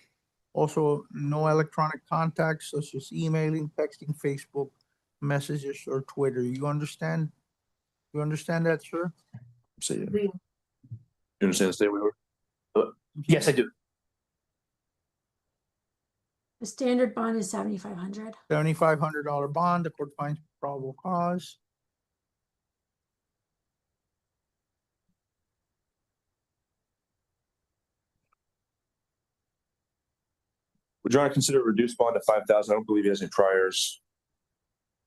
Also, no electronic contacts such as emailing, texting, Facebook messages, or Twitter. You understand? You understand that, sir? Say it. You understand the stay away order? Yes, I do. The standard bond is $7,500. $7,500 bond. The court finds probable cause. Would Your Honor consider a reduced bond to 5,000? I don't believe he has any priors.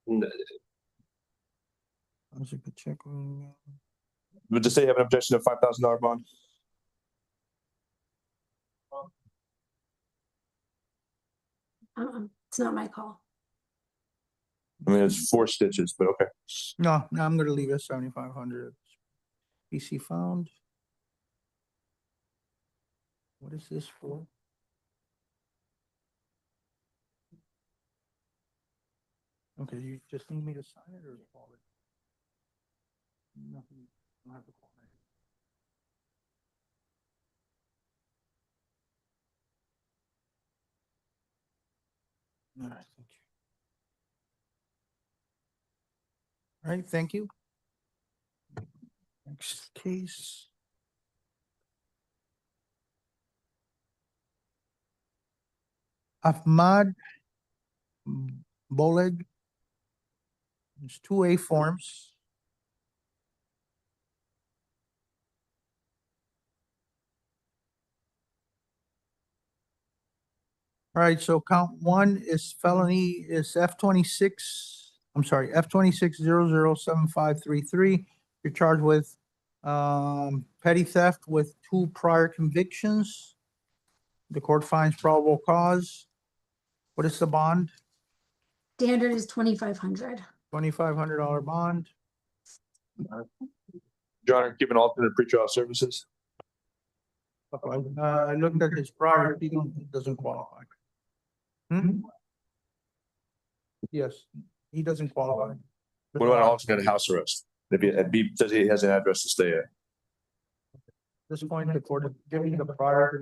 Would the state have an objection to $5,000 bond? It's not my call. I mean, it's 4 stitches, but okay. No, I'm gonna leave it 7,500. PC found. What is this for? Okay, you just need me to sign it or call it? Nothing. I don't have to call it. All right, thank you. All right, thank you. Next case. Ahmad Boleg. There's 2A forms. All right, so count one is felony is F-26, I'm sorry, F-26-007533. You're charged with petty theft with 2 prior convictions. The court finds probable cause. What is the bond? Standard is $2,500. $2,500 bond. Your Honor, given alternate pretrial services? I looked at his prior, he doesn't qualify. Yes, he doesn't qualify. What about alternate house arrest? If he says he has an address to stay at? At this point, the court is giving the prior.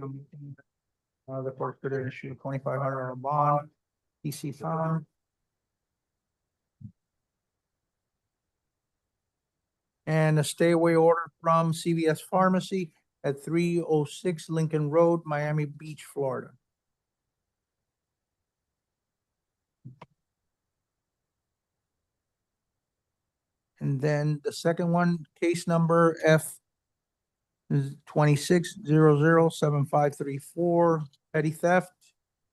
The court could issue $2,500 bond. PC found. And a stay away order from CVS Pharmacy at 306 Lincoln Road, Miami Beach, Florida. And then the second one, case number F-26-007534, petty theft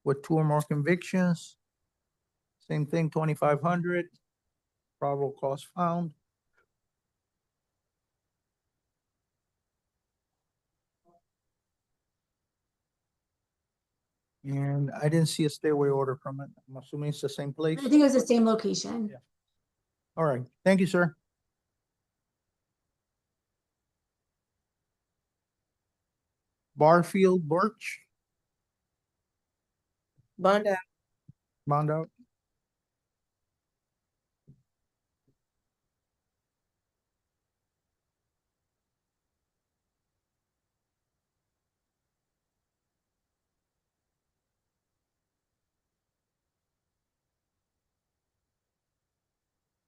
with 2 or more convictions. Same thing, 2,500. Probable cause found. And I didn't see a stay away order from it. I'm assuming it's the same place. I think it was the same location. Yeah. All right, thank you, sir. Barfield Birch. Bond out. Bond out.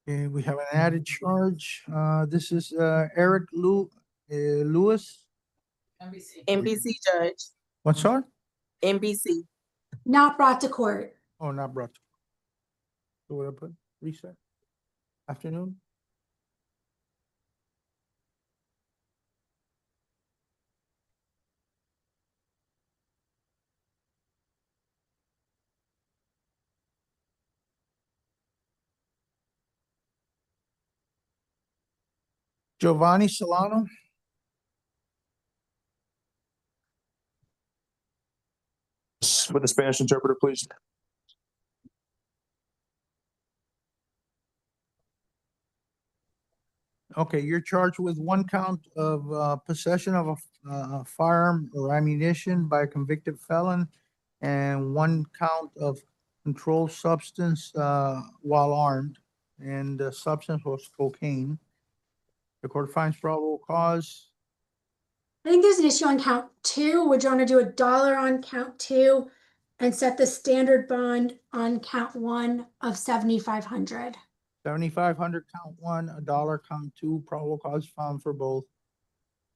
Okay, we have an added charge. This is Eric Lewis. NBC judge, What's that? NBC. Not brought to court. Oh, not brought. So what I put? Reset? Afternoon? Giovanni Solano? With the Spanish interpreter, please. Okay, you're charged with one count of possession of a firearm or ammunition by a convicted felon and one count of controlled substance while armed, and the substance was cocaine. The court finds probable cause. I think there's an issue on count 2. Would you want to do $1 on count 2 and set the standard bond on count 1 of $7,500? 7,500 count 1, $1 count 2, probable cause found for both.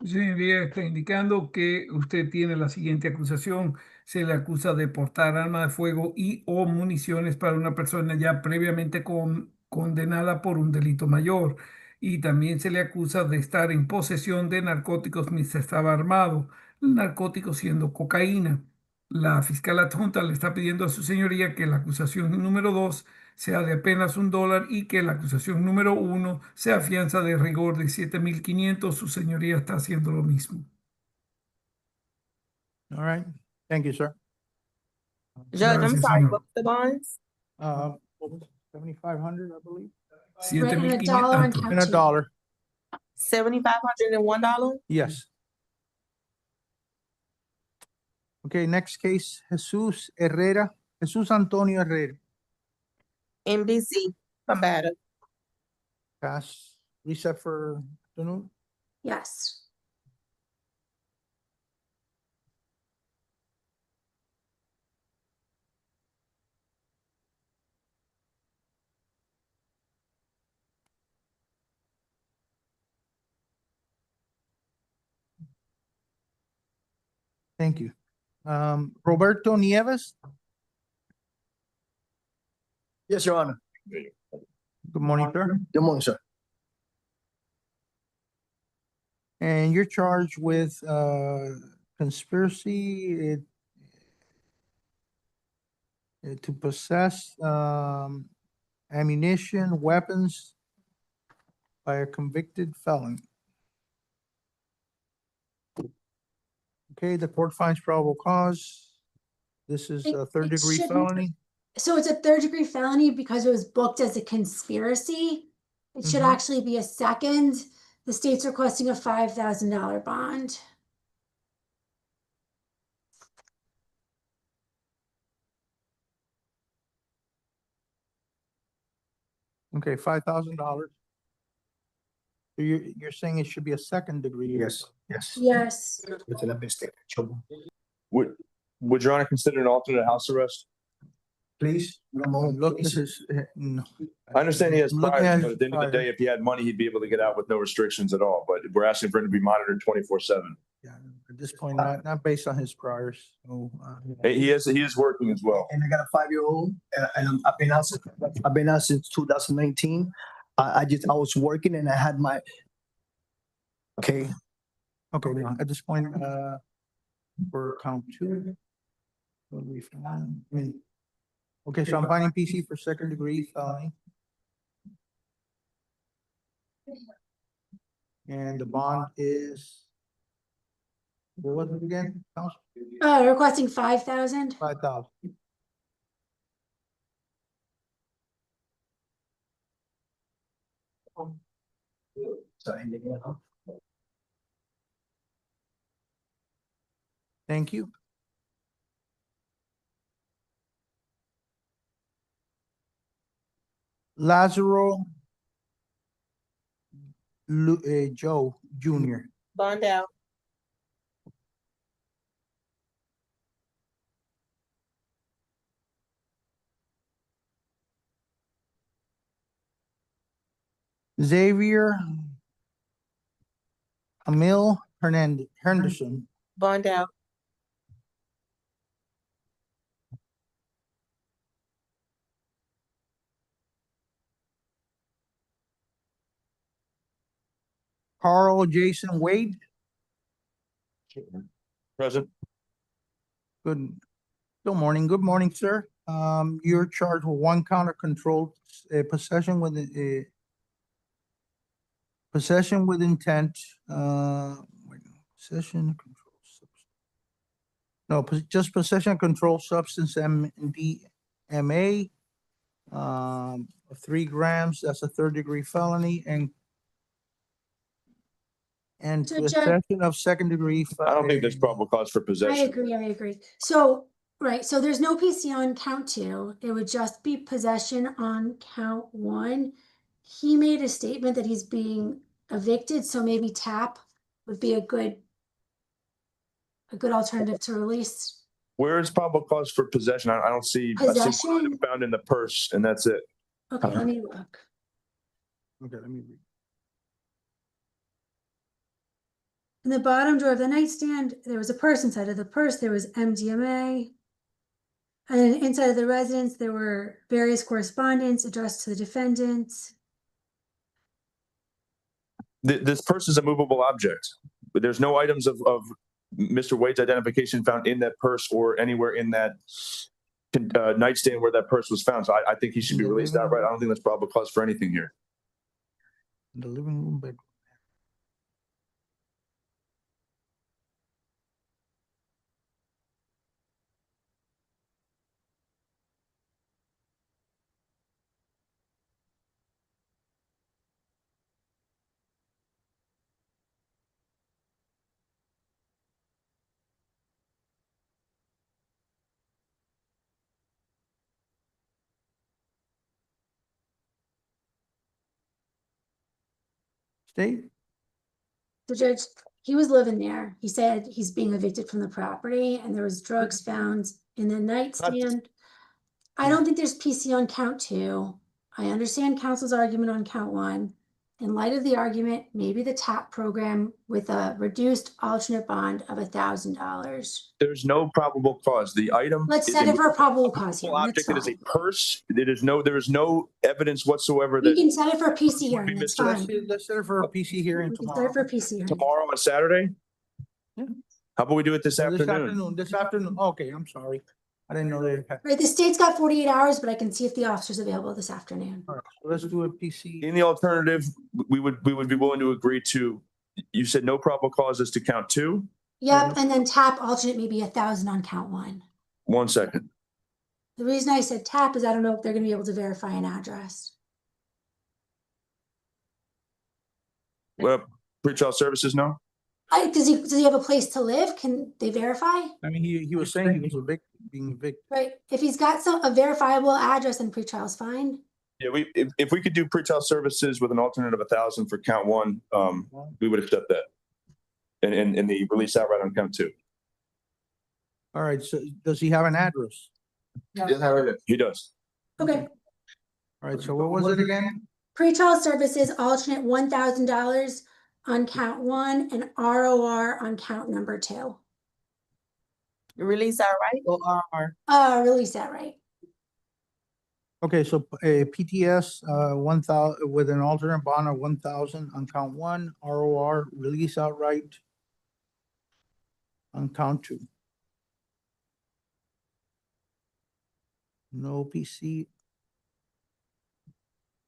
Señoría, está indicando que usted tiene la siguiente acusación. Se le acusa de portar arma de fuego y o municiones para una persona ya previamente condenada por un delito mayor. Y también se le acusa de estar en posesión de narcóticos mientras estaba armado, el narcótico siendo cocaína. La fiscal adjunta le está pidiendo a su señoría que la acusación número 2 sea de apenas $1 y que la acusación número 1 sea fianza de rigor de 7,500. Su señoría está haciendo lo mismo. All right, thank you, sir. Judge, I'm Gracias, sorry, señor. what was the bonds? What was it? 7,500, I believe. Right, and $1 on count And 2. $1. $7,501? Yes. Okay, next case, Jesus Antonio Herrera. NBC, combative. Pass, reset for afternoon. Yes. Thank you. Roberto Nieves. Yes, Your Honor. Good morning, sir. Good morning, sir. And you're charged with conspiracy to possess ammunition, weapons by a convicted felon. Okay, the court finds probable cause. This is a third-degree shouldn't- felony. So it's a 3rd-degree felony because it was booked as a conspiracy. It should Mhm. actually be a second. The state's requesting a $5,000 bond. Okay, $5,000. So you're saying it should be a second degree? Yes, yes. Yes. It's a mistake. Would Your Honor consider an alternate house arrest? Please, Look, this is, no. I understand he has Looking priors, at but at the end of the prior. day, if he had money, he'd be able to get out with no restrictions at all. But we're asking for him to be monitored 24/7. Yeah, at this point, not based on his priors. So, He is working as well. And I got a 5-year-old, and I've been out since 2019. I was working and I had my. Okay. Okay, now, at this point, for count 2. what we found, okay, so I'm finding PC for second degree felony. And the bond is, what was it again? Requesting 5,000. 5,000. Thank you. Lazaro Joe Jr. Bond out. Xavier Emil Henderson. Bond out. Carl Jason Wade. Present. Good morning. Good morning, sir. You're charged with one count of controlled possession with possession with intent. Possession control substance. No, just possession controlled substance MDMA. 3 grams. That's a 3rd-degree felony, and So, Judge- possession of 2nd-degree. I don't think there's probable cause for I possession. agree. So, right, so there's no PC on count 2. It would just be possession on count 1. He made a statement that he's being evicted, so maybe TAP would be a good alternative to release. Where is probable cause for possession? I don't see. I see Possession? one item found in the purse, and that's it. Okay, let me look. Okay, let me read. In the bottom drawer of the nightstand, there was a purse. Inside of the purse, there was MDMA. And then inside of the residence, there were various correspondence addressed to the defendants. This purse is a movable object. But there's no items of Mr. Wade's identification found in that purse or anywhere in that nightstand where that purse was found. So I think he should be released outright. I don't think that's probable cause for anything here. The living room bedroom. State? The judge, he was living there. He said he's being evicted from the property and there was drugs found in the nightstand. I don't think there's PC on count 2. I understand counsel's argument on count 1. In light of the argument, maybe the TAP program with a reduced alternate bond of $1,000. There's no probable cause. The item. Let's is set it for a probable cause here. object. That's It is a fine. purse. There is no evidence whatsoever We that can set it for a PC hearing. That's fine. Let's set it for a PC hearing We can set tomorrow. it for a PC hearing. tomorrow on Saturday. Yeah. How about we do it this afternoon? This afternoon. Okay, I'm sorry. I didn't know they had. Right, the state's got 48 hours, but I can see if the officer's available this afternoon. All right, so let's do a PC. In the alternative, we would be willing to agree to. You said no probable causes to count 2. Yep, and then TAP alternate maybe 1,000 on count 1. 1 second. The reason I said TAP is I don't know if they're gonna be able to verify an address. Well, pretrial services, no. Does he have a place to live? Can they verify? I mean, he was saying he was being evicted. Right, if he's got a verifiable address, then pretrial's fine. Yeah, if we could do pretrial services with an alternate of 1,000 for count 1, we would accept that. And the release outright on count 2. All right, so does he have an address? He does. Okay, All right, so what was it again? pretrial services alternate $1,000 on count 1 and ROR on count number 2. Release outright or RR? Release that right. Okay, so a PTS 1,000 with an alternate bond of 1,000 on count 1, ROR release outright on count 2. No PC.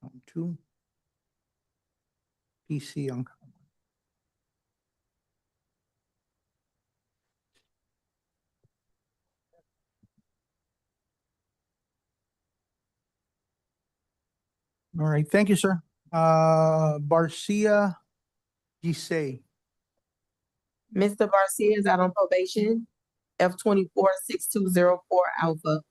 Count 2. PC on count 1. All right, thank you, sir. Barcia Gisay. Mr. Garcia is out on probation. F246204 Alpha.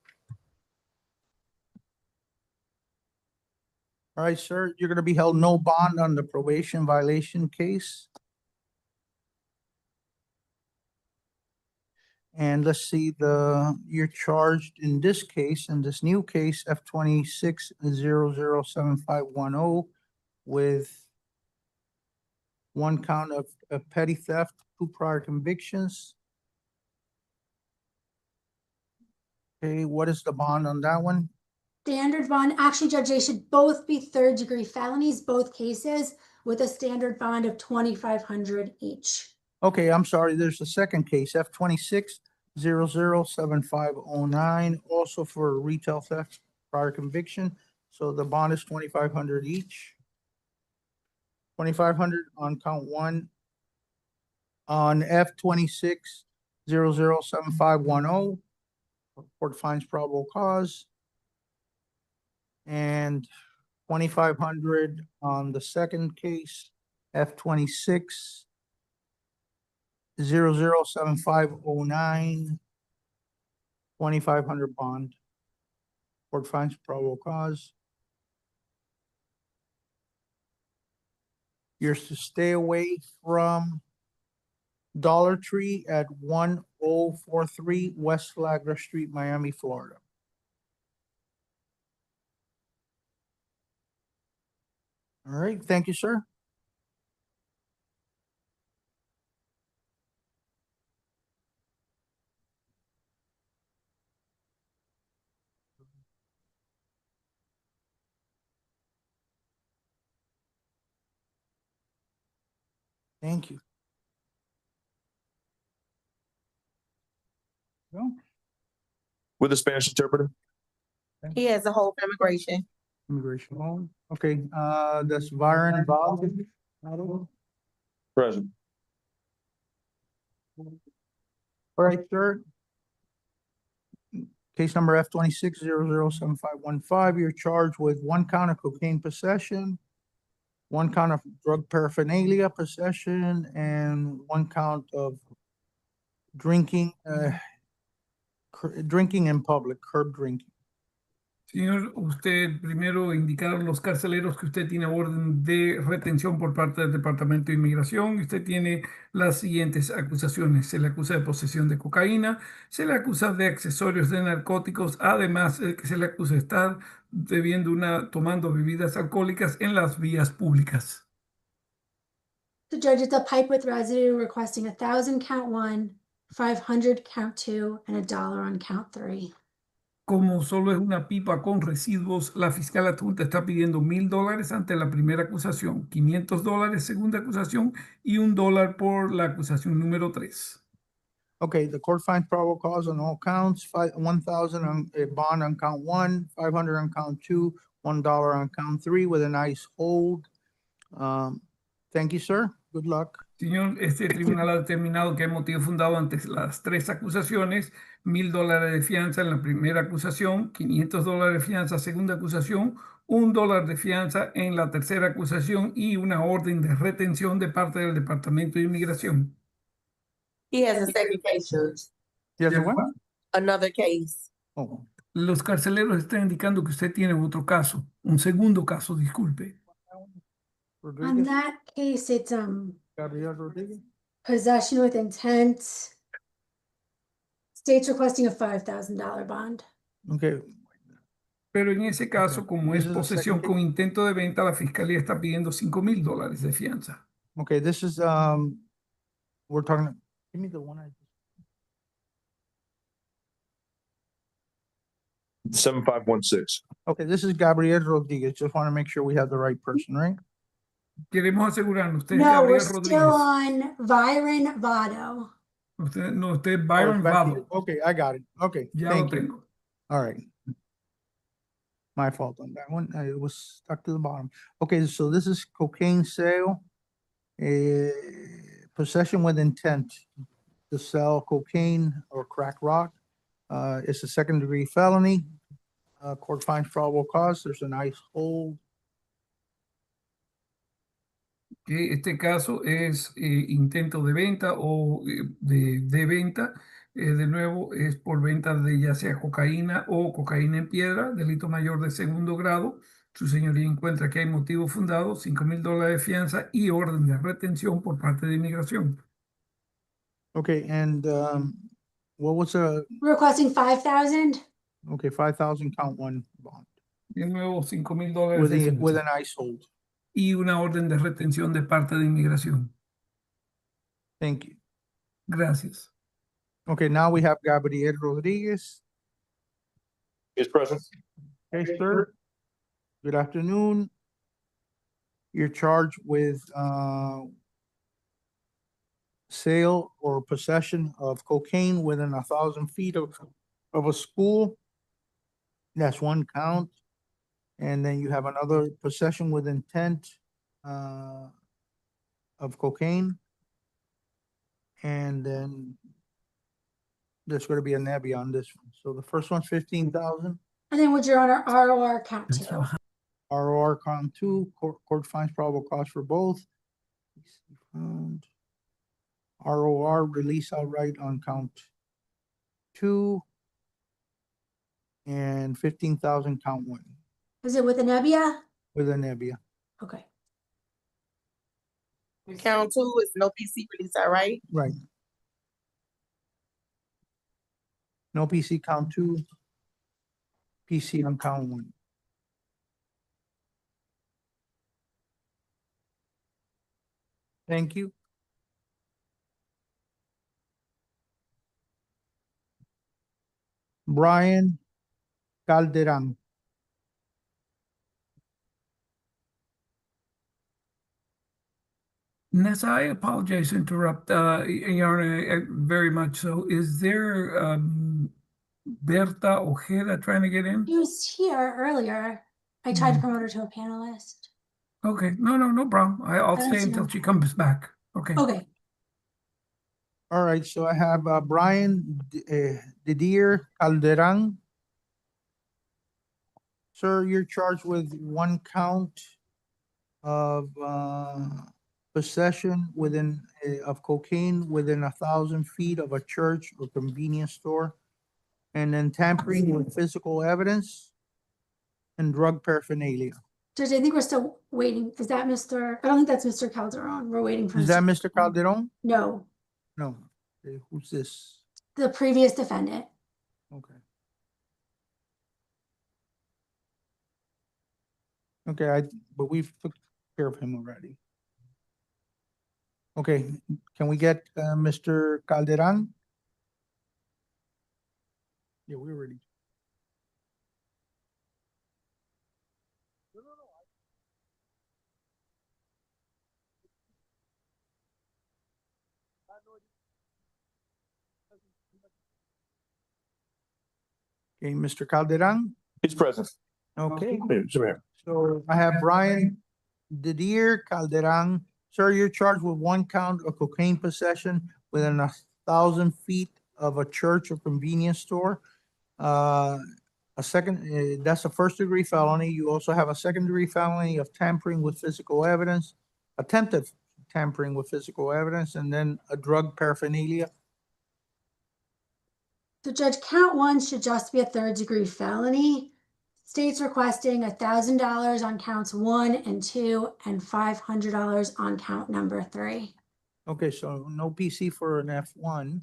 All right, sir, you're gonna be held no bond on the probation violation case. And let's see, you're charged in this case, in this new case, F26007510, with one count of petty theft, 2 prior convictions. Okay, what is the bond on that one? Standard bond, actually, Judge, they should both be third-degree felonies, both cases, with a standard bond of $2,500 each. Okay, I'm sorry, there's a second case, F-26-007509, also for retail theft prior conviction. So the bond is $2,500 each. $2,500 on count 1. On F-26-007510, court finds probable cause. And $2,500 on the second case, F-26-007509, $2,500 bond. Court finds probable cause. You're to stay away from Dollar Tree at 1043 West Flagler Street, Miami, Florida. All right, thank you, sir. Thank you. Well, With a Spanish interpreter? He has a hold for immigration. immigration loan. Okay, that's Byron Bob. Present. All right, sir. Case number F-26-007515, you're charged with 1 count of cocaine possession, 1 count of drug paraphernalia possession, and 1 count of drinking, drinking in public, curb drinking. Señor, usted primero indicaron los carceleros que usted tiene orden de retención por parte del Departamento de Inmigración. Usted tiene las siguientes acusaciones. Se le acusa de posesión de cocaína, se le acusa de accesorios de narcóticos, además que se le acusa de estar tomando bebidas alcohólicas en las vías públicas. The judge, it's a pipe with residue requesting 1,000 count 1, 500 count 2, and $1 on count 3. Como solo es una pipa con residuos, la fiscal adjunta está pidiendo $1,000 ante la primera acusación, $500 segunda acusación y $1 por la acusación número 3. Okay, the court finds probable cause on all counts, 1,000 on a bond on count 1, 500 on count 2, $1 on count 3 with a nice hold. Thank you, sir. Good luck. Señor, este tribunal ha determinado que hay motivo fundado ante las 3 acusaciones, $1,000 de fianza en la primera acusación, $500 de fianza segunda acusación, $1 de fianza en la tercera acusación y una orden de retención de parte del Departamento de Inmigración. He has a second case, Judge. Yes, what? Another case. Oh. Los carceleros están indicando que usted tiene otro caso, un segundo caso, disculpe. On that case, it's Gabriel Rodriguez. possession with intent. State's requesting a $5,000 bond. Okay. Pero en ese caso, como es This is the posesión second con intento de venta, la fiscalía está pidiendo $5,000 de fianza. Okay, this is, we're talking, give me the one I. 7516. Okay, this is Gabriel Rodriguez. Just want to make sure we have the right person, right? Queremos asegurarnos, usted es No, we're Gabriel still Rodríguez. on Byron Votto. Usted es Byron Oh, it's back to Vado. you. Okay, I got it. Okay, Ya lo thank you. tengo. All right. My fault on that one. It was stuck to the bottom. Okay, so this is cocaine sale. Possession with intent to sell cocaine or crack rock. It's a 2nd-degree felony. Court finds probable cause. There's a nice hold. Que este caso es intento de venta o de venta. De nuevo, es por venta de ya sea cocaína o cocaína en piedra, delito mayor de 2º grado. Su señoría encuentra que hay motivo fundado, $5,000 de fianza y orden de retención por parte de inmigración. Okay, and what was Requesting 5,000. okay, 5,000 count 1 bond De nuevo, $5,000 with de with a fianza. nice hold. y una orden de retención de parte de inmigración. Thank you. Gracias. Okay, now we have Gabriel Rodriguez. Is present. Hey, sir. Good afternoon. You're charged with sale or possession of cocaine within 1,000 feet of a school. That's one count. And then you have another possession with intent of cocaine. And then there's going to be a nebby on this one. So the first one's 15,000. And then would Your Honor, ROR count 2? ROR count 2, court finds probable cause for both. Found. ROR release outright on count 2. And 15,000 count 1 Is it with a Nebbia? with a nebia. Okay. Count 2 is no PC release, all right? Right. No PC count 2. PC on count 1. Thank you. Brian Calderon. Nessa, I apologize to interrupt, Your Honor, very much so. Is there Berta Ojeda trying to get in? She was here earlier. I tried to promote her to a panelist. Okay, no problem. I'll I don't stay see until her. she comes back. Okay. Okay. All right, so I have Brian Didier Calderon. Sir, you're charged with one count of possession within of cocaine within 1,000 feet of a church or convenience store, and then tampering with physical evidence and drug paraphernalia. Judge, I think we're still waiting. Is that Mr.? I don't think that's Mr. Calderon. We're waiting for. Is that Mr. Calderon? No, No. Okay, who's this? the previous defendant. Okay. Okay, but we've took care of him already. Okay, can we get Mr. Calderon? Yeah, we're ready. Okay, Mr. Calderon? He's present. Okay. Sure. So I have Brian Didier Calderon. Sir, you're charged with one count of cocaine possession within 1,000 feet of a church or convenience store. That's a first-degree felony. You also have a second-degree felony of tampering with physical evidence, attempted tampering with physical evidence, and then a drug paraphernalia. So Judge, count 1 should just be a third-degree felony. State's requesting $1,000 on counts 1 and 2 and $500 on count number 3. Okay, so no PC for an F1.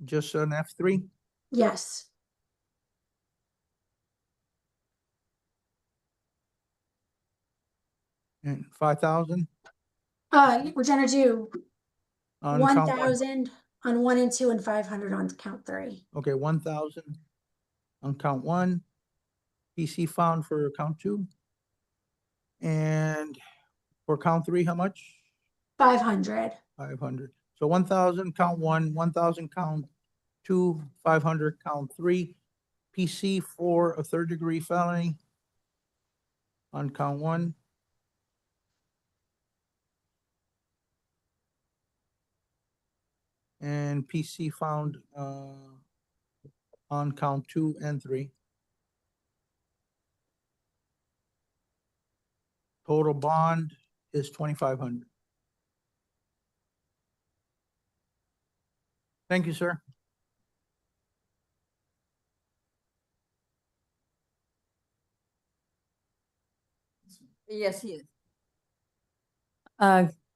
Just an F3? Yes. And 5,000? We're gonna do On count 1. 1,000 on 1 and 2 and 500 on count 3. Okay, 1,000 on count 1. PC found for count 2. And for count 3, how much? 500. 500. So 1,000 count 1, 1,000 count 2, 500 count 3. PC for a third-degree felony on count 1. And PC found on count 2 and 3. Total bond is 2,500. Thank you, sir. Yes, he is.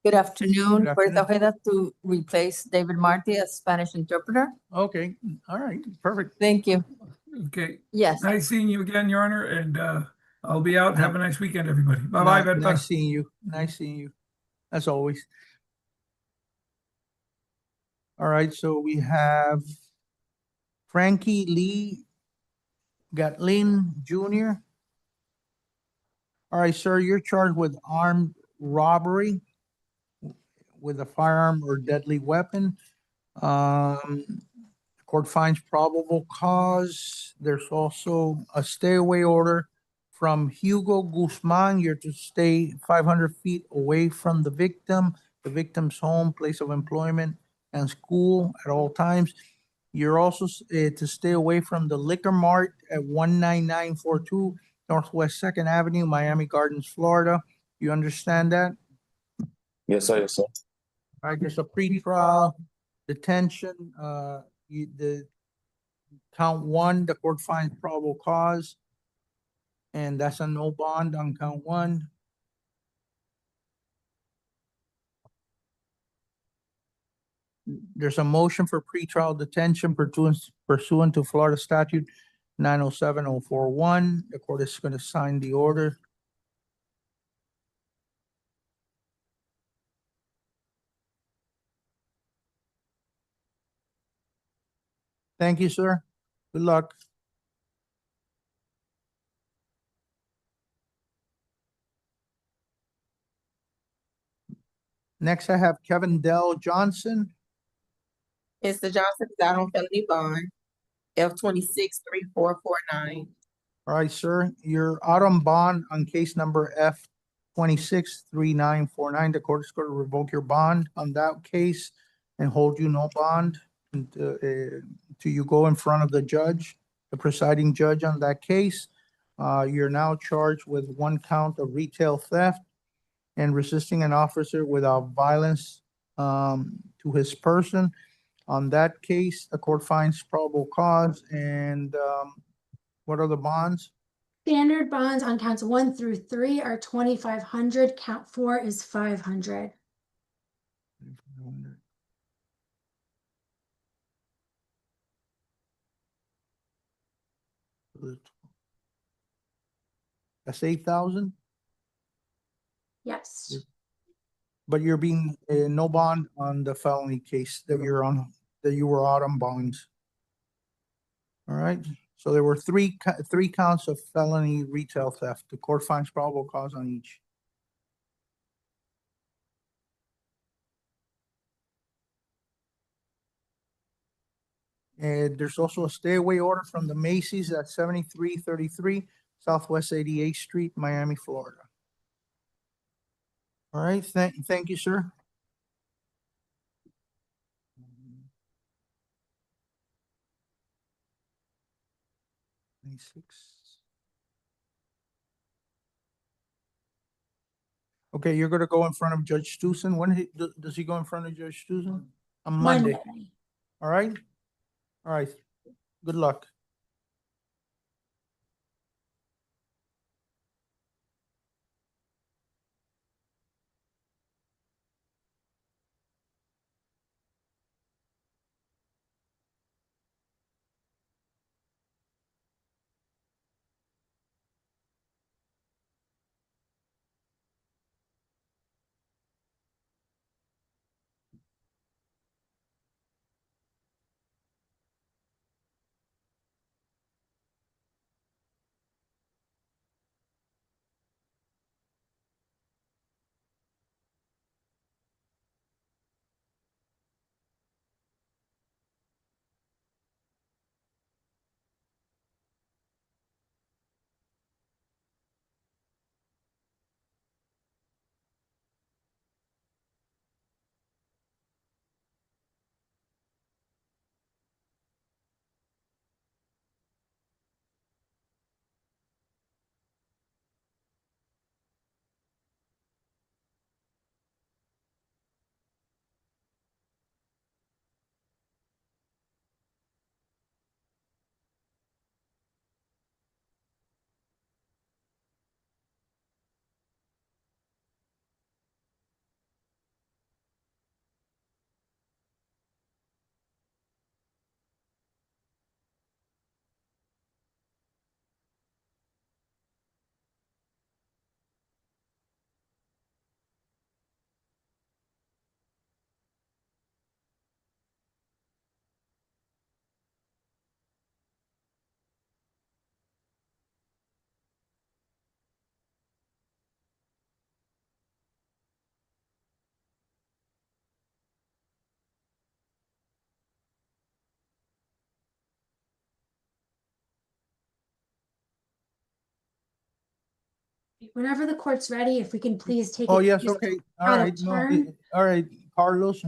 Good afternoon. Good Puerto afternoon. Ojeda to replace David Marty as Spanish interpreter. Okay, all right, perfect. Thank you. Okay. Yes. Nice seeing you again, Your Honor, and I'll be out. Have a nice weekend, everybody. Bye-bye, Berta. Nice seeing you. Nice seeing you, as always. All right, so we have Frankie Lee Gatlin Jr. All right, sir, you're charged with armed robbery with a firearm or deadly weapon. Court finds probable cause. There's also a stay away order from Hugo Guzman. You're to stay 500 feet away from the victim's home, place of employment, and school at all times. You're also to stay away from the Liquor Mart at 19942 Northwest Second Avenue, Miami Gardens, Florida. You understand that? Yes, sir. Yes, sir. All right, there's a pre-trial detention. The count one, the court finds probable cause, and that's a no bond on count one. There's a motion for pretrial detention pursuant to Florida statute 907041. The court is going to sign the order. Thank you, sir. Good luck. Next, I have Kevin Dell Johnson. Mr. Johnson is out on felony bond, F-26-3449. All right, sir. You're out on bond on case number F-26-3949. The court is going to revoke your bond on that case and hold you no bond until you go in front of the judge, the presiding judge on that case. You're now charged with one count of retail theft and resisting an officer without violence to his person. On that case, the court finds probable cause. And what are the bonds? Standard bonds on counts 1 through 3 are 2,500. Count 4 is 500. That's 8,000. Yes. But you're being no bond on the felony case that you're on, that you were out on bonds. All right. So there were three counts of felony retail theft. The court finds probable cause on each. And there's also a stay away order from the Macy's at 7333 Southwest 88th Street, Miami, Florida. All right, thank you, sir. Okay, you're gonna go in front of Judge Stewson. When does he go in front of Judge Stewson? On Monday. All right. All right. Good luck. Whenever the court's ready, if we can please take Oh, it yes, just okay. All out of right. No, turn. all right, Carlos,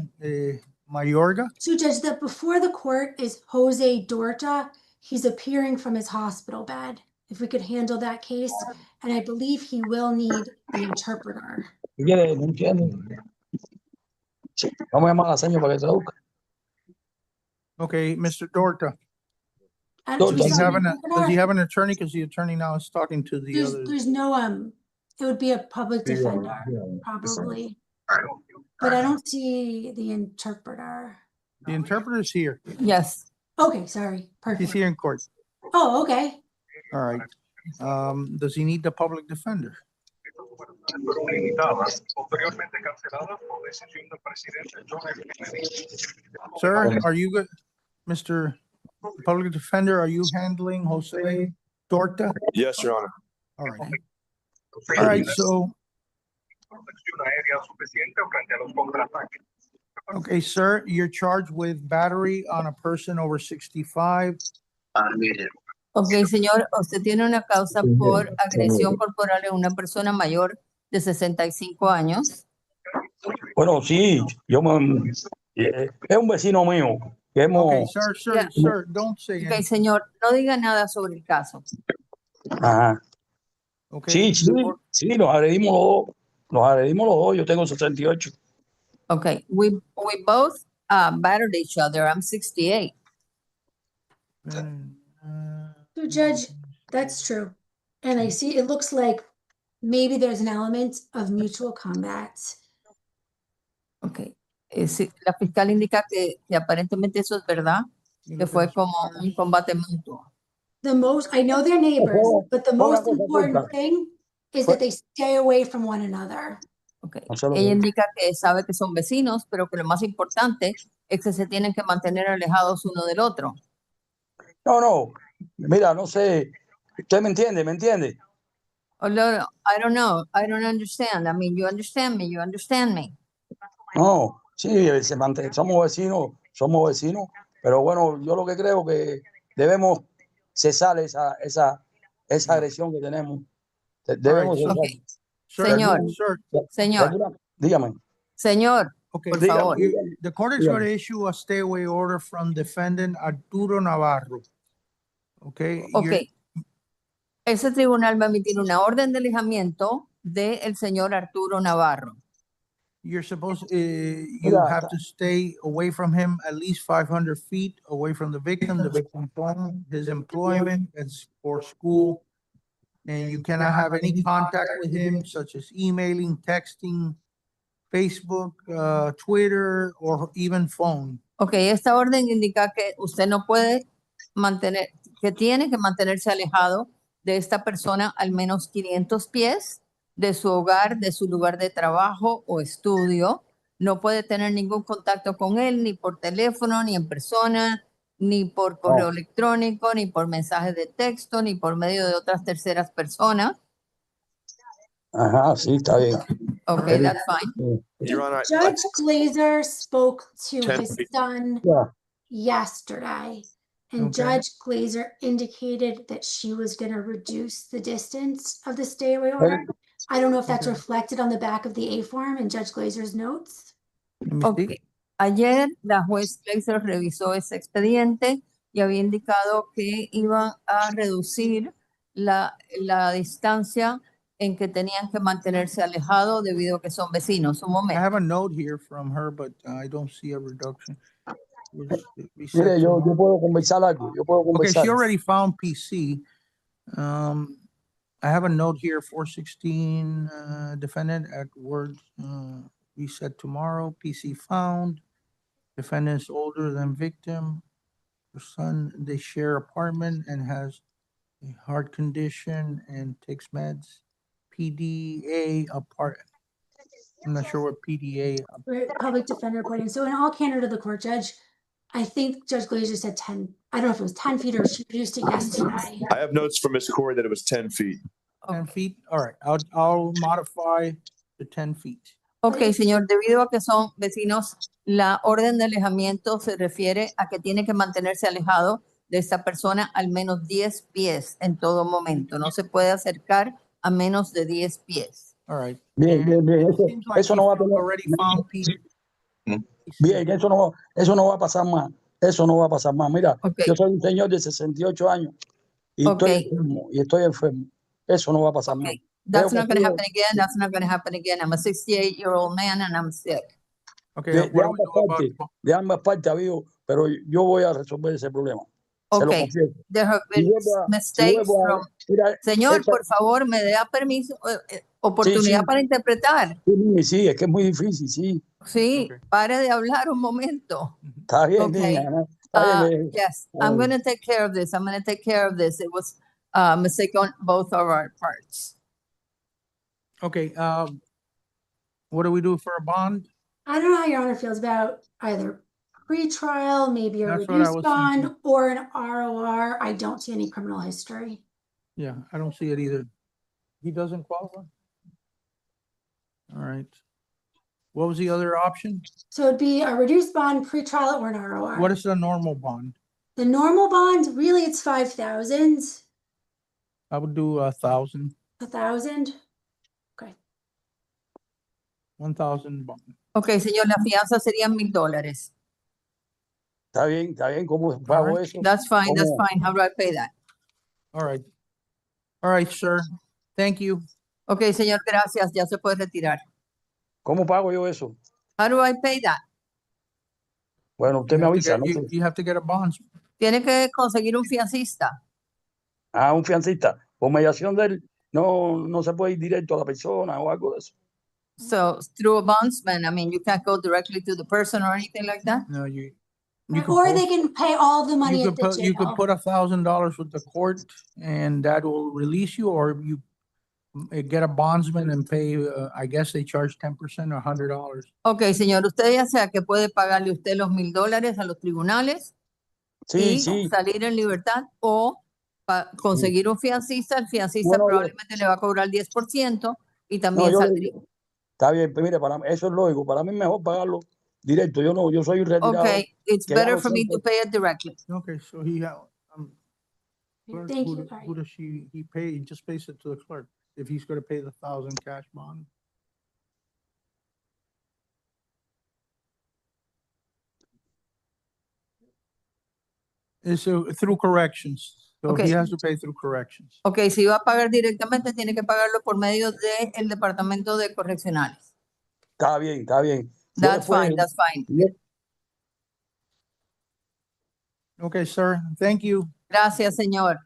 Mayorga. So Judge, that before the court is Jose Dorta. He's appearing from his hospital bed. If we could handle that case, and I believe he will need the interpreter. No entiendo. Vamos a llamar a la señora para que traduzca. Okay, Mr. Dorta. Do we Does he still have need an, an does he interpreter? have an attorney? Because the attorney now is talking to the other. There's no, it would be a public defender, probably. But I don't see the interpreter. The interpreter's here. Yes. Okay, sorry. Perfect. He's here in court. Oh, okay. All right. Does he need the public defender? Sir, are you good? Mr. Public Defender, are you handling Jose Dorta? Yes, Your Honor. All right. All right, so. Okay, sir, you're charged with battery on a person over 65. Ok, señor, usted tiene una causa por agresión corporal en una persona mayor de 65 años. Bueno, sí, es un vecino mío que hemos. Okay, sir, don't say Ok, anything. señor, no diga nada sobre el caso. Ajá. Okay. Sí, nos agredimos los dos, yo tengo 68. Okay, we both battered each other. I'm 68. So Judge, that's true. And I see, it looks like maybe there's an element of mutual combat. Okay. Sí, la fiscal indica que aparentemente eso es verdad, que fue como un combate mutuo. I know they're neighbors, but the most important thing is that they stay away from one another. Okay. Ella indica que sabe que son vecinos, pero que lo más importante es que se tienen que mantener alejados uno del otro. No, mira, no sé, usted me entiende. Oh, no, I don't know, I don't understand. I mean, you understand me. No, sí, somos vecinos, pero bueno, yo lo que creo que debemos cesar esa agresión que tenemos. Debemos cesar. Okay. Señor, dígame. Señor, Okay, por favor. The court is going to issue a stay away order from defendant Arturo Navarro. Okay. Okay. Ese tribunal va a emitir una orden de alejamiento del señor Arturo Navarro. You're supposed, you have to stay away from him at least 500 feet away from the victim's home, his employment, or school. And you cannot have any contact with him, such as emailing, texting, Facebook, Twitter, or even phone. Okay, esta orden indica que usted no puede mantener, que tiene que mantenerse alejado de esta persona al menos 500 pies de su hogar, de su lugar de trabajo o estudio. No puede tener ningún contacto con él, ni por teléfono, ni en persona, ni por correo electrónico, ni por mensajes de texto, ni por medio de otras terceras personas. Ajá, sí, está bien. Okay, that's fine. Your Honor, Judge Glazer spoke to 10 his feet. son yesterday, and Judge Glazer indicated that she was going to reduce the distance of the stay away order. I don't know if that's reflected on the back of the A form in Judge Glazer's notes. Okay. Ayer la juez Glazer revisó ese expediente y había indicado que iban a reducir la distancia en que tenían que mantenerse alejados debido a que son vecinos. Un I momento. have a note here from her, but I don't see a reduction. Mire, yo puedo conversar algo, Okay, she already found PC. I have a note here, 416, defendant at word, we said tomorrow, PC found. Defendant is older than victim. Her son, they share apartment and has a heart condition and takes meds. PDA apart. I'm not sure what PDA. Public defender put in. So in all candor to the court, Judge, I think Judge Glazer said 10. I don't know if it was 10 feet or she reduced it yesterday. I have notes from Ms. Corey that it was 10 feet. 10 feet? All right, I'll modify the 10 feet. Ok, señor, debido a que son vecinos, la orden de alejamiento se refiere a que tiene que mantenerse alejado de esta persona al menos 10 pies en todo momento. No se puede acercar a menos de 10 pies. All right. Bien, bien, bien. Seems like Eso no va a he's tener. already found people. Bien, eso no va a pasar más. Eso no va a pasar más. Mira, Okay. yo soy un señor de 68 años y Okay. estoy enfermo. Eso no va a pasar más. Okay, that's Veo not que going to tú- happen again. That's not going to happen again. I'm a 68-year-old man and I'm sick. Okay, de what do we ambas do about partes, de ambas partes, amigo, pero yo voy a resolver ese problema. Se lo Okay, confieso. there have Si been vuelvo a- si mistakes vuelvo a- from... mira, Señor, esa- por favor, me da permiso, sí, oportunidad sí, para interpretar. sí, es que es muy difícil, sí. Sí, pare de hablar un momento. Está bien, Okay. niña, ¿no? Está bien. Yes, I'm going to take care of this. I'm going to take care of this. It was a mistake on both of our parts. Okay, what do we do for a bond? I don't know how Your Honor feels about either pretrial, maybe a That's what I reduced was bond, thinking. or an ROR. I don't see any criminal history. Yeah, I don't see it either. He doesn't qualify? All right. What was the other option? So it'd be a reduced bond, pretrial, or an ROR. What is the normal bond? The normal bond, really, it's 5,000. I would do 1,000, 1,000. 1,000 bond. Okay, señor, la fianza serían $1,000. Está bien, ¿cómo pago eso? That's fine, that's ¿Cómo? fine. How do I pay that? All right. All right, sir. Thank you. Okay, señor, gracias. Ya se puede retirar. ¿Cómo pago yo eso? How do I pay that? Bueno, usted You me have to avisa, get- ¿no? you have to get a bond. Tiene que conseguir un fiancista. Ah, un fiancista. Por mediación de él, no se puede ir directo a la persona o algo de eso. So through a bondsman, I mean, you can't go directly to the person or anything like that? No, you Or can they post- can pay all the money you at could the put, you could jail. put $1,000 with the court and that will release you, or you get a bondsman and pay, I guess they charge 10% or $100. Okay, señor, usted ya sea que puede pagarle usted los $1,000 a los tribunales y salir en libertad o conseguir un fiancista. El fiancista Bueno, probablemente le va a cobrar 10% y No, también saldría. está bien, pero mire, eso es lógico. Para mí es mejor pagarlo directo. Yo soy un retirado. Okay, it's que ya better no for me to siento- pay it directly. Okay, so he, clerk, Thank who you. do- who does he pay, he just pays it to the clerk, if he's gonna pay the 1,000 cash bond. It's through corrections, so he Okay. has to pay through corrections. Okay, si va a pagar directamente, tiene que pagarlo por medio del Departamento de Correccionales. Está bien, está bien. Yo That's después- fine, that's fine. Okay, sir, thank you. Gracias, señor.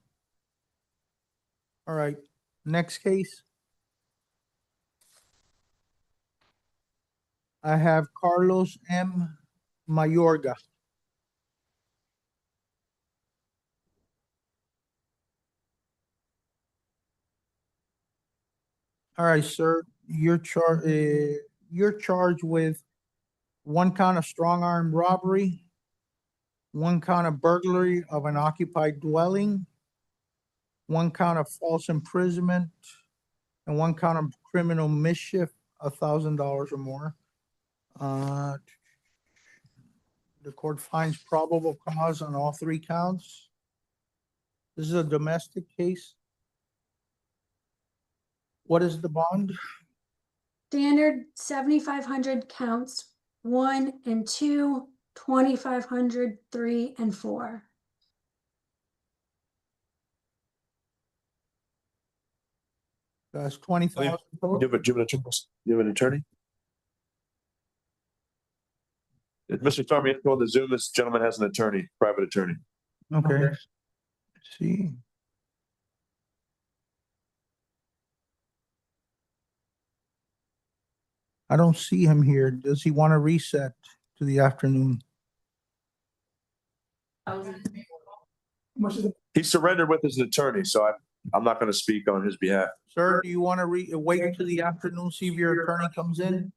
All right, next case. I have Carlos M. Mayorga. All right, sir, you're charged with one count of strong arm robbery, one count of burglary of an occupied dwelling, one count of false imprisonment, and one count of criminal mischief, $1,000 or more. The court finds probable cause on all three counts. This is a domestic case. What is the bond? Standard 7,500 counts 1 and 2, 2,500, 3 and 4. That's 20,000 total. Do you have an attorney? Mr. Sarmiento, the Zoom, this gentleman has an attorney, private attorney. Okay. Let's see. I don't see him here. Does he want to reset to the afternoon? He surrendered with his attorney, so I'm not going to speak on his behalf. Sir, do you want to wait to the afternoon, see if your attorney comes in?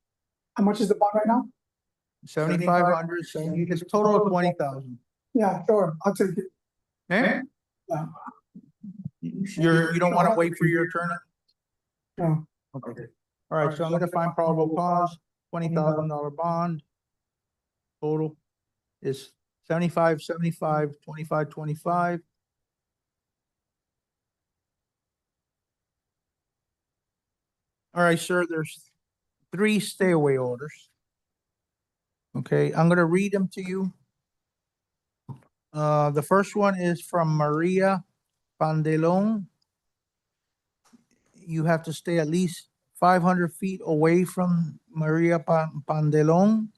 How much is the bond right now? 7,500, it's a total of 20,000. Yeah, sure, I'll take it. Eh? Yeah. You don't want to wait for your attorney? No. Okay. All right, so I'm gonna find probable cause, $20,000 bond. Total is 75, 75, 25, 25. All right, sir, there's 3 stay away orders. Okay, I'm gonna read them to you. The first one is from Maria Pandelon. You have to stay at least 500 feet away from Maria Pandelon.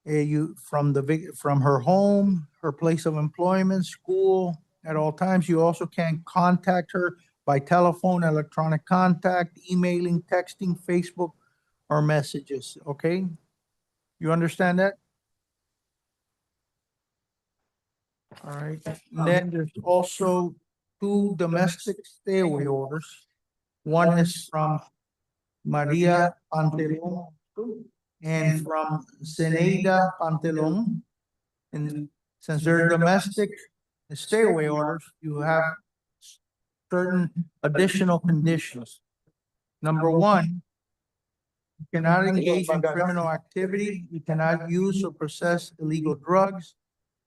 From her home, her place of employment, school, at all times. You also can contact her by telephone, electronic contact, emailing, texting, Facebook, or messages, okay? You understand that? All right, and then there's also 2 domestic stay away orders. One is from Maria Pantelon and from Zenaida Pantelon. And since they're domestic stay away orders, you have certain additional conditions. Number 1, you cannot engage in criminal activity. You cannot use or possess illegal drugs.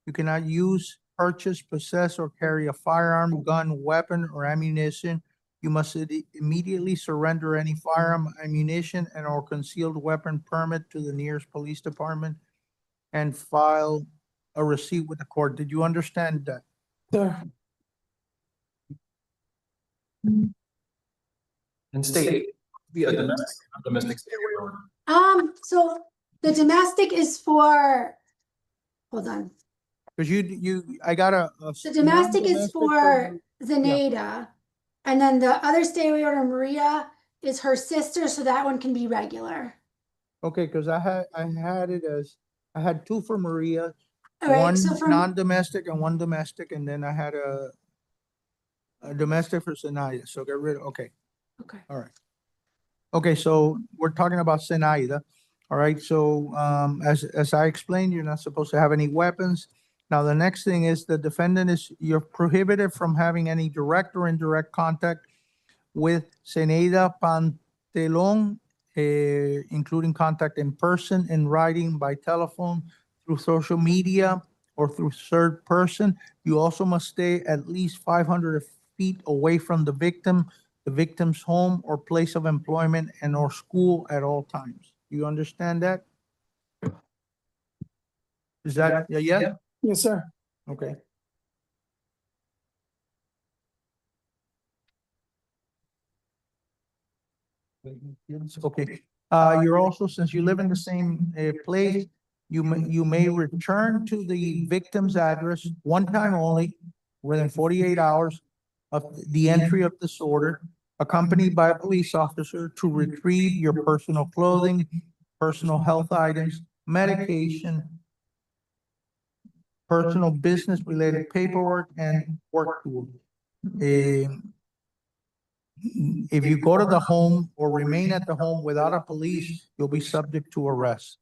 You cannot use, purchase, possess, or carry a firearm, gun, weapon, or ammunition. You must immediately surrender any firearm, ammunition, and or concealed weapon permit to the nearest police department and file a receipt with the court. Did you understand that? Sir, And state, be a domestic stay away order. So the domestic is for, hold on. Because I got a. The domestic is for Zenaida, and then the other stay away order, Maria, is her sister, so that one can be regular. Okay, because I had it as, I had 2 for Maria, All right, one so from non-domestic and one domestic, and then I had a domestic for Zenaida, so get rid of, okay. Okay. All right. Okay, so we're talking about Zenaida. All right, so as I explained, you're not supposed to have any weapons. Now, the next thing is the defendant you're prohibited from having any direct or indirect contact with Zenaida Pantelon, including contact in person, in writing, by telephone, through social media, or through third person. You also must stay at least 500 feet away from the victim's home or place of employment and or school at all times. You understand that? Is that, yeah? yes, sir. Okay. Okay, you're also, since you live in the same place, you may return to the victim's address 1 time only within 48 hours of the entry of this order, accompanied by a police officer to retrieve your personal clothing, personal health items, medication, personal business-related paperwork, and work tools. If you go to the home or remain at the home without a police, you'll be subject to arrest.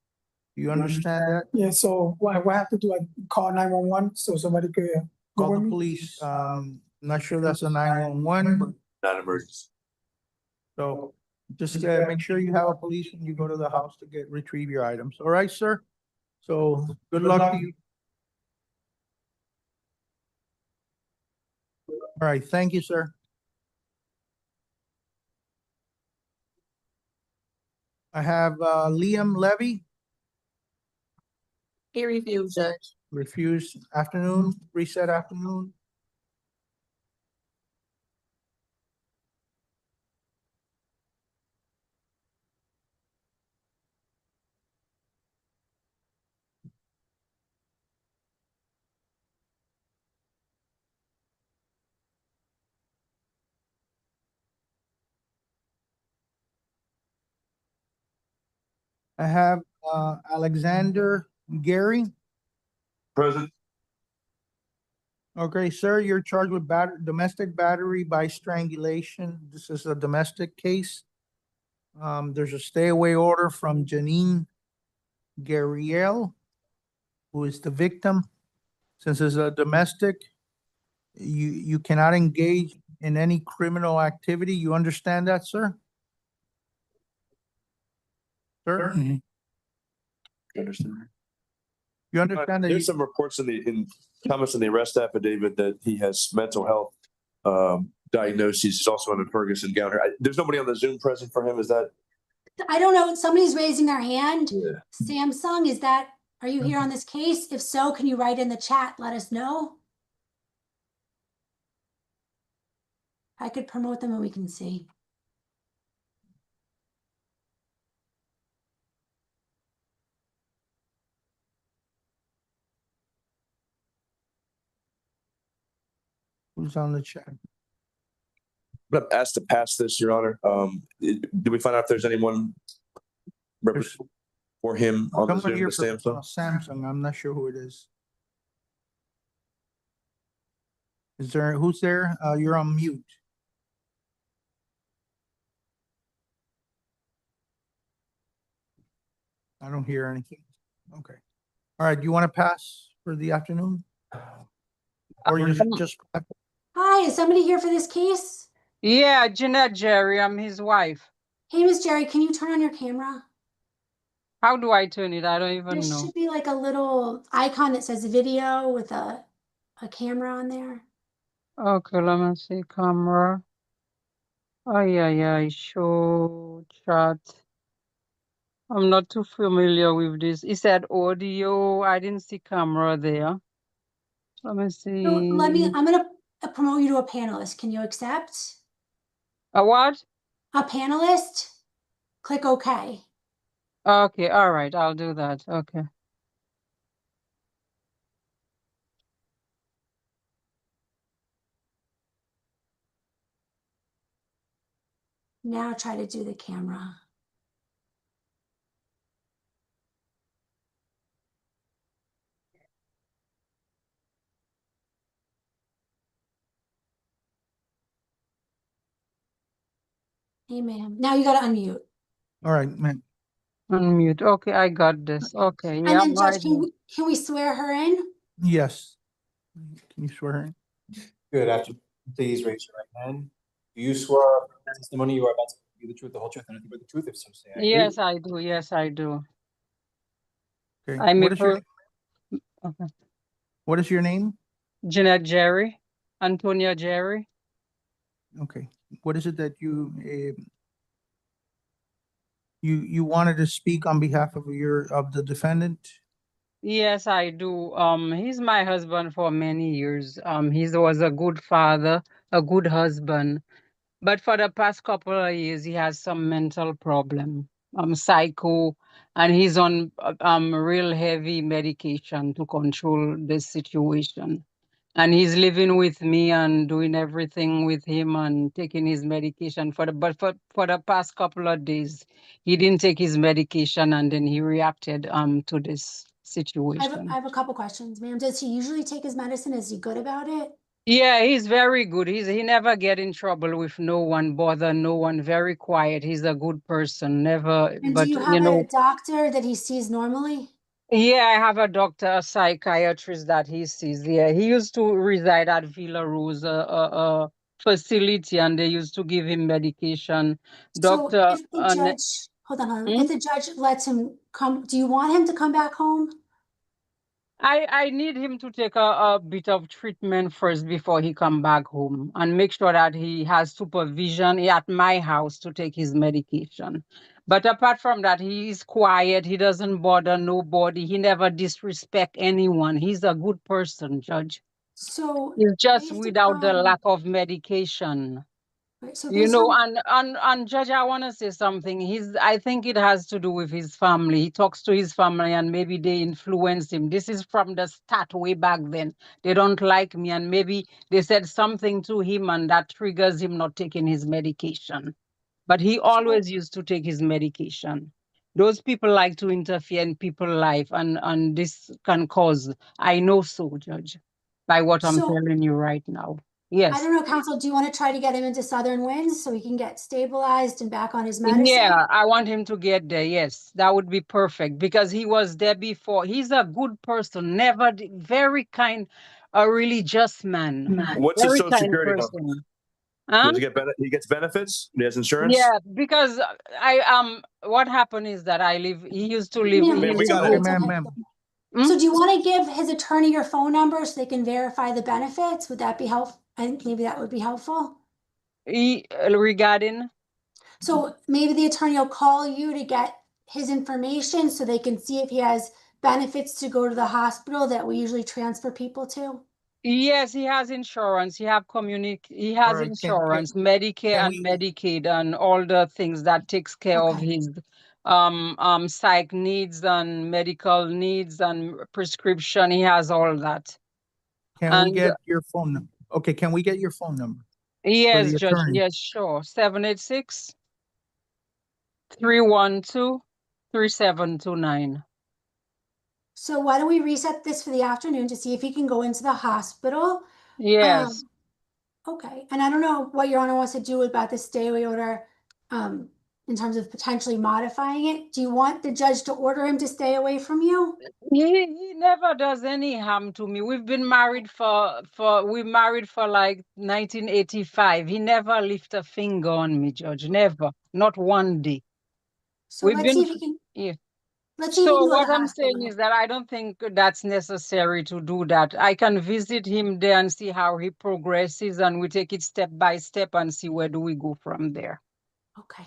You understand that? Yeah, so what I have to do, I call 911 so somebody could go Call with the me? police. Not sure that's a 911, but Non-emergency. so just make sure you have a police when you go to the house to retrieve your items. All right, sir? So good luck to you. All right, thank you, sir. I have Liam Levy, He refused, Judge. refused afternoon, reset afternoon. I have Alexander Gary. Present. Okay, sir, you're charged with domestic battery by strangulation. This is a domestic case. There's a stay away order from Janine Gariel, who is the victim. Since it's a domestic, you cannot engage in any criminal activity. You understand that, sir? Sir? Understand. You understand that? There's some reports in comments in the arrest affidavit that he has mental health diagnoses. He's also on a Ferguson gown. There's nobody on the Zoom present for him. Is that? I don't know. Somebody's raising their hand. Yeah. Samsung, are you here on this case? If so, can you write in the chat? Let us know. I could promote them and we can see. Who's on the chat? I'm asked to pass this, Your Honor. Did we find out if there's anyone for him on the Someone Zoom, here the for Samsung? Samsung, I'm not sure who it is. Who's there? You're on mute. I don't hear anything. Okay. All right, do you want to pass for the afternoon? Or you just Hi, is somebody here for this case? Yeah, Jeanette Jerry, I'm his wife. Hey, Miss Jerry, can you turn on your camera? How do I turn it? I don't There even know. should be like a little icon that says video with a camera on there. Okay, let me see camera. Oh yeah, show chat. I'm not too familiar with this. It said audio. I didn't see camera there. Let me see. So I'm gonna promote you to a panelist. Can you accept? A what? A panelist? Click OK. Okay, all right, I'll do that. Okay. Now try to do the camera. Hey, ma'am. Now you got to unmute. all right, man. Unmute. Okay, I got this. Okay, And yeah, then, right Judge, here. can we swear her in? Yes. Can you swear in? Good afternoon. Please raise your right hand. Do you swear the testimony you are about to give the truth, the whole truth, and nothing but the truth? If so, say I agree. Yes, I do. Yes, I do. Okay. I What is your okay. What is your name? Jeanette Jerry, Antonia Jerry. Okay. What is it that you wanted to speak on behalf of the defendant? Yes, I do. He's my husband for many years. He was a good father, a good husband. But for the past couple of years, he has some mental problem. Psycho, and he's on real heavy medication to control this situation. And he's living with me and doing everything with him and taking his medication for the past couple of days, he didn't take his medication and then he reacted to this situation. I have a couple questions, ma'am. Does he usually take his medicine? Is he good about it? Yeah, he's very good. He never get in trouble with no one, bother no one, very quiet. He's a good person, never, And but do you have a doctor that he sees normally? yeah, I have a doctor, a psychiatrist that he sees. Yeah, he used to reside at Villa Rose, a facility, and they used to give him medication. So Doctor, if the judge, hold on. If the judge lets him come, do you want him to come back home? I need him to take a bit of treatment first before he come back home and make sure that he has supervision at my house to take his medication. But apart from that, he is quiet. He doesn't bother nobody. He never disrespect anyone. He's a good person, Judge. So It's just without the lack of medication. So You know, and Judge, I want to say something. I think it has to do with his family. He talks to his family and maybe they influence him. This is from the start way back then. They don't like me and maybe they said something to him and that triggers him not taking his medication. But he always used to take his medication. Those people like to interfere in people's life and this can cause, I know so, Judge, by what I'm telling you right now. Yes. I don't know, counsel, do you want to try to get him into Southern Winds so he can get stabilized and back on his medicine? Yeah, I want him to get there. Yes, that would be perfect because he was there before. He's a good person, very kind, a really just man. What's his Very social kind security person. number? Huh? Does he gets benefits? He has insurance? Yeah, because what happened is that he used to live. Ma'am, we got it. So do you want to give his attorney your phone number so they can verify the benefits? Would that be helpful? I think maybe that would be helpful. Regarding? So maybe the attorney will call you to get his information so they can see if he has benefits to go to the hospital that we usually transfer people to. Yes, he has insurance. He has right, insurance, Medicare can and we- Medicaid and all the things that takes care of Okay. his psych needs and medical needs and prescription. He has all that. Can we And get your phone number? Okay, can we get your phone number? yes, the Judge, attorney. yes, sure. 786-312-3729. So why don't we reset this for the afternoon to see if he can go into the hospital? Yes. Okay, and I don't know what Your Honor wants to do about the stay away order, in terms of potentially modifying it. Do you want the judge to order him to stay away from you? He never does any harm to me. We've been married we married for like 1985. He never lifted a finger on me, Judge. Never. Not one day. So let's see if he can. Yeah. Let's see if he So can go to what the I'm saying hospital. is that I don't think that's necessary to do that. I can visit him there and see how he progresses, and we take it step by step and see where do we go from there. Okay.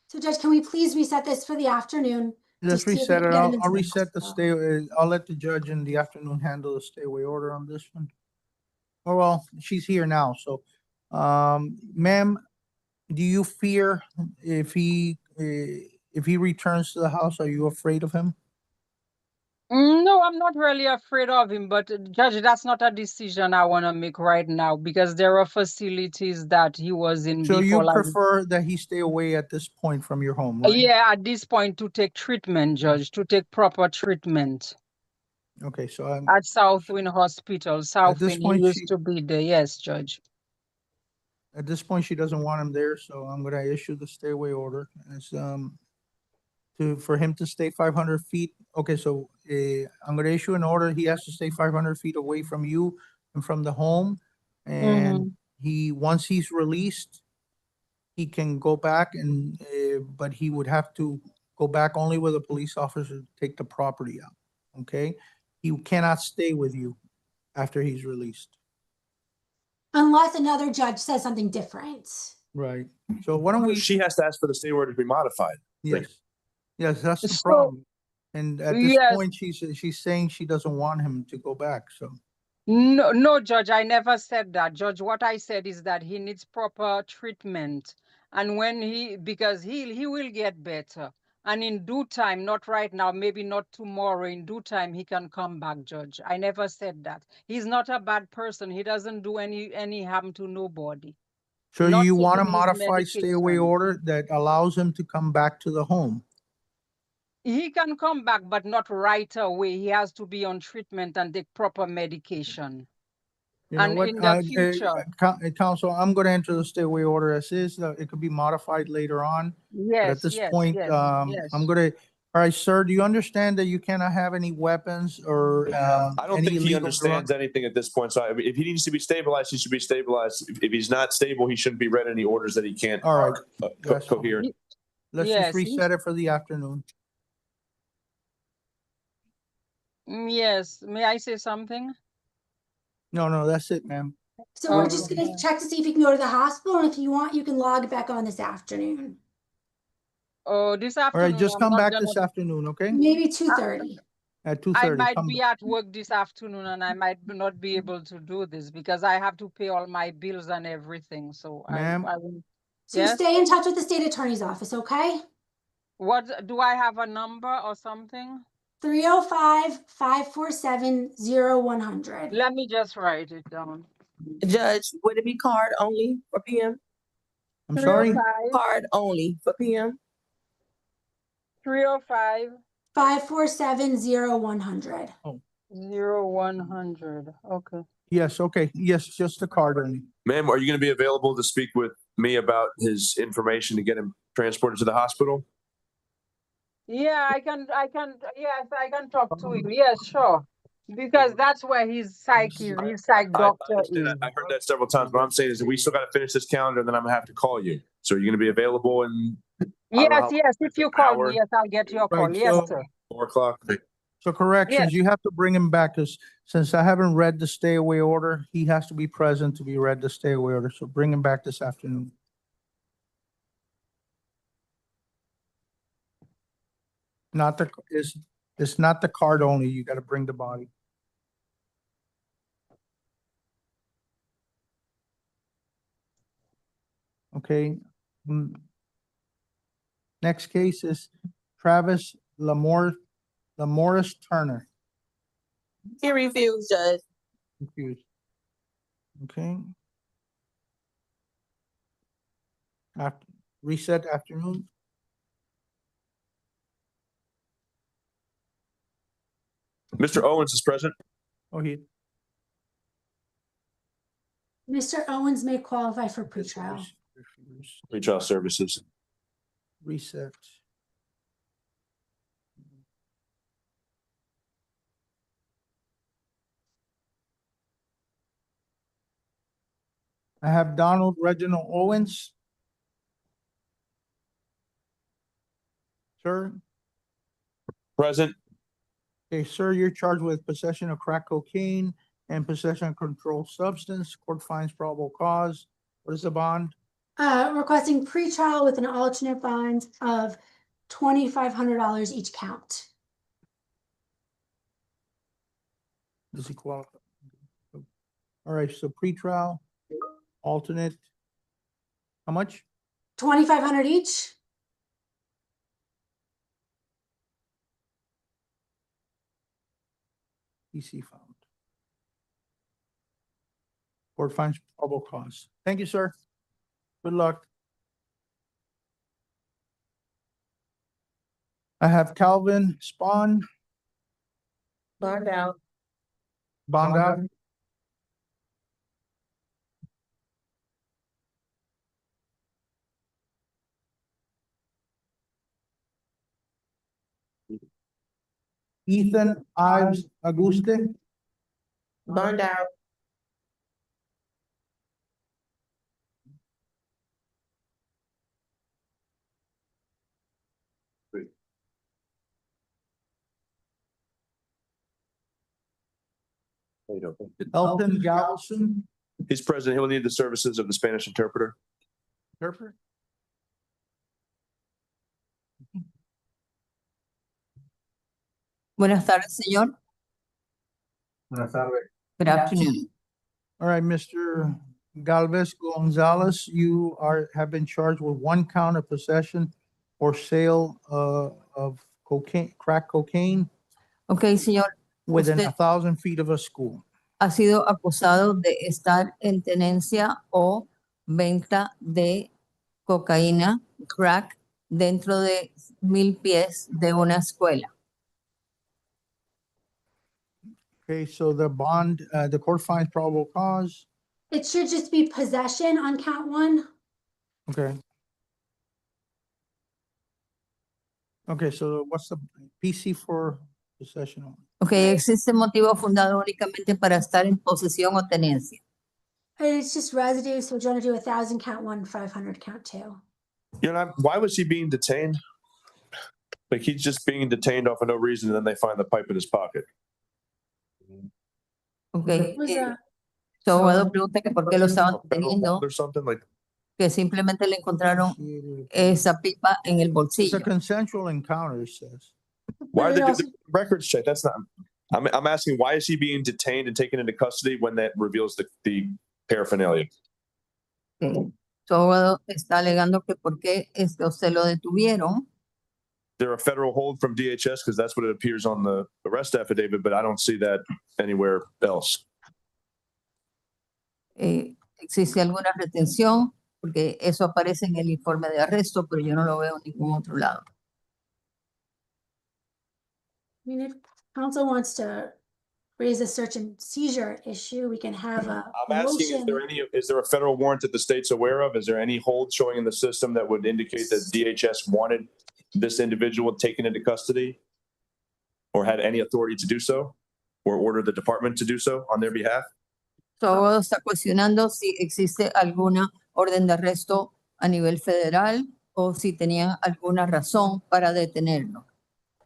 So Judge, can we please reset this for the afternoon? Let's to see if we reset can it. get him I'll into the reset the hospital? stay, I'll let the judge in the afternoon handle the stay away order on this one. Oh, well, she's here now, so, ma'am, do you fear if he returns to the house, are you afraid of him? No, I'm not really afraid of him, but Judge, that's not a decision I want to make right now because there are facilities that he was in So you before. Like, prefer that he stay away at this point from your home, right? yeah, at this point to take treatment, Judge, to take proper treatment Okay, so I'm, at Southwind Hospital. this Southwind, he point, used to be there. Yes, Judge. at this point, she doesn't want him there, so I'm gonna issue the stay away order. It's, for him to stay 500 feet. Okay, so, I'm gonna issue an order. He has to stay 500 feet away from you and from the home. And once he's released, he can go back and, but he would have to go back only with a police officer to take the property out, okay? He cannot stay with you after he's released. Unless another judge says something different. Right. So why don't we? She has to ask for the stay order to be modified. Yes. Yes, that's the So- problem. And at this Yes. point, she's saying she doesn't want him to go back, so. No, Judge, I never said that. Judge, what I said is that he needs proper treatment. And because he will get better. And in due time, not right now, maybe not tomorrow, in due time, he can come back, Judge. I never said that. He's not a bad person. He doesn't do any harm to nobody. So Not you want a taking his modified stay away medication. order that allows him to come back to the home? He can come back, but not right away. He has to be on treatment and take proper medication. You know And what, in the future. Counsel, I'm gonna enter the stay away order as is, it could be modified later on. But at Yes, this yes, point, yes, yes. I'm gonna, all right, sir, do you understand that you cannot have any weapons or, I don't any think he illegal understands drugs? anything at this point. So if he needs to be stabilized, he should be stabilized. If he's not stable, he shouldn't be read any orders that he can't All right, that's fine. cohere. Let's Yes, just reset it for the afternoon. Yes, may I say something? No, that's it, ma'am. So we're just gonna check to see if he can go to the hospital, and if you want, you can log back on this afternoon. Oh, this All afternoon. right, just I'm come not back gonna this afternoon, okay? Maybe 2:30. At I 2:30. might be at work this afternoon and I might not be able to do this because I have to pay all my bills and everything. So Ma'am? I will. So Yes? stay in touch with the state attorney's office, okay? What do I have a number or something? 305-547-0100. Let me just write it down. Judge, would it be card only for PM? I'm sorry? 305 Card only for PM? 305 547-0100. 0100. Okay. Yes, okay, yes, just the card only. Ma'am, are you going to be available to speak with me about his information to get him transported to the hospital? Yeah, I can, yes, I can talk to him. Yes, sure. Because that's where his psych doctor is. I heard that several times. What I'm saying is that we still got to finish this calendar and then I'm going to have to call you. So you're going to be available in Yes, if you call hour. me, yes, I'll get your call. Right, Yes, so- sir. 4 o'clock? So corrections, you have to bring him back, because since I haven't read the stay away order, he has to be present to be read the stay away order. So bring him back this afternoon. Not the, it's not the card only. You got to bring the body. Okay. Next case is Travis Lamorris Turner. He refused, Judge. Confused. Okay. After reset afternoon. Mr. Owens is present. Oh, he. Mr. Owens may qualify for pretrial. Pretrial services. Reset. I have Donald Reginald Owens. Sir. Present. Okay, sir, you're charged with possession of crack cocaine and possession of controlled substance. Court finds probable cause. What is the bond? Requesting pretrial with an alternate bond of $2,500 each count. Does he qualify? All right, so pretrial, alternate. How much? $2,500 each. PC found. Court finds probable cause. Thank you, sir. Good luck. I have Calvin Spahn. Bond out. Bond out. Ethan Ives Auguste. Bond out. Elton Galveston. He's present. He'll need the services of the Spanish interpreter. Interpreter. Buenas tardes, señor. Buenas tardes. Good afternoon. All right, Mr. Galvez Gonzalez, you have been charged with 1 count of possession or sale of cocaine, crack cocaine Ok, señor. within Usted 1,000 feet of a school. ha sido acusado de estar en tenencia o venta de cocaína, crack, dentro de 1,000 pies de una escuela. Okay, so the bond, the court finds probable cause. It should just be possession on count 1. Okay. Okay, so what's the PC for possession only? Ok, existe motivo fundado únicamente para estar en posesión o tenencia. It's just residue, so we're going to do 1,000 count 1, 500 count 2. You know, why was he being detained? Like he's just being detained off of no reason, and then they find the pipe in his pocket. Ok, Was that? su abogado pregunta que por qué lo estaban Federal deteniendo, or something like. que simplemente le encontraron esa pipa en el It's a bolsillo. consensual encounter, it says. Why But did it they also- do the records check? That's not. I'm asking why is he being detained and taken into custody when that reveals the paraphernalia? Su abogado está alegando que por qué usted lo detuvieron. There a federal hold from DHS because that's what it appears on the arrest affidavit, but I don't see that anywhere else. Existe alguna retención, porque eso aparece en el informe de arresto, pero yo no lo veo en ningún otro lado. I mean, if council wants to raise a search and seizure issue, we can have a I'm asking, motion. is there a federal warrant that the state's aware of? Is there any hold showing in the system that would indicate that DHS wanted this individual taken into custody? Or had any authority to do so? Or ordered the department to do so on their behalf? Su abogado está cuestionando si existe alguna orden de arresto a nivel federal o si tenían alguna razón para detenerlo.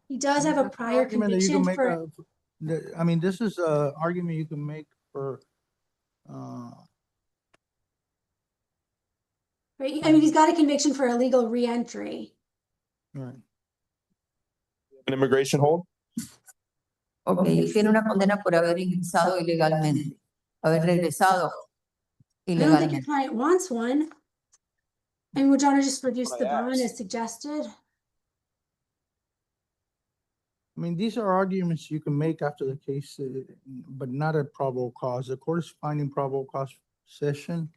He does have a That's an prior argument that you can conviction make for, I mean, this is a argument you can make for, right? I mean, he's got a conviction for illegal reentry. right. An immigration hold? Ok, él tiene una condena por haber ingresado ilegalmente, haber regresado I don't think your ilegalmente. client wants one. And would you want to just reduce What the I bond asked. as suggested? I mean, these are arguments you can make after the case, but not at probable cause. The court is finding probable cause session.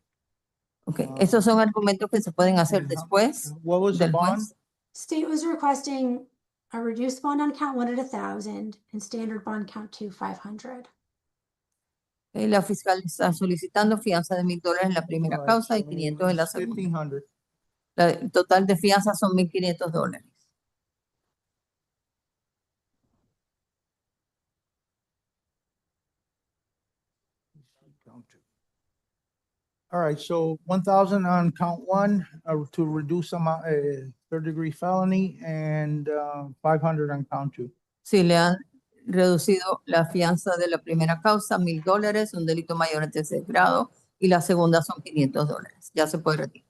Ok, estos son argumentos que se pueden hacer después What was the del bond? juez. State was requesting a reduced bond on count 1 at 1,000 and standard bond count 2 500. La fiscal está solicitando fianza de $1,000 en la primera Right, causa y so 500 en la segunda. 1,500. El total de fianza son $1,500. All right, so 1,000 on count 1 to reduce amount, third degree felony, and 500 on count 2. Si le han reducido la fianza de la primera causa $1,000, un delito mayor en tercer grado, y la segunda son $500. Ya se puede retirar.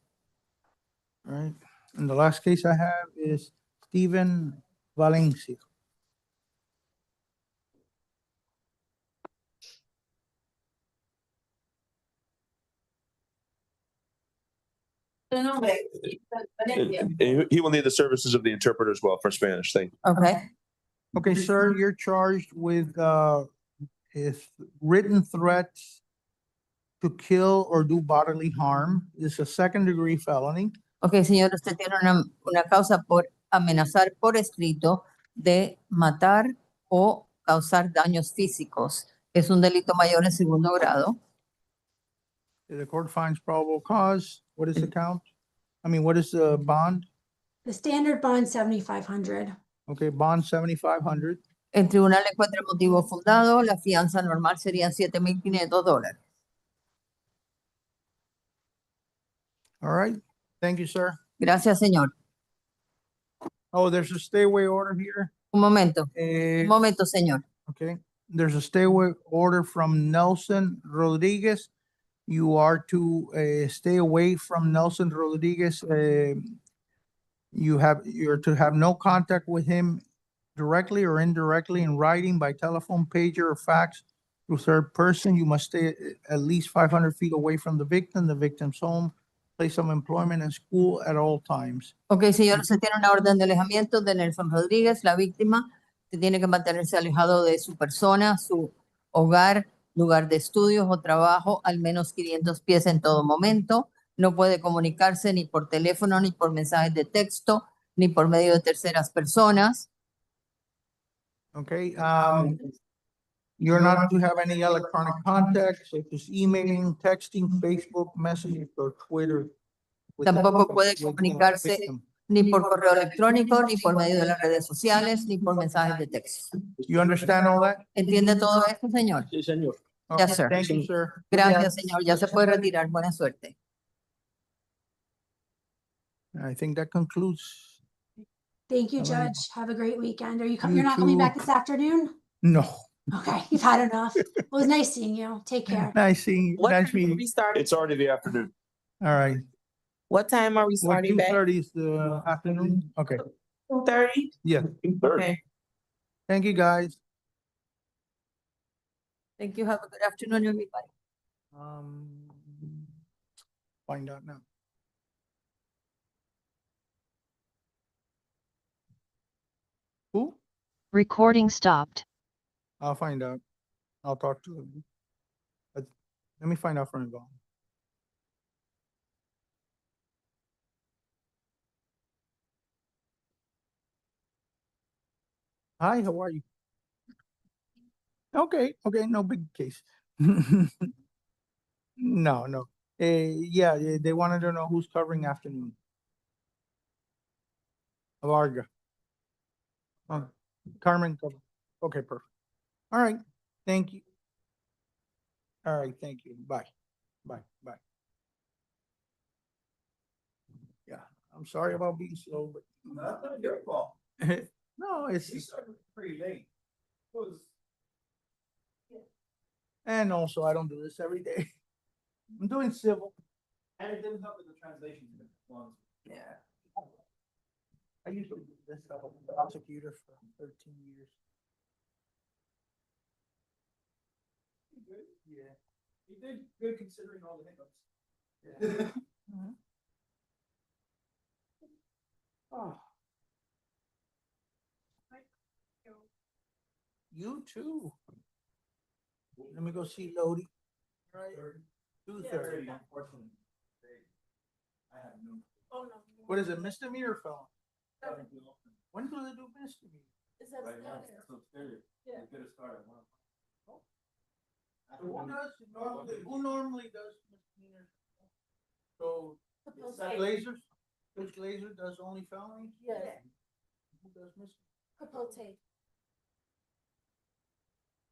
All right, and the last case I have is Steven Valencia. He will need the services of the interpreter as well for Spanish. Thank you. Okay. Okay, sir, you're charged with written threats to kill or do bodily harm. It's a second degree felony. Ok, señor, usted tiene una causa por amenazar por escrito de matar o causar daños físicos. Es un delito mayor en segundo grado. The court finds probable cause. What is the count? I mean, what is the bond? The standard bond 7,500. Okay, bond 7,500. El tribunal encuentra motivo fundado, la fianza normal serían $7,500. All right, thank you, sir. Gracias, señor. Oh, there's a stay away order here. Un momento, señor. Okay, there's a stay away order from Nelson Rodriguez. You are to stay away from Nelson Rodriguez. You're to have no contact with him directly or indirectly in writing, by telephone, pager, or fax through third person. You must stay at least 500 feet away from the victim's home, place of employment, and school at all times. Ok, señor, se tiene una orden de alejamiento de Nelson Rodríguez, la víctima. Se tiene que mantenerse alejado de su persona, su hogar, lugar de estudios o trabajo, al menos 500 pies en todo momento. No puede comunicarse ni por teléfono, ni por mensajes de texto, ni por medio de terceras personas. Okay, you're not to have any electronic contact, such as emailing, texting, Facebook, messages, or Twitter. Tampoco puede comunicarse ni por correo electrónico, ni por medio de las redes sociales, ni por mensajes de texto. You understand all that? ¿Entiende todo esto, señor? Sí, señor. Yes, sir. Thank you, sir. Gracias, señor. Ya se puede retirar. Buena suerte. I think that concludes. Thank you, Hello. Judge. Have a great weekend. You're You not coming too. back this afternoon? No. Okay, you've had enough. It was nice seeing you. Take care. Nice seeing you. What Nice time are meeting we you. starting? It's already the afternoon. All right. What time are we What, starting back? 2:30 is the afternoon? Okay. 2:30? Yeah. Okay. Thank you, guys. Thank you. Have a good afternoon, everybody. Find out now. Who? Recording stopped. I'll find out. I'll talk to him. Let me find out from Yvonne. Hi, how are you? Okay, no big case. No. Yeah, they wanted to know who's covering afternoon. Varga. Carmen. Okay, perfect. All right, thank you. All right, thank you. Bye. Yeah, I'm sorry about being slow, but That's not your fault. No, it's, pretty late. and also I don't do this every day. I'm doing civil. And it didn't help with the translation. Yeah. I used to do this, I was a prosecutor for 13 years. Good. Yeah. You did good considering all the hiccups. Yeah. Oh. You too. Let me go see Lodi. Right. 2:30. Unfortunately. I have no. Oh, no. What is it, misdemeanor or felon? When do they do misdemeanor? Is that Right now, standard? so it's Yeah. They could have started one. Who normally does misdemeanors? So, Supposed Judge to. Glazer? Judge Glazer does only felonies? Yes. Who does misdemeanors? Capote.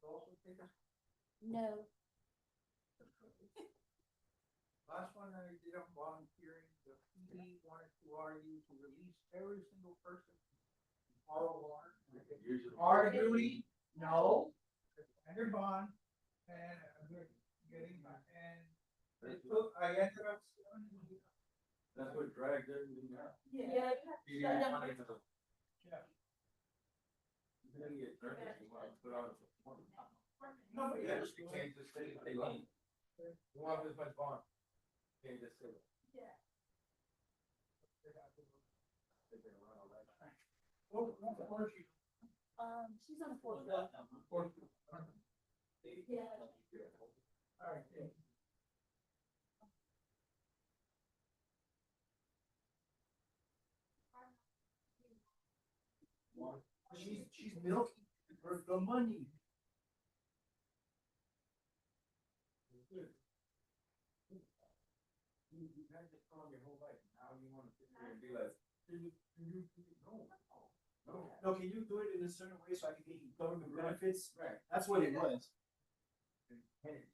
Also take us. No. Last one I did, I'm volunteering, the PD wanted to argue to release every single person. Borrow water. Hard duty, no. Under bond, and I'm getting my, and it took, I ended up. That's what dragged everything out. Yeah. You didn't want it to. You didn't get dirty, you want to put on. No, but yes. You can't just say they leave. You want this much bond. You can't just say it. Yeah. They're gonna run all that. She's on fourth floor. Yeah. All right. She's milking for the money. You've had this problem your whole life. Now you want to sit there and be like, no, can you do it in a certain way so I can get you government benefits? Right. That's what it was.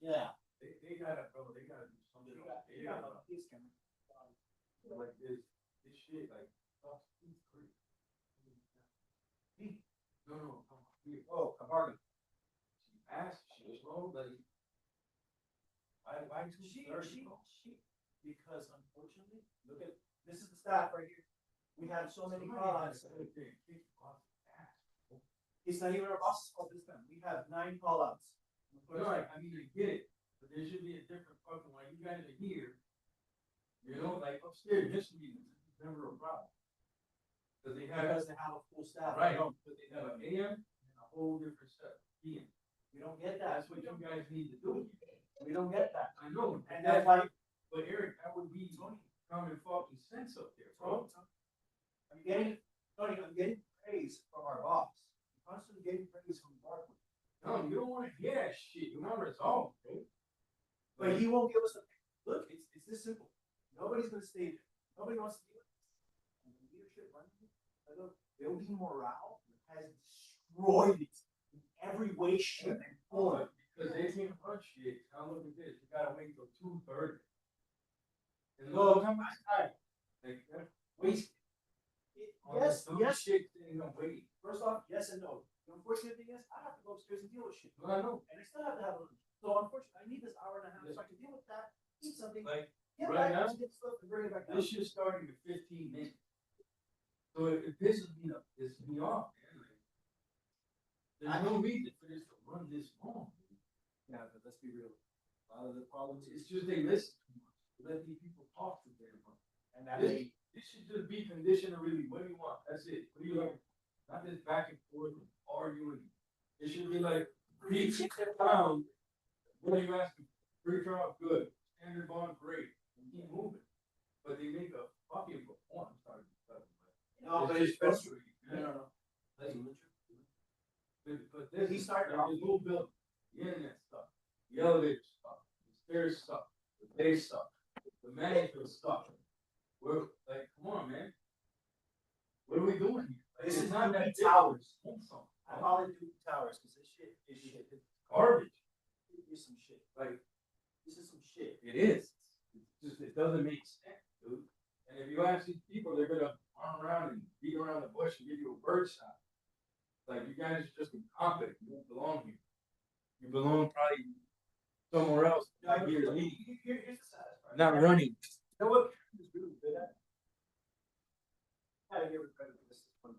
Yeah. They gotta, bro, they gotta do something. They gotta discount. Like this shit, like, it's crazy. No. Oh, a bargain. She asked, she was wrong, like. Why she, because unfortunately, look at, this is the staff right here. We have so many call-outs. It's not even our boss's fault this time. We have 9 call-outs. No, I mean, I get it, but there should be a different fucking, like, you guys are here. You know, like upstairs, this should be never a problem. Because they have a full staff. Right, but they have an AM and a whole different set of PM. We don't get that. That's what you guys need to do. We don't get that. I know. And that's why, but Eric, that would be common fucking sense up there, bro. I'm getting praise from our boss. I'm constantly getting praise from Barkley. No, you don't want to hear that shit. You want results, bro. But he won't give us a look. It's this simple. Nobody's gonna stay there. Nobody wants to do it. And the leadership running it, building morale has destroyed it in every way, shape, and form. Because they can't run shit. Now look at this. You gotta wait till 2:30. And look, how much time? Like, waste. Yes. Shit, they don't wait. First off, yes and no. The unfortunate thing is, I have to go upstairs and deal with shit. No, I know. And I still have to have lunch. So unfortunately, I need this hour and a half so I can deal with that, eat something. Like, right now, get stuff and bring it back down. This shit's starting in 15 minutes. So it pisses me off, man. There's no reason for this to run this long. Yeah, but let's be real. A lot of the problems, it's just they listen too much. They let these people talk too damn much. And this should just be conditional really. What do you want? That's it. What do you like? Not this back and forth arguing. It should be like, reach down. What are you asking? Free trial, good. Standard bond, great. And keep moving. But they make a fucking performance out of it. No, but it's best for you. No. That's but this, he started off little building, the internet stuff, the elevator stuff, the stairs stuff, the base stuff, the management stuff. We're like, come on, man. What are we doing here? Like, this is not that towers. I call it Duke Towers because this shit is shit. It's garbage. It's some shit. Like, this is some shit. It is. It's just, it doesn't make sense, dude. And if you ask these people, they're gonna run around and beat around the bush and give you a bird shot. Like, you guys are just incompetent, you don't belong here. You belong probably somewhere else, not here, not running. You know what? Is really good at? Gotta give her credit for this one.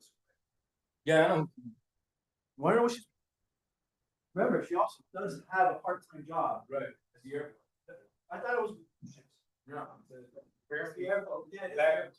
Yeah, I don't. Wonder what she's. Remember, she also does have a part-time job. Right. At the airport. I thought it was. No. The airport, yeah. It's the airport.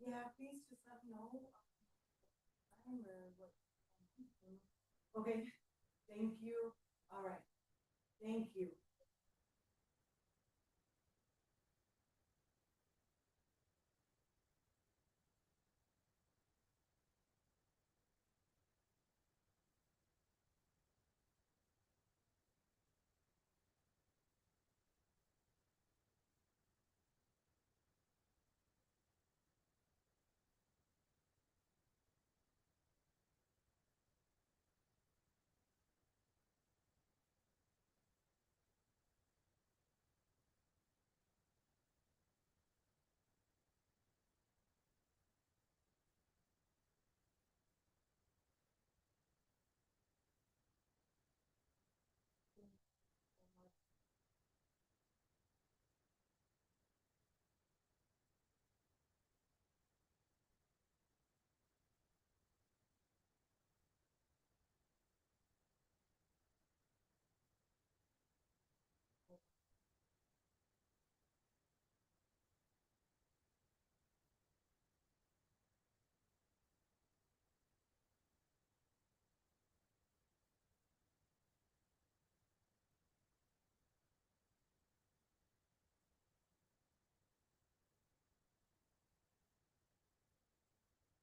Yeah, please just let me know. Okay, thank you. All right, thank you.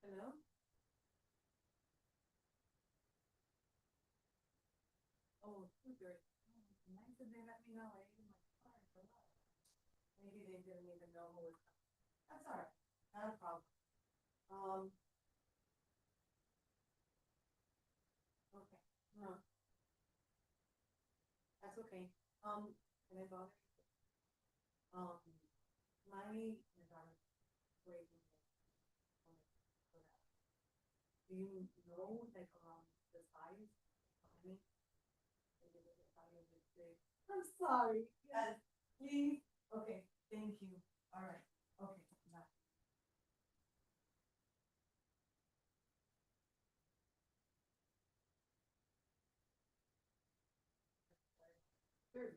Hello? Oh, super. Nice that they let me know. I didn't my car for love. Maybe they didn't even know who was coming. That's all right. Not a problem. Okay. No. That's okay. Can I bother you? My daughter waiting. Do you know like the size? I mean, I'm sorry. Yes, please. Okay, thank you. All right. Okay, bye. Sure.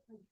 Number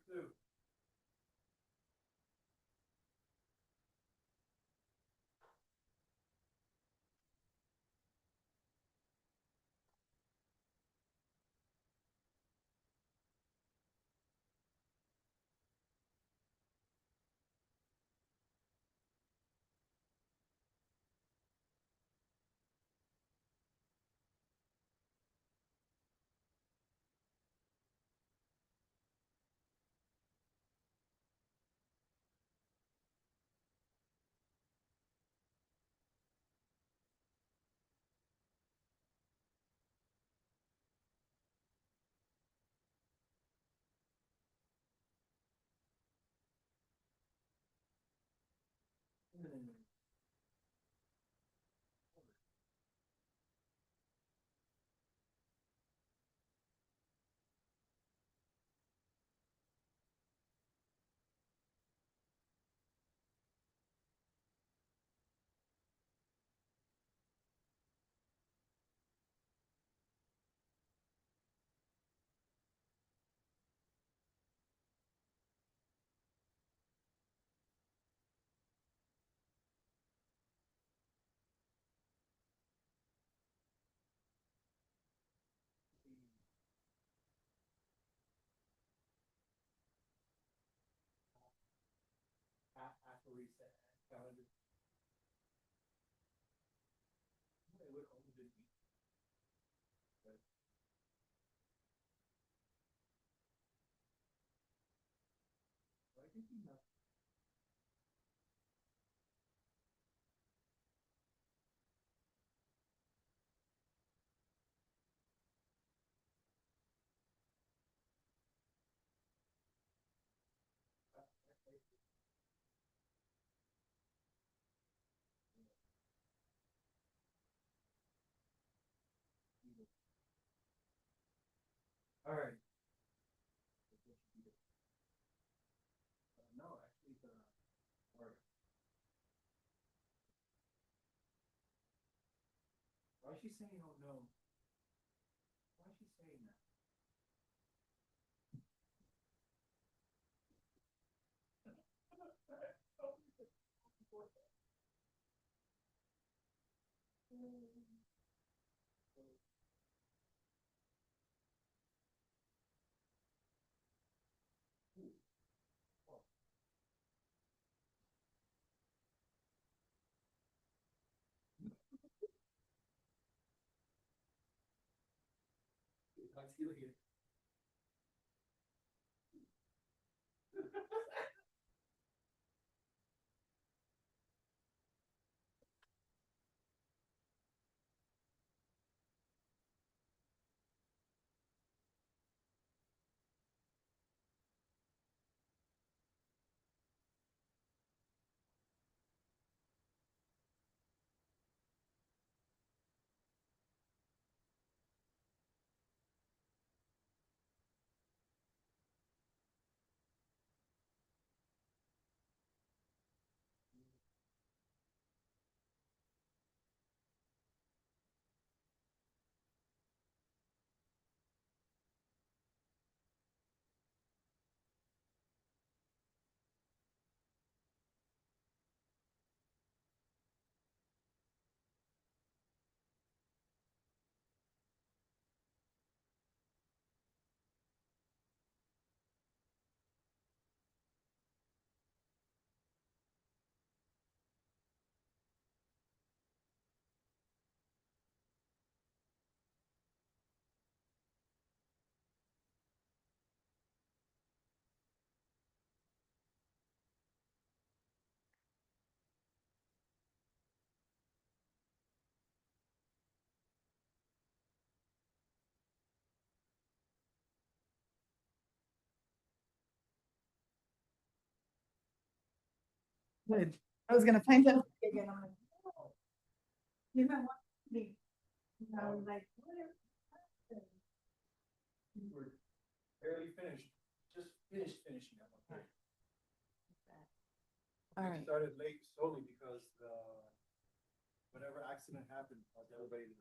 two. After reset calendar. It would only be. But I think you know. All right. No, actually, or why is she saying oh no? Why is she saying that? I feel you. Good. I was gonna find out. You might want to be, like, whatever. We're barely finished, just finishing up. Okay. All We right. started late solely because, whatever accident happened, caused everybody to.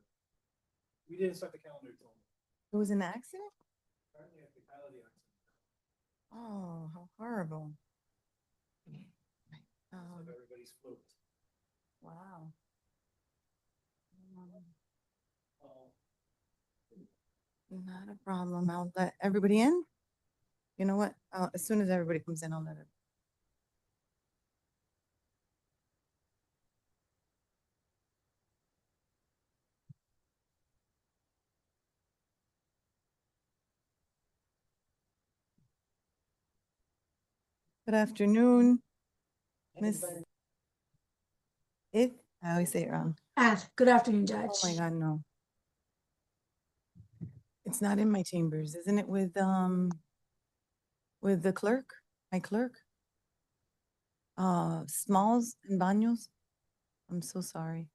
We didn't start the calendar till. It was an accident? Apparently a fatality accident. Oh, how horrible. Of everybody's float. Wow. Not a problem. I'll let everybody in. You know what? As soon as everybody comes in, I'll let it. Good afternoon, Miss. I always say it wrong. Good afternoon, Judge. Oh my God, no. It's not in my chambers, isn't it? With the clerk, my clerk. Smalls and Baños. I'm so sorry.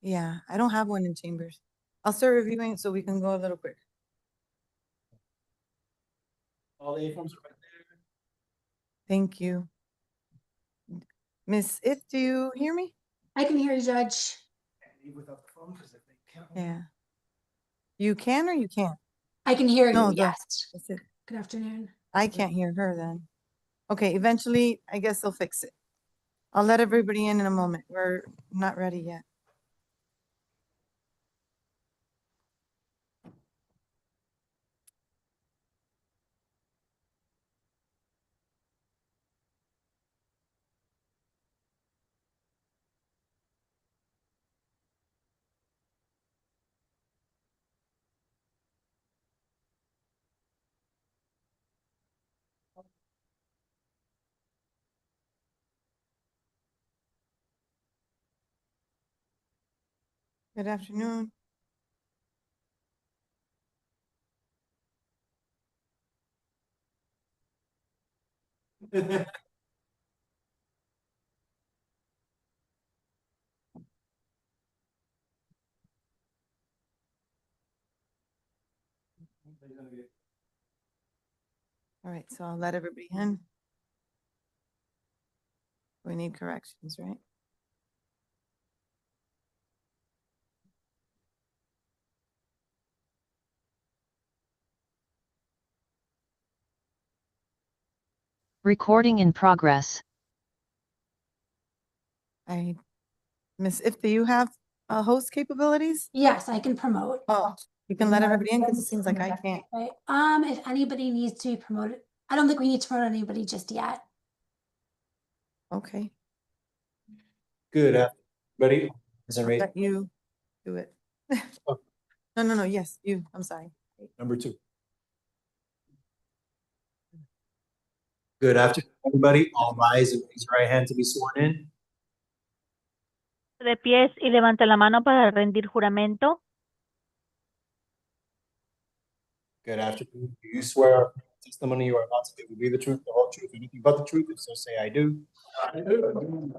Yeah, I don't have one in chambers. I'll start reviewing it so we can go a little quick. All the A-forms are right there. Thank you. Miss If, do you hear me? I can hear you, Judge. Can't leave without the phone because if they count. Yeah. You can or you can't? I can hear you, No, yes. that's it. Good afternoon. I can't hear her then. Okay, eventually, I guess they'll fix it. I'll let everybody in a moment. We're not ready yet. Good afternoon. All right, so I'll let everybody in. We need corrections, right? Recording in progress. Miss If, do you have host capabilities? Yes, I can promote. Oh, you can let everybody in because it seems like I can't. Right. If anybody needs to be promoted, I don't think we need to promote anybody just yet. Okay, Good afternoon, I'll let you do it. No, yes, you, I'm sorry. Number 2. Good afternoon, everybody. All rise and raise your right hand to be sworn in. De pies y levanta la mano para rendir juramento. Good afternoon. Do you swear the testimony you are about to give will be the truth, the whole truth, and anything but the truth? If so, say I do. I do.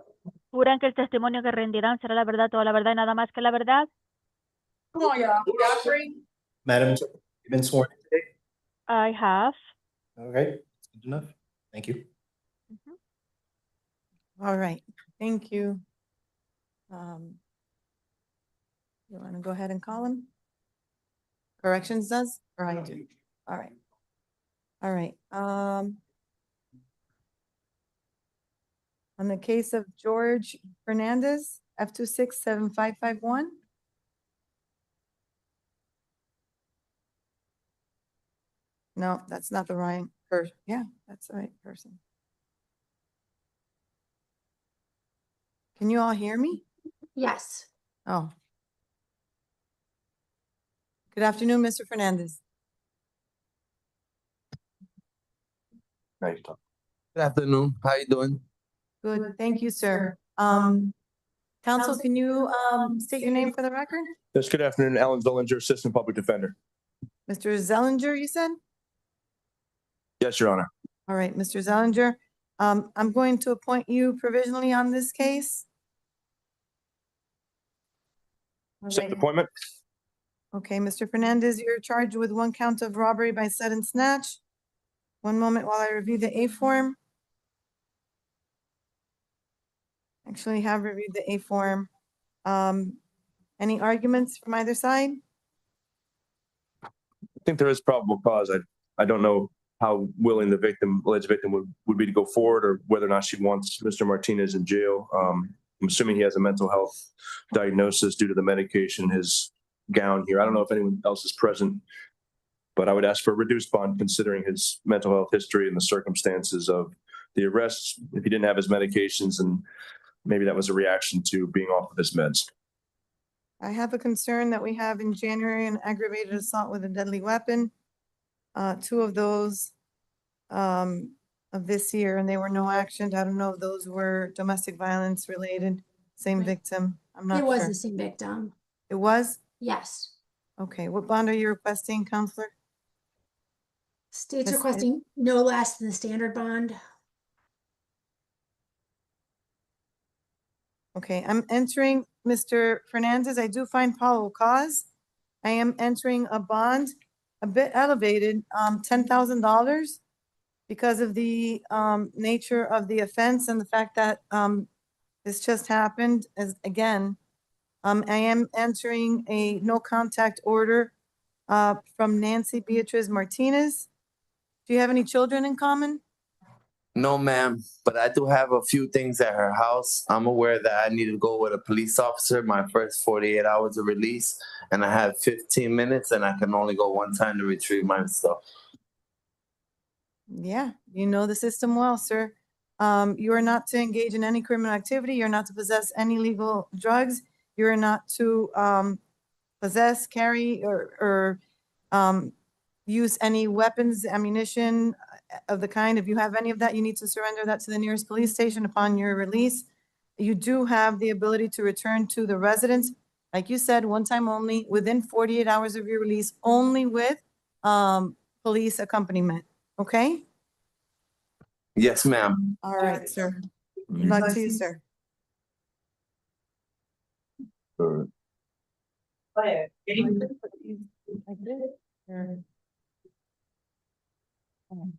¿Juran que el testimonio que rendirán será la verdad, toda la verdad y nada más que la verdad? Come on, y'all. Y'all free? Madam, you've been sworn in today? I have. Okay, that's good enough. Thank you. All right, thank you. You want to go ahead and call him? Corrections does, or I do? All right. All right, on the case of George Fernandez, F267551. No, that's not the right person. Yeah, that's the right person. Can you all hear me? Yes. Oh. Good afternoon, Mr. Fernandez. Ready to talk. Good afternoon. How you doing? Good, thank you, sir. Counsel, can you state your name for the record? Yes, good afternoon, Alan Villinger, Assistant Public Defender. Mr. Zellinger, you said? Yes, Your Honor. All right, Mr. Zellinger, I'm going to appoint you provisionally on this case. All Accept right. the appointment. Okay, Mr. Fernandez, you're charged with 1 count of robbery by sudden snatch. One moment while I review the A form. Actually have reviewed the A form. Any arguments from either side? I think there is probable cause. I don't know how willing the alleged victim would be to go forward, or whether or not she wants Mr. Martinez in jail. I'm assuming he has a mental health diagnosis due to the medication in his gown here. I don't know if anyone else is present, but I would ask for a reduced bond considering his mental health history and the circumstances of the arrests. If he didn't have his medications, and maybe that was a reaction to being off of his meds. I have a concern that we have in January an aggravated assault with a deadly weapon. 2 of those of this year, and they were no action. I don't know if those were domestic violence related, same Right. victim. I'm not It was sure. the same victim. It was? Yes. Okay, what bond are you requesting, counselor? State's Miss- requesting no less than the standard bond. Okay, I'm entering, Mr. Fernandez, I do find probable cause. I am entering a bond a bit elevated, $10,000 because of the nature of the offense and the fact that this just happened as, again, I am entering a no contact order from Nancy Beatriz Martinez. Do you have any children in common? No, ma'am, but I do have a few things at her house. I'm aware that I need to go with a police officer my first 48 hours of release, and I have 15 minutes, and I can only go one time to retrieve my stuff. Yeah, you know the system well, sir. You are not to engage in any criminal activity. You're not to possess any illegal drugs. You're not to possess, carry, or use any weapons, ammunition of the kind. If you have any of that, you need to surrender that to the nearest police station upon your release. You do have the ability to return to the residence, like you said, one time only, within 48 hours of your release, only with police accompaniment, okay? Yes, ma'am. All right, sir. Good luck to you, sir.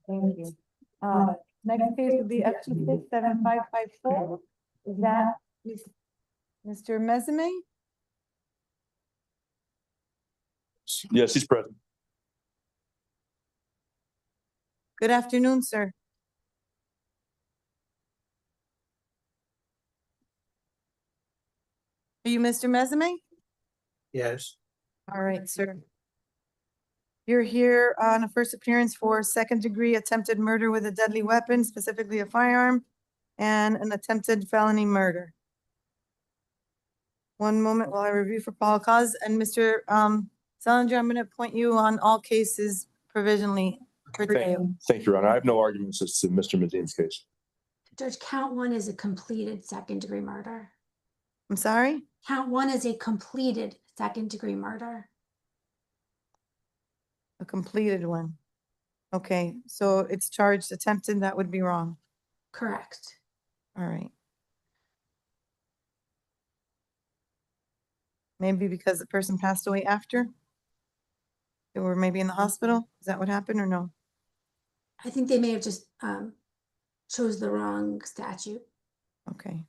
Thank you. Next case would be F267554. Is that Mr. Mesame? Yes, he's present. Good afternoon, sir. Are you Mr. Mesame? Yes. All right, sir. You're here on a first appearance for 2nd-degree attempted murder with a deadly weapon, specifically a firearm, and an attempted felony murder. One moment while I review for probable cause. And Mr. Salinger, I'm going to appoint you on all cases provisionally for today. Thank you, Your Honor. I have no arguments as to Mr. Medina's case. Judge, count 1 is a completed 2nd-degree murder. I'm sorry? Count 1 is a completed 2nd-degree murder. A completed one. Okay, so it's charged attempted, that would be wrong. Correct. All right. Maybe because the person passed away after? They were maybe in the hospital? Is that what happened or no? I think they may have just chose the wrong statute. Okay.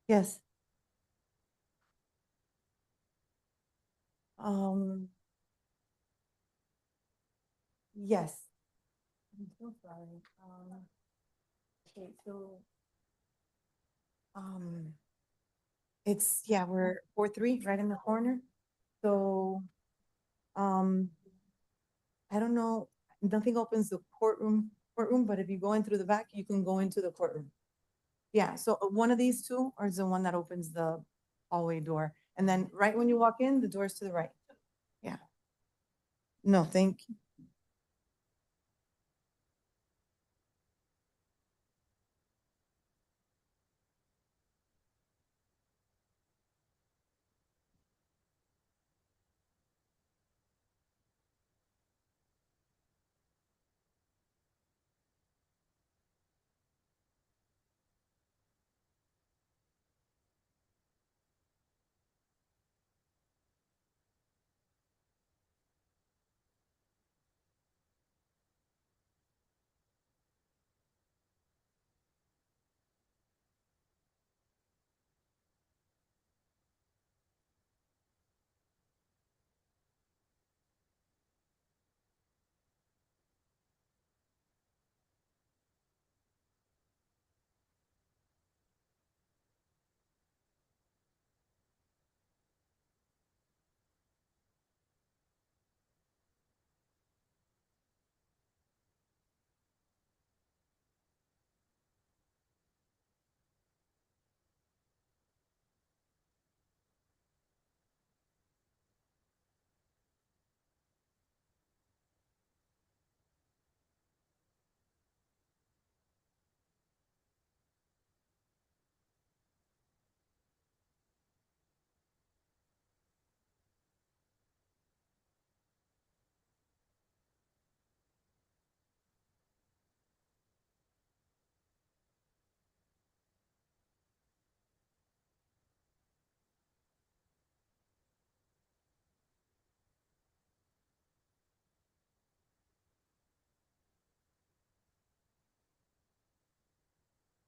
Yes. Yes. I'm so sorry. Okay, so it's, yeah, we're 4-3 right in the corner. So I don't know, nothing opens the courtroom courtroom, but if you go in through the back, you can go into the courtroom. Yeah, so one of these two is the one that opens the hallway door. And then right when you walk in, the door's to the right. Yeah. No, thank you.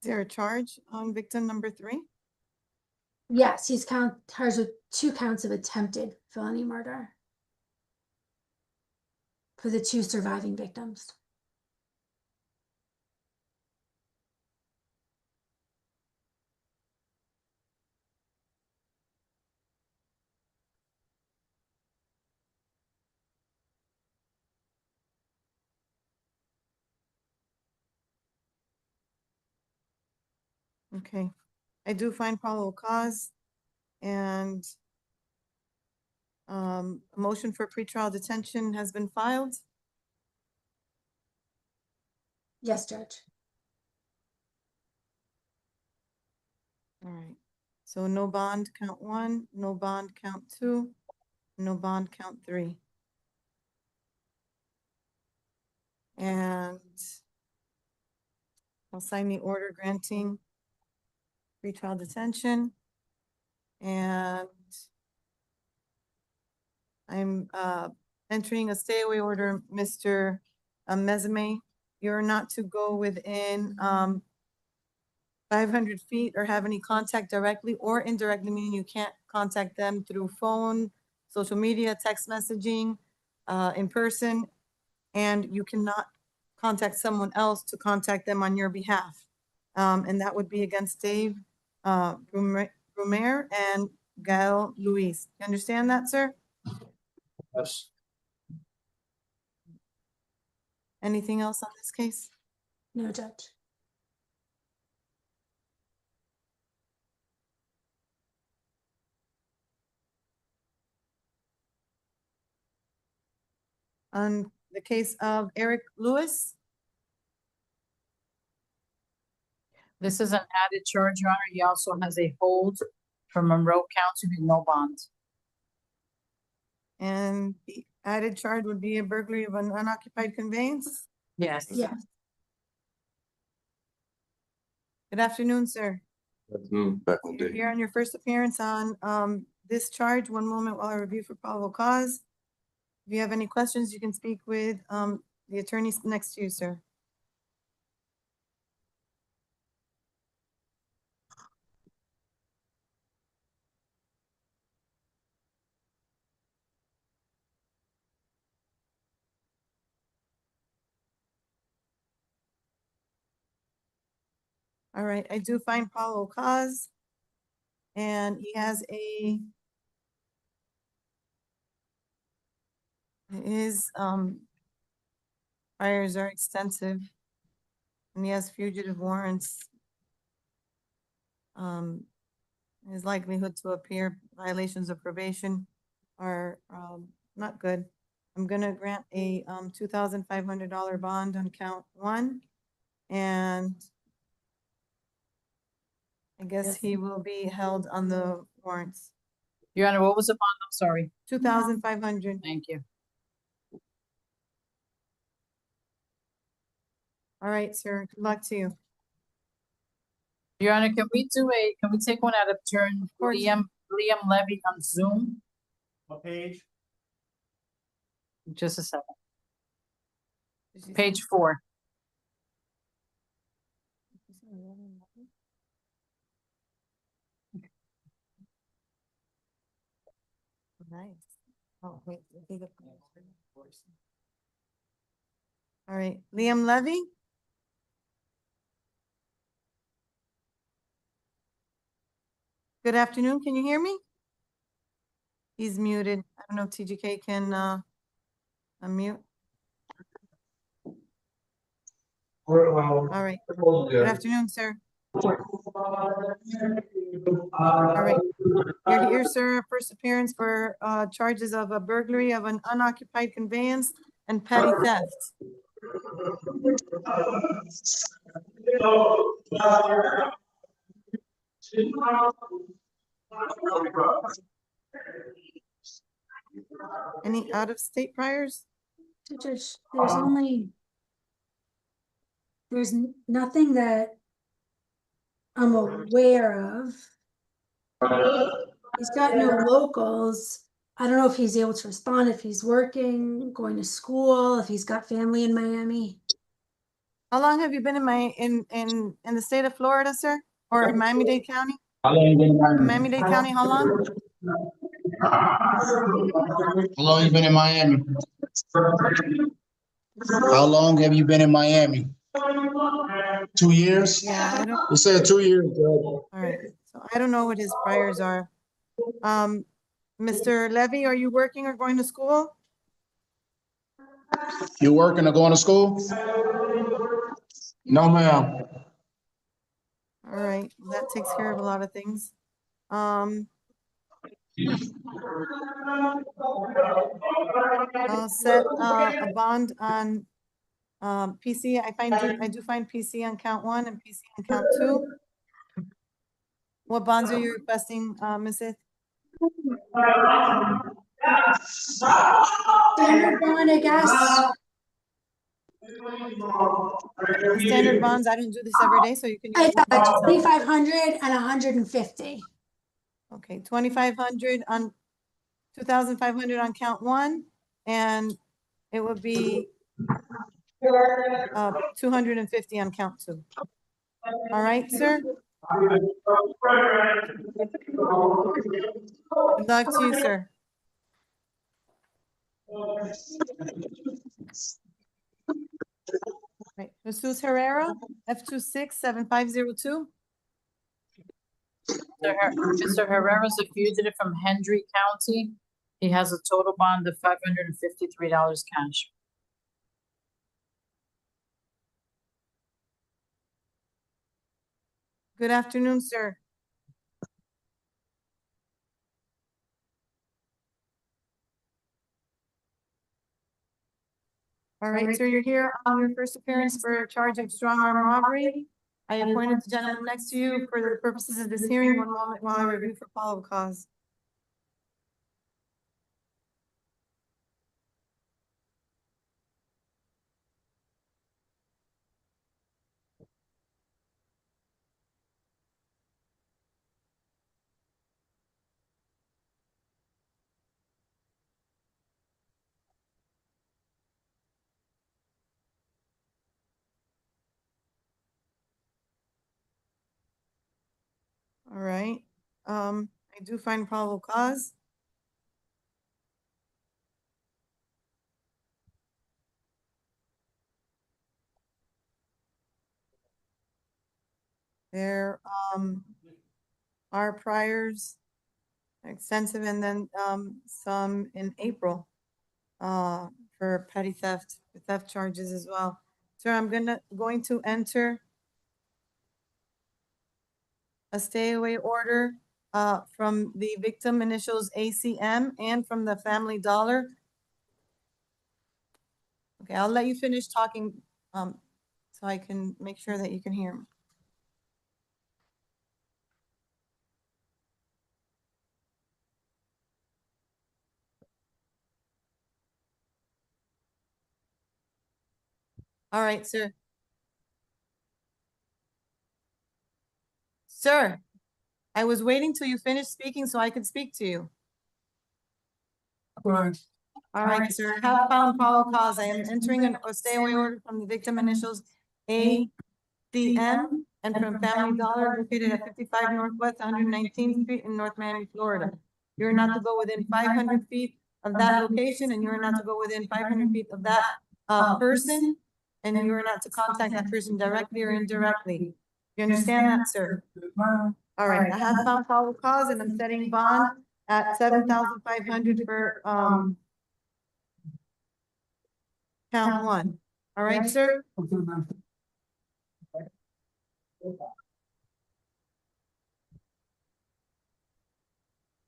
Is there a charge on victim number 3? Yes, he's charged with 2 counts of attempted felony murder for the 2 surviving victims. Okay, I do find probable cause and a motion for pretrial detention has been filed. Yes, Judge. All right, so no bond count 1, no bond count 2, no bond count 3. And I'll sign the order granting pretrial detention. And I'm entering a stay away order, Mr. Mesame. You're not to go within 500 feet or have any contact directly or indirectly, meaning you can't contact them through phone, social media, text messaging, in person, and you cannot contact someone else to contact them on your behalf. And that would be against Dave Brumaire and Gail Luis. You understand that, sir? Yes. Anything else on this case? No, Judge. On the case of Eric Lewis? This is an added charge, Your Honor. He also has a hold from Monroe County with no bond. And the added charge would be a burglary of an unoccupied conveyance? Yes. Yes. Good afternoon, sir. Back on You're day. here on your first appearance on this charge. One moment while I review for probable cause. If you have any questions, you can speak with the attorneys next to you, sir. All right, I do find probable cause. And he has his priors are extensive. and he has fugitive warrants. His likelihood to appear, violations of probation are not good. I'm gonna grant a $2,500 bond on count one, and I guess he will be held on the warrants. Your Honor, what was the bond? I'm sorry. 2,500. Thank you. All right, sir. Good luck to you. Your Honor, can we take one out of turn? course. Liam Levy on Zoom? What page? Just a second. Page 4. Nice. Oh, wait. All right, Liam Levy? Good afternoon. Can you hear me? He's muted. I don't know if TGK can unmute. All right. Good afternoon, sir. All right. You're here, sir. First appearance for charges of a burglary of an unoccupied conveyance and petty theft. Any out-of-state priors? Judge, there's nothing that I'm aware of. He's got no locals. I don't know if he's able to respond, if he's working, going to school, if he's got family in Miami. How long have you been in the state of Florida, sir? Or in Miami-Dade County? How long you been in Miami? Miami-Dade County, how long? How long you been in Miami? How long have you been in Miami? 2 years? Yeah, I don't. You said 2 years, Judge. All right, so I don't know what his priors are. Mr. Levy, are you working or going to school? You working or going to school? No, ma'am. All right, well, that takes care of a lot of things. I'll set a bond on PC. I do find PC on count 1 and PC on count 2. What bonds are you requesting, Mrs.? Standard bond, I guess. Standard bonds, I don't do this every day, so you can. I got 2,500 and 150. Okay, 2,500 on 2,500 on count 1, and it would be 250 on count 2. All right, sir. Good luck to you, sir. Right, Jesus Herrera, F267502. Mr. Herrera's a fugitive from Hendry County. He has a total bond of $553 cash. Good afternoon, sir. All right, sir, you're here on your first appearance for a charge of strong arm robbery. I appointed the gentleman next to you for the purposes of this hearing. One moment while I review for probable cause. All right, I do find probable cause. There are priors, extensive, and then some in April for petty theft charges as well. Sir, I'm going to enter a stay away order from the victim initials ACM and from the Family Dollar. Okay, I'll let you finish talking so I can make sure that you can hear me. All right, sir. Sir, I was waiting till you finished speaking so I could speak to you. All right, sir. Have found probable cause. I am entering a stay away order from the victim initials ACM and from Family Dollar located at 55 Northwest 119th Street in North Miami, Florida. You're not to go within 500 feet of that location, and you're not to go within 500 feet of that person, and you're not to contact that person directly or indirectly. You understand that, sir? All right, I have found probable cause, and I'm setting bond at 7,500 for count one. All right, sir?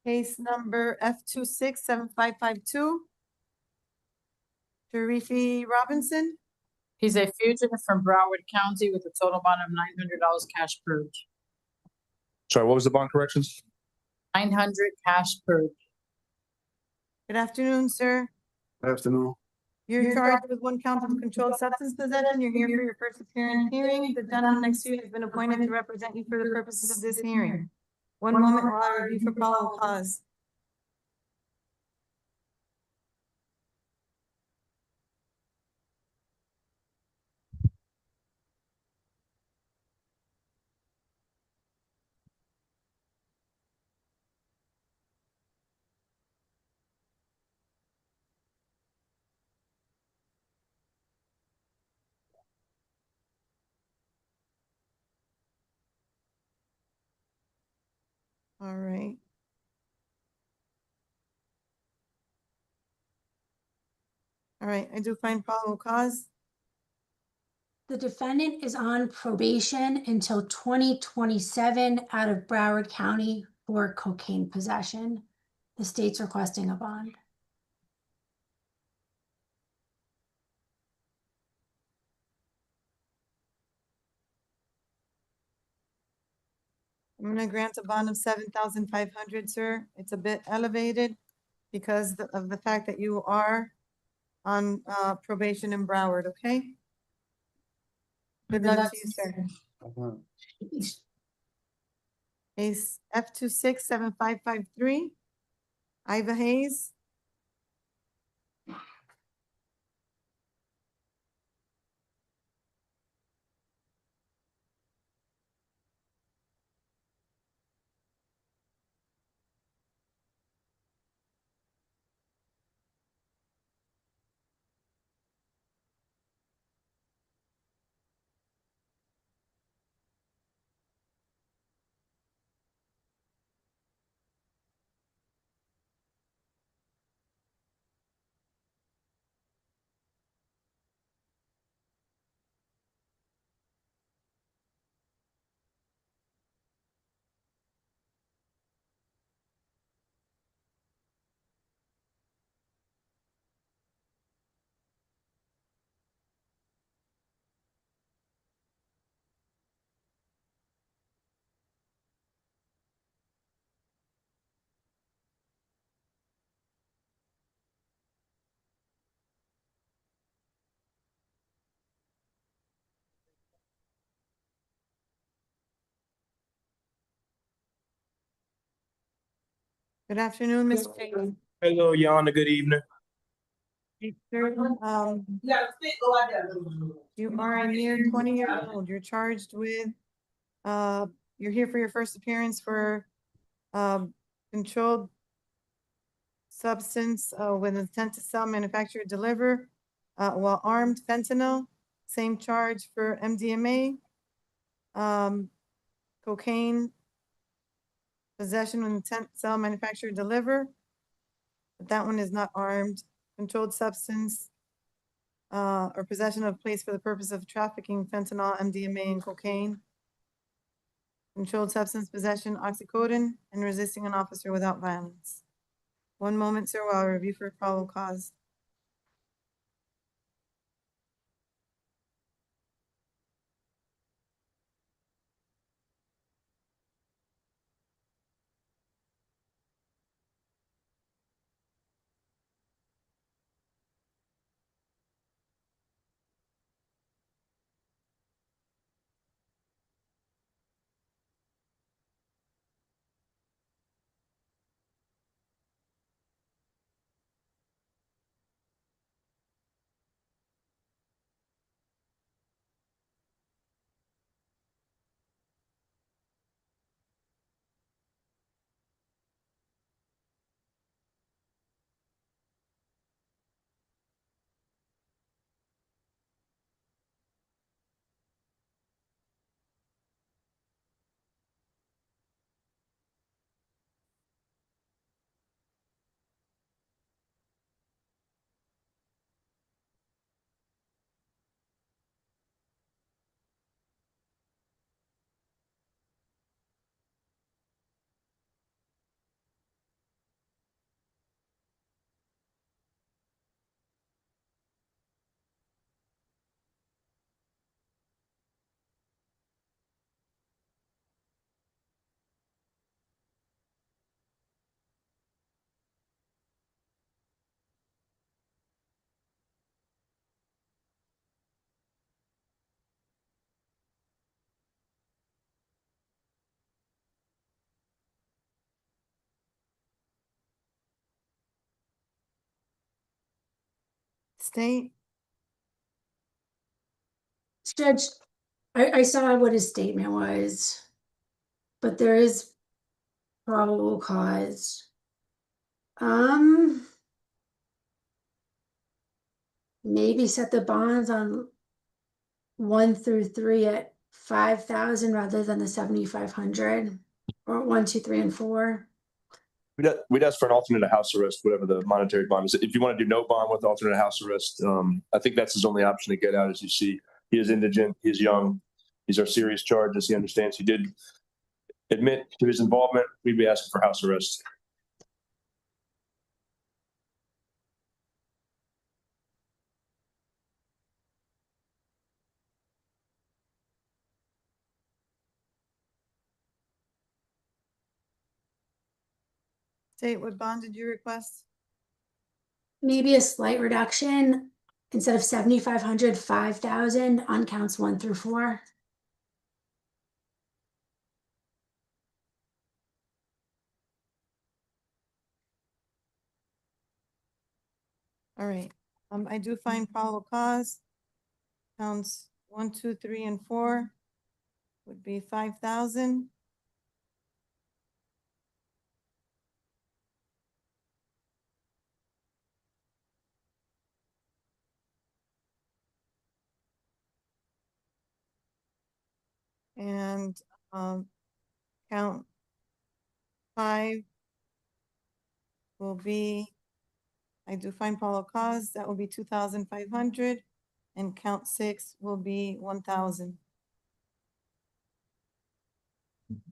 Case number F267552. Sharifi Robinson. He's a fugitive from Broward County with a total bond of $900 cash purge. Sorry, what was the bond corrections? 900 cash purge. Good afternoon, sir. Good afternoon. You're charged with one count of controlled substance possession. You're here for your first appearance hearing. The gentleman next to you has been appointed to represent you for the purposes of this hearing. One moment while I review for probable cause. All right. All right, I do find probable cause. The defendant is on probation until 2027 out of Broward County for cocaine possession. The state's requesting a bond. I'm gonna grant a bond of 7,500, sir. It's a bit elevated because of the fact that you are on probation in Broward, okay? Good luck to you, sir. Case F267553. Iva Hayes. Good afternoon, Mr. Hayes. Hello, Yana, good evening. Sir, you are a mere 20 years old. You're charged with, you're here for your first appearance for controlled substance with intent to sell, manufacture, deliver while armed fentanyl. Same charge for MDMA, cocaine, possession with intent to sell, manufacture, deliver. But that one is not armed. Controlled substance, or possession of place for the purpose of trafficking fentanyl, MDMA, and cocaine. Controlled substance possession, oxycodone, and resisting an officer without violence. One moment, sir, while I review for probable cause. State, Judge, I saw what his statement was, but there is probable cause. Maybe set the bonds on 1 through 3 at 5,000 rather than the 7,500, or 1, 2, 3, and 4. We'd ask for an alternate house arrest, whatever the monetary bond is. If you want to do no bond with alternate house arrest, I think that's his only option to get out. As you see, he is indigent, he's young, these are serious charges. He understands he did admit to his involvement. We'd be asking for house arrest. state, what bond did you request? Maybe a slight reduction, instead of 7,500, 5,000 on counts 1 through 4. All right, I do find probable cause. Counts 1, 2, 3, and 4 would be 5,000. And count 5 will be, I do find probable cause, that will be 2,500, and count 6 will be 1,000.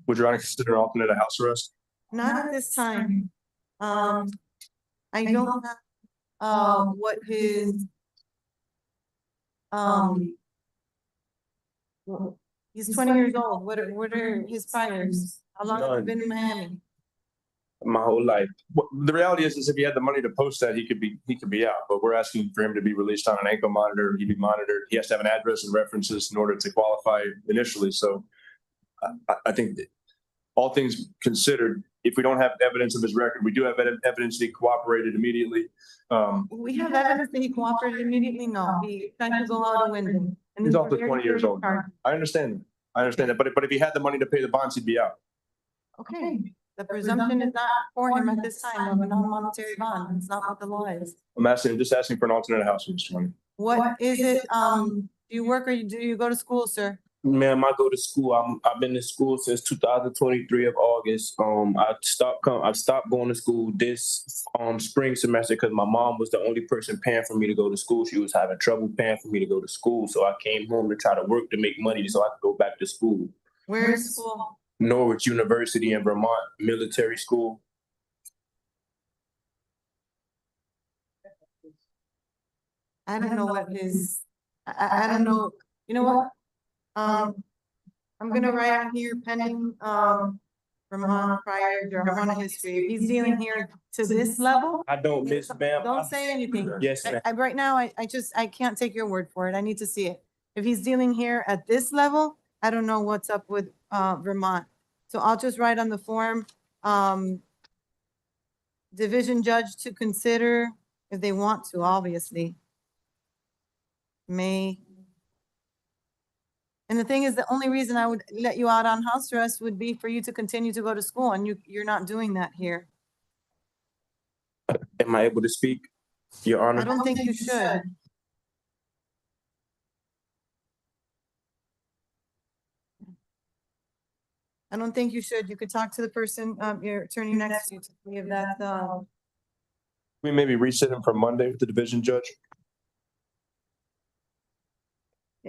Would Your Honor consider an alternate a house arrest? Not at this time. I don't have what his he's 20 years old. What are his priors? How long have you been in Miami? My whole life. The reality is if he had the money to post that, he could be out. But we're asking for him to be released on an ankle monitor. He'd be monitored. He has to have an address and references in order to qualify initially. So I think that all things considered, if we don't have evidence of his record, we do have evidence that he cooperated immediately. We have evidence that he cooperated immediately. No, he tried to go out a window. And He's also 20 years old. I understand that. But if he had the money to pay the bonds, he'd be out. Okay, the presumption is not for him at this time of a non-monetary bond. It's not what the law is. I'm just asking for an alternate house, Mr. Money. What is it? Do you work or do you go to school, sir? Ma'am, I go to school. I've been to school since 2023 of August. I stopped going to school this spring semester because my mom was the only person paying for me to go to school. She was having trouble paying for me to go to school, so I came home to try to work to make money so I could go back to school. Where is school? Norwich University in Vermont, military school. I don't know what his, I don't know, you know what? I'm gonna write on here pending, Vermont prior marijuana history. If he's dealing here to this level. I don't miss, ma'am. Don't say anything. Yes, ma'am. Right now, I can't take your word for it. I need to see it. If he's dealing here at this level, I don't know what's up with, Vermont. So I'll just write on the form, division judge to consider if they want to, obviously. May. And the thing is, the only reason I would let you out on house arrest would be for you to continue to go to school, and you're not doing that here. Am I able to speak, Your Honor? I don't think you should. I don't think you should. You could talk to the person, your attorney next to you to see if that's, We maybe reset him for Monday with the division judge.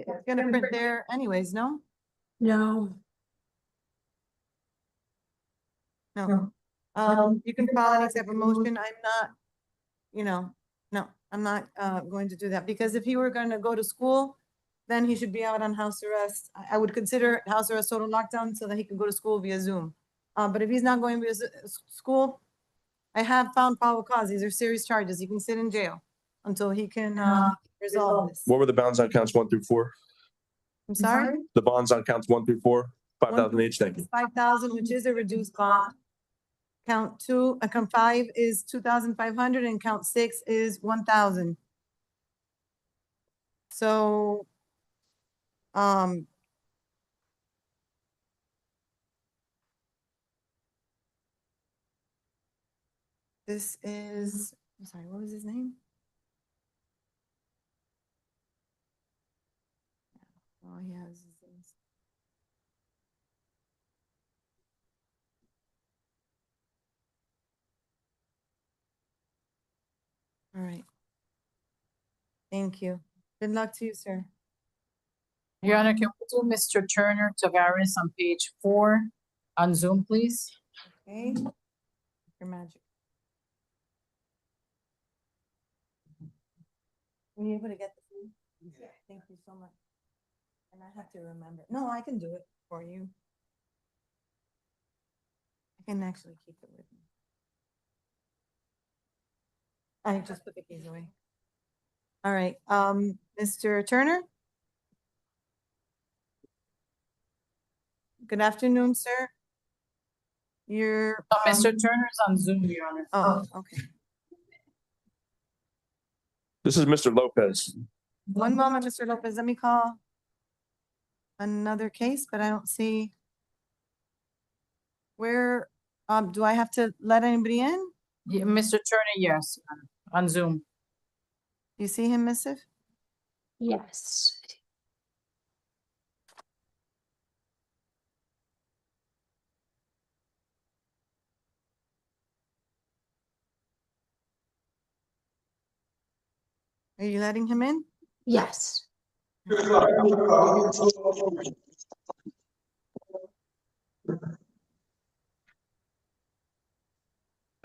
it's gonna print there anyways, no? No. No. You can file any type of motion. I'm not, no, I'm not, going to do that, because if he were gonna go to school, then he should be out on house arrest. I would consider house arrest total lockdown so that he can go to school via Zoom. But if he's not going via school, I have found probable cause. These are serious charges. He can sit in jail until he can, resolve this. What were the bounds on counts 1 through 4? I'm sorry? The bonds on counts 1 through 4, 5,000 each. Thank you. 5,000, which is a reduced bond. Count 5 is 2,500 and count 6 is 1,000. So, this is, I'm sorry, what was his name? Oh, he has his names. All right. Thank you. Good luck to you, sir. Your Honor, can we do Mr. Turner Tavares on page 4 on Zoom, please? Okay. Your magic. Were you able to get the food? Yeah. Thank you so much. And I have to remember. No, I can do it for you. I can actually keep it with me. I just put the keys away. All right, Mr. Turner? Good afternoon, sir. You're. Mr. Turner's on Zoom, Your Honor. Oh, okay. This is Mr. Lopez. One moment, Mr. Lopez. Let me call another case, but I don't see where, do I have to let anybody in? Yeah, Mr. Turner, yes, Your Honor, on Zoom. You see him, Missive? Yes. Are you letting him in? Yes.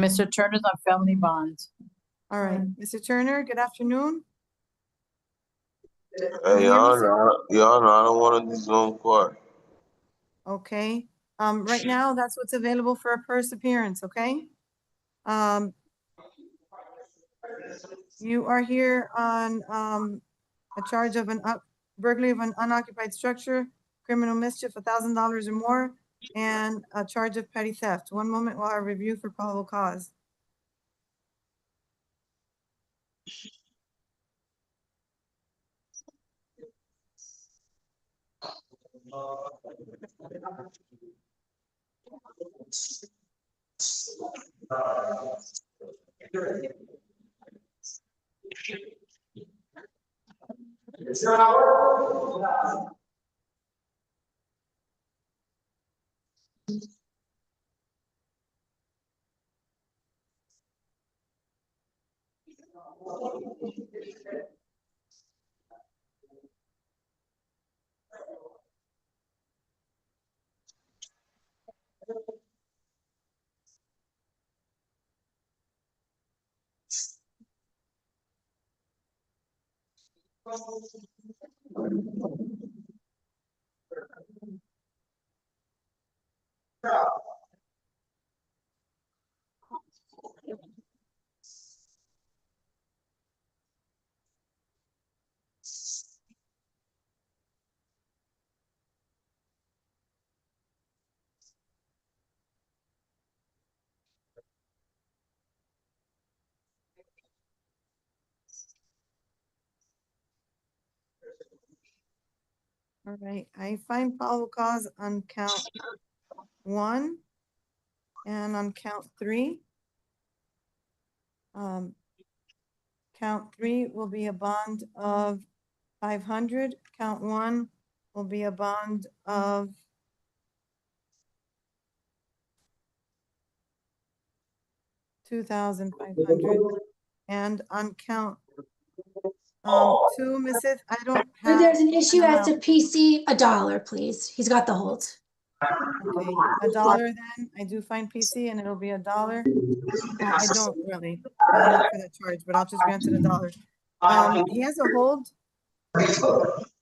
Mr. Turner's on felony bonds. All right, Mr. Turner, good afternoon. Hey, Your Honor, I don't want to do Zoom court. Okay, right now, that's what's available for a first appearance, okay? You are here on, a charge of burglary of an unoccupied structure, criminal mischief, $1,000 or more, and a charge of petty theft. One moment while I review for probable cause. All right, I find probable cause on count 1 and on count 3. Count 3 will be a bond of 500. Count 1 will be a bond of 2,500. And on count 2, Mrs., I don't If have. there's an issue an as to amount. PC, $1, please. He's got the hold. Okay, $1 then. I do find PC and it'll be $1. I don't really sign up for that charge, but I'll just grant it $1. He has a hold.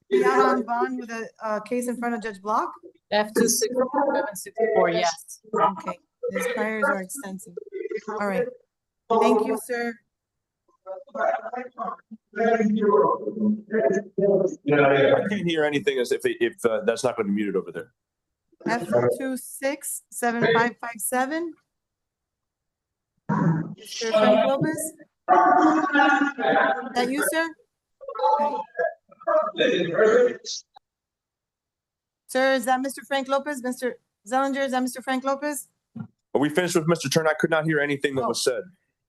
He out on bond with a case in front of Judge Block. F-26764, yes. Okay, his priors are extensive. All right. Thank you, sir. I can't hear anything as if that's not going to be muted over there. F-267557. Mr. Frank Lopez? Is that you, sir? Okay. Sir, is that Mr. Frank Lopez? Mr. Zellinger, is that Mr. Frank Lopez? Are we finished with Mr. Turner? I could not hear anything that was said.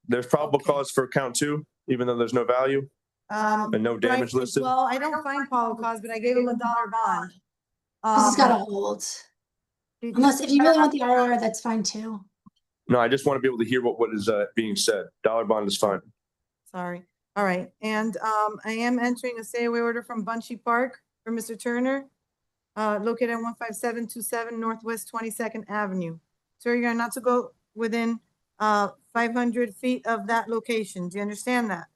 There's probable cause for count 2, even though there's no value and no damage listed. Well, I don't find probable cause, but I gave him $1 bond. This has got a hold. Unless if you really want the RR, that's fine too. No, I just want to be able to hear what is being said. $1 bond is fine. Sorry. All right. And I am entering a stay away order from Bunchy Park for Mr. Turner, located at 15727 Northwest 22nd Avenue. Sir, you're not to go within 500 feet of that location. Do you understand that?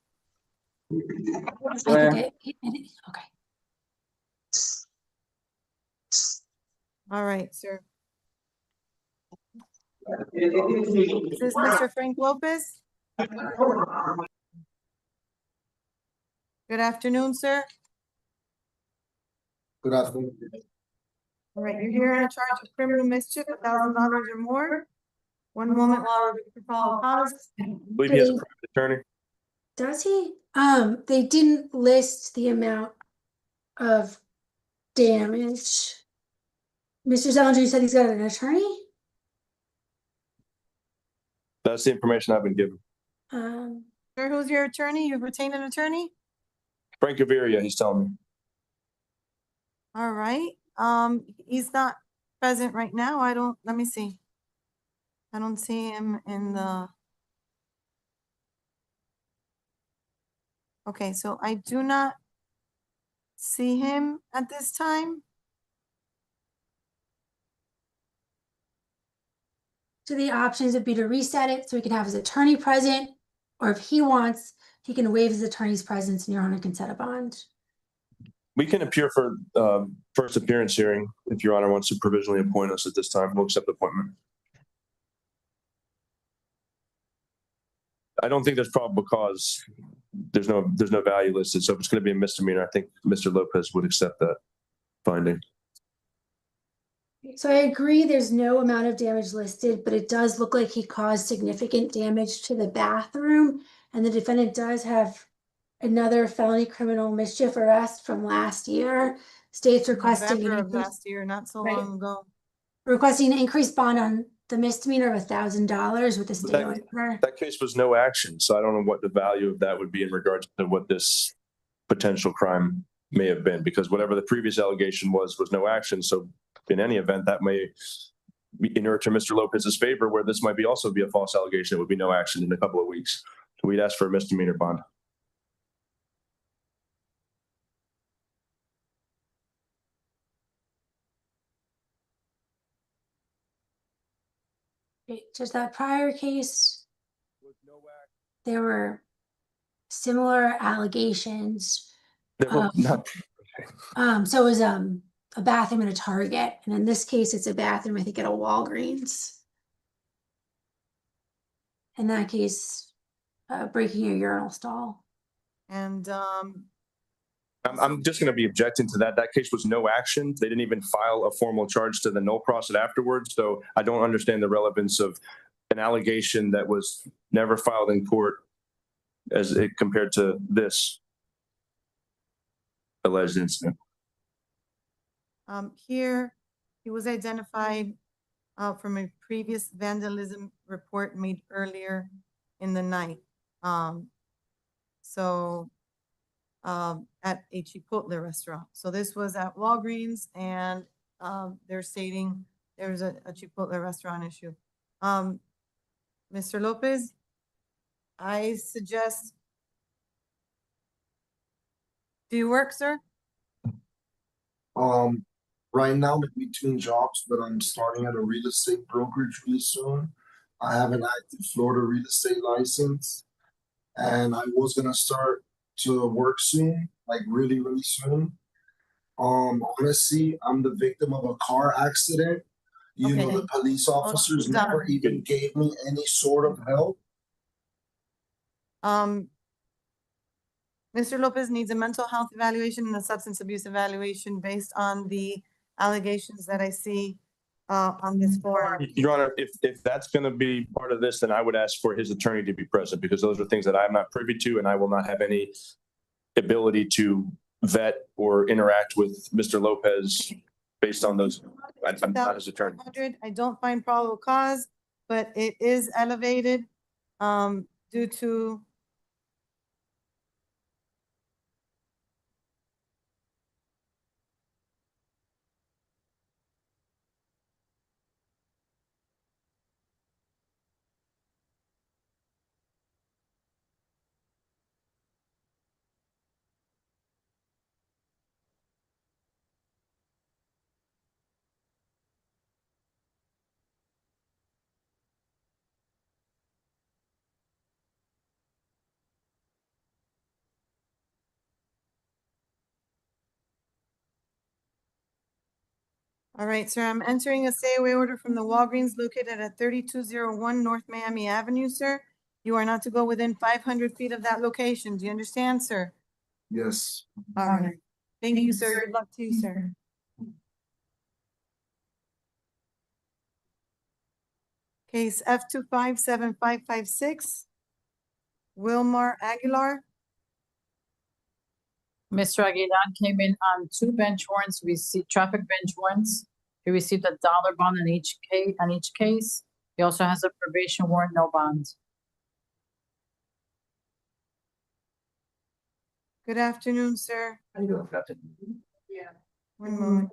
Okay. All right, sir. Is this Mr. Frank Lopez? Good afternoon, sir. Good afternoon. All right, you're here on a charge of criminal mischief, $1,000 or more. One moment while we call cause. I believe he has a private attorney. Does he? They didn't list the amount of damage. Mr. Zellinger, you said he's got an attorney? That's the information I've been given. Sir, who's your attorney? You've retained an attorney? Frank Gaviria, he's telling me. All right. He's not present right now. Let me see. I don't see him in the. Okay, so I do not see him at this time. So the options would be to reset it so he can have his attorney present, or if he wants, he can waive his attorney's presence and your honor can set a bond. We can appear for first appearance hearing if your honor wants to provisionally appoint us at this time. We'll accept the appointment. I don't think there's probable cause. There's no value listed, so if it's going to be a misdemeanor, I think Mr. Lopez would accept that finding. So I agree there's no amount of damage listed, but it does look like he caused significant damage to the bathroom, and the defendant does have another felony criminal mischief arrest from last year. State's requesting November of last year, not so long ago. Requesting an increased bond on the misdemeanor of $1,000 with a stay order. That case was no action, so I don't know what the value of that would be in regards to what this potential crime may have been, because whatever the previous allegation was no action. So in any event, that may inure to Mr. Lopez's favor, where this might be also be a false allegation. It would be no action in a couple of weeks. So we'd ask for a misdemeanor bond. Just that prior case, there were similar allegations. There were not. So it was a bathroom at a Target, and in this case, it's a bathroom, I think, at a Walgreens. In that case, breaking a urinal stall. And I'm just going to be objecting to that. That case was no action. They didn't even file a formal charge to the no process afterwards. So I don't understand the relevance of an allegation that was never filed in court as it compared to this alleged incident. here, he was identified from a previous vandalism report made earlier in the night. At a Chipotle restaurant. So this was at Walgreens, and they're stating there's a Chipotle restaurant issue. Mr. Lopez, I suggest, do you work, sir? Right now I'm in between jobs, but I'm starting at a real estate brokerage really soon. I have an active Florida real estate license, and I was gonna start to work soon, like really, really soon. Honestly, I'm the victim of a car accident. You know, the police officers never even gave me any sort of help. Mr. Lopez needs a mental health evaluation and a substance abuse evaluation based on the allegations that I see on this form. Your Honor, if that's going to be part of this, then I would ask for his attorney to be present, because those are things that I'm not privy to, and I will not have any ability to vet or interact with Mr. Lopez based on those. I'm not his attorney. I don't find probable cause, but it is elevated due to All right, sir, I'm entering a stay-away order from the Walgreens located at 3201 North Miami Avenue, sir. You are not to go within 500 feet of that location. Do you understand, sir? Yes. All right. Thank you, sir. Good luck to you, sir. Case F257556, Wilmar Aguilar. Mr. Aguilar came in on 2 bench warrants, received traffic bench warrants. He received $1 bond on each case. He also has a probation warrant, no bond. Good afternoon, sir. How you doing? Good afternoon. Yeah. One moment.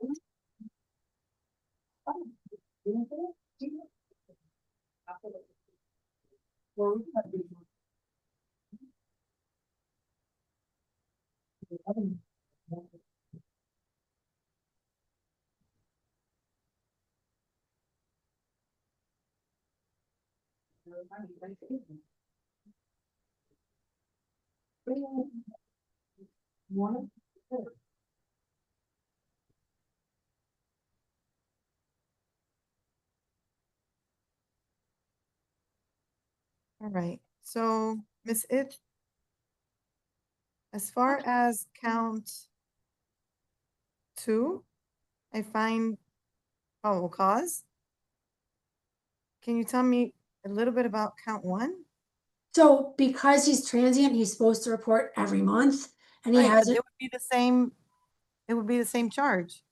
All right, so Ms. It, as far as count 2, I find probable cause. Can you tell me a little bit about count 1? So because he's transient, he's supposed to report every month, and he Right, but hasn't. it would be the same. It would be the same charge.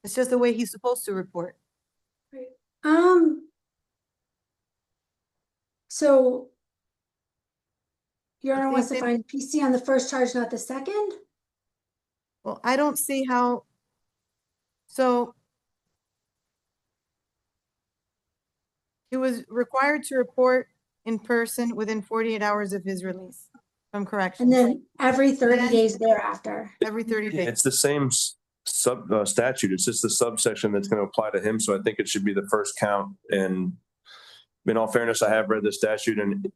It's just the way he's supposed to report. So Your Honor wants to find PC on the first charge, not the second? Well, I don't see how. So He was required to report in person within 48 hours of his release from corrections. And then every 30 Then- days thereafter. Every 30 days. It's the same statute. It's just the subsection that's going to apply to him. So I think it should be the first count. And in all fairness, I have read the statute and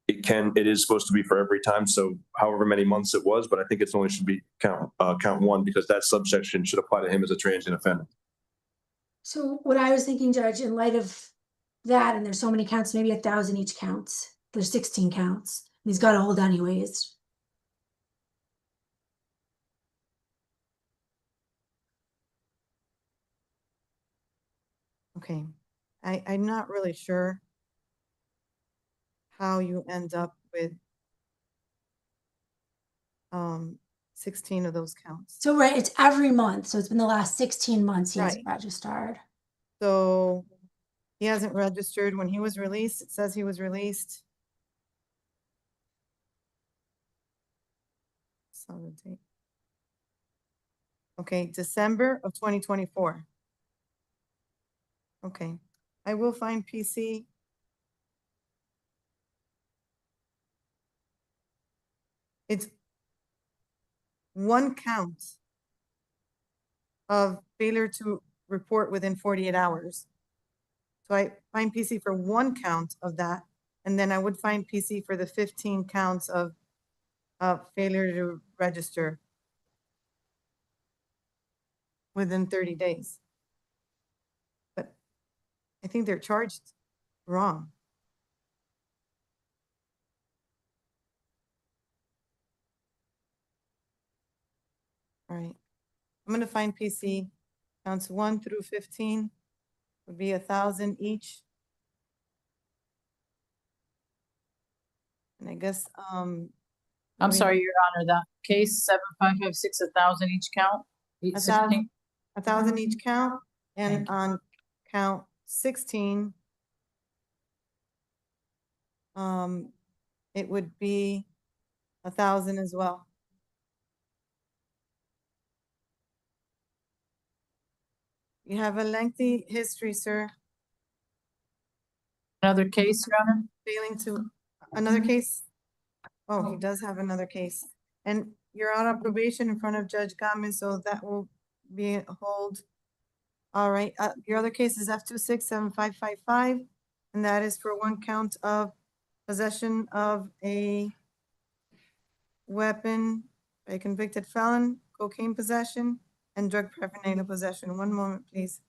it is supposed to be for every time. So however many months it was, but I think it's only should be count one because that subsection should apply to him as a transient offender. So what I was thinking, Judge, in light of that, and there's so many counts, maybe 1,000 each counts. There's 16 counts. He's got to hold anyways. Okay, I'm not really sure how you end up with 16 of those counts. So right, it's every month. So it's been the last 16 months he hasn't Right. registered. So he hasn't registered when he was released. It says he was released. Saw the date. Okay, December of 2024. Okay, I will find PC. It's one count of failure to report within 48 hours. So I find PC for one count of that, and then I would find PC for the 15 counts of failure to register within 30 days. But I think they're charged wrong. All right, I'm gonna find PC. Counts 1 through 15 would be 1,000 each. And I guess, I'm we- sorry, Your Honor, that case 7556, 1,000 each count? 1,000 1,000 each count, and Thank on count 16, it would be 1,000 as well. You have a lengthy history, sir. Another case, Your Honor? Failing to, another case? Oh, he does have another case. And you're out on probation in front of Judge Gomez, so that will be a hold. All right, your other case is F267555, and that is for one count of possession of a weapon, a convicted felon, cocaine possession, and drug paraphernalia possession. One moment, please.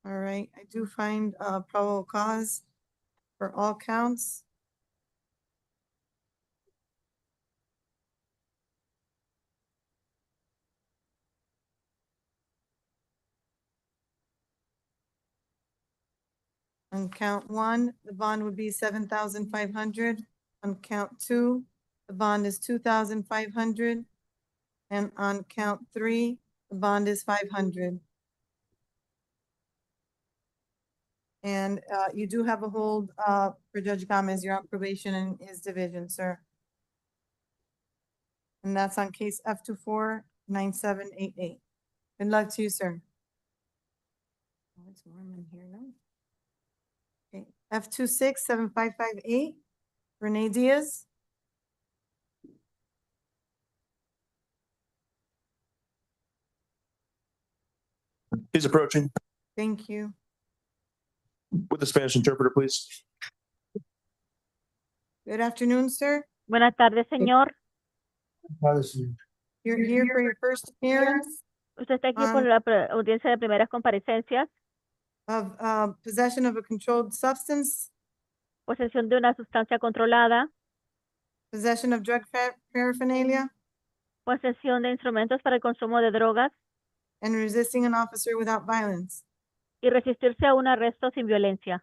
All right, I do find probable cause for all counts. On count 1, the bond would be 7,500. On count 2, the bond is 2,500. And on count 3, the bond is 500. And you do have a hold for Judge Gomez. You're on probation in his division, sir. And that's on case F249788. Good luck to you, sir. Oh, it's warm in here now. Okay, F267558, Renee Diaz. He's approaching Thank you. with the Spanish interpreter, please. Good afternoon, sir. Buenas tardes, señor. You're here for your first appearance Usted está aquí por la audiencia de primeras comparecencias. of possession of a controlled substance, Posesión de una sustancia controlada. possession of drug paraphernalia, Posesión de instrumentos para el consumo de drogas. and resisting an officer without violence. Y resistirse a un arresto sin violencia.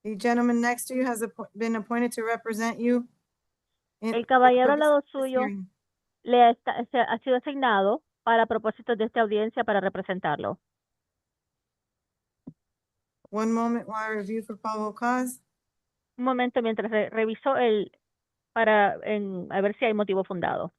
The gentleman next to you has been appointed to represent you. El caballero al lado suyo ha sido asignado para propósitos de esta audiencia para representarlo. One moment while I review for probable cause. Un momento mientras reviso a ver si hay motivo fundado.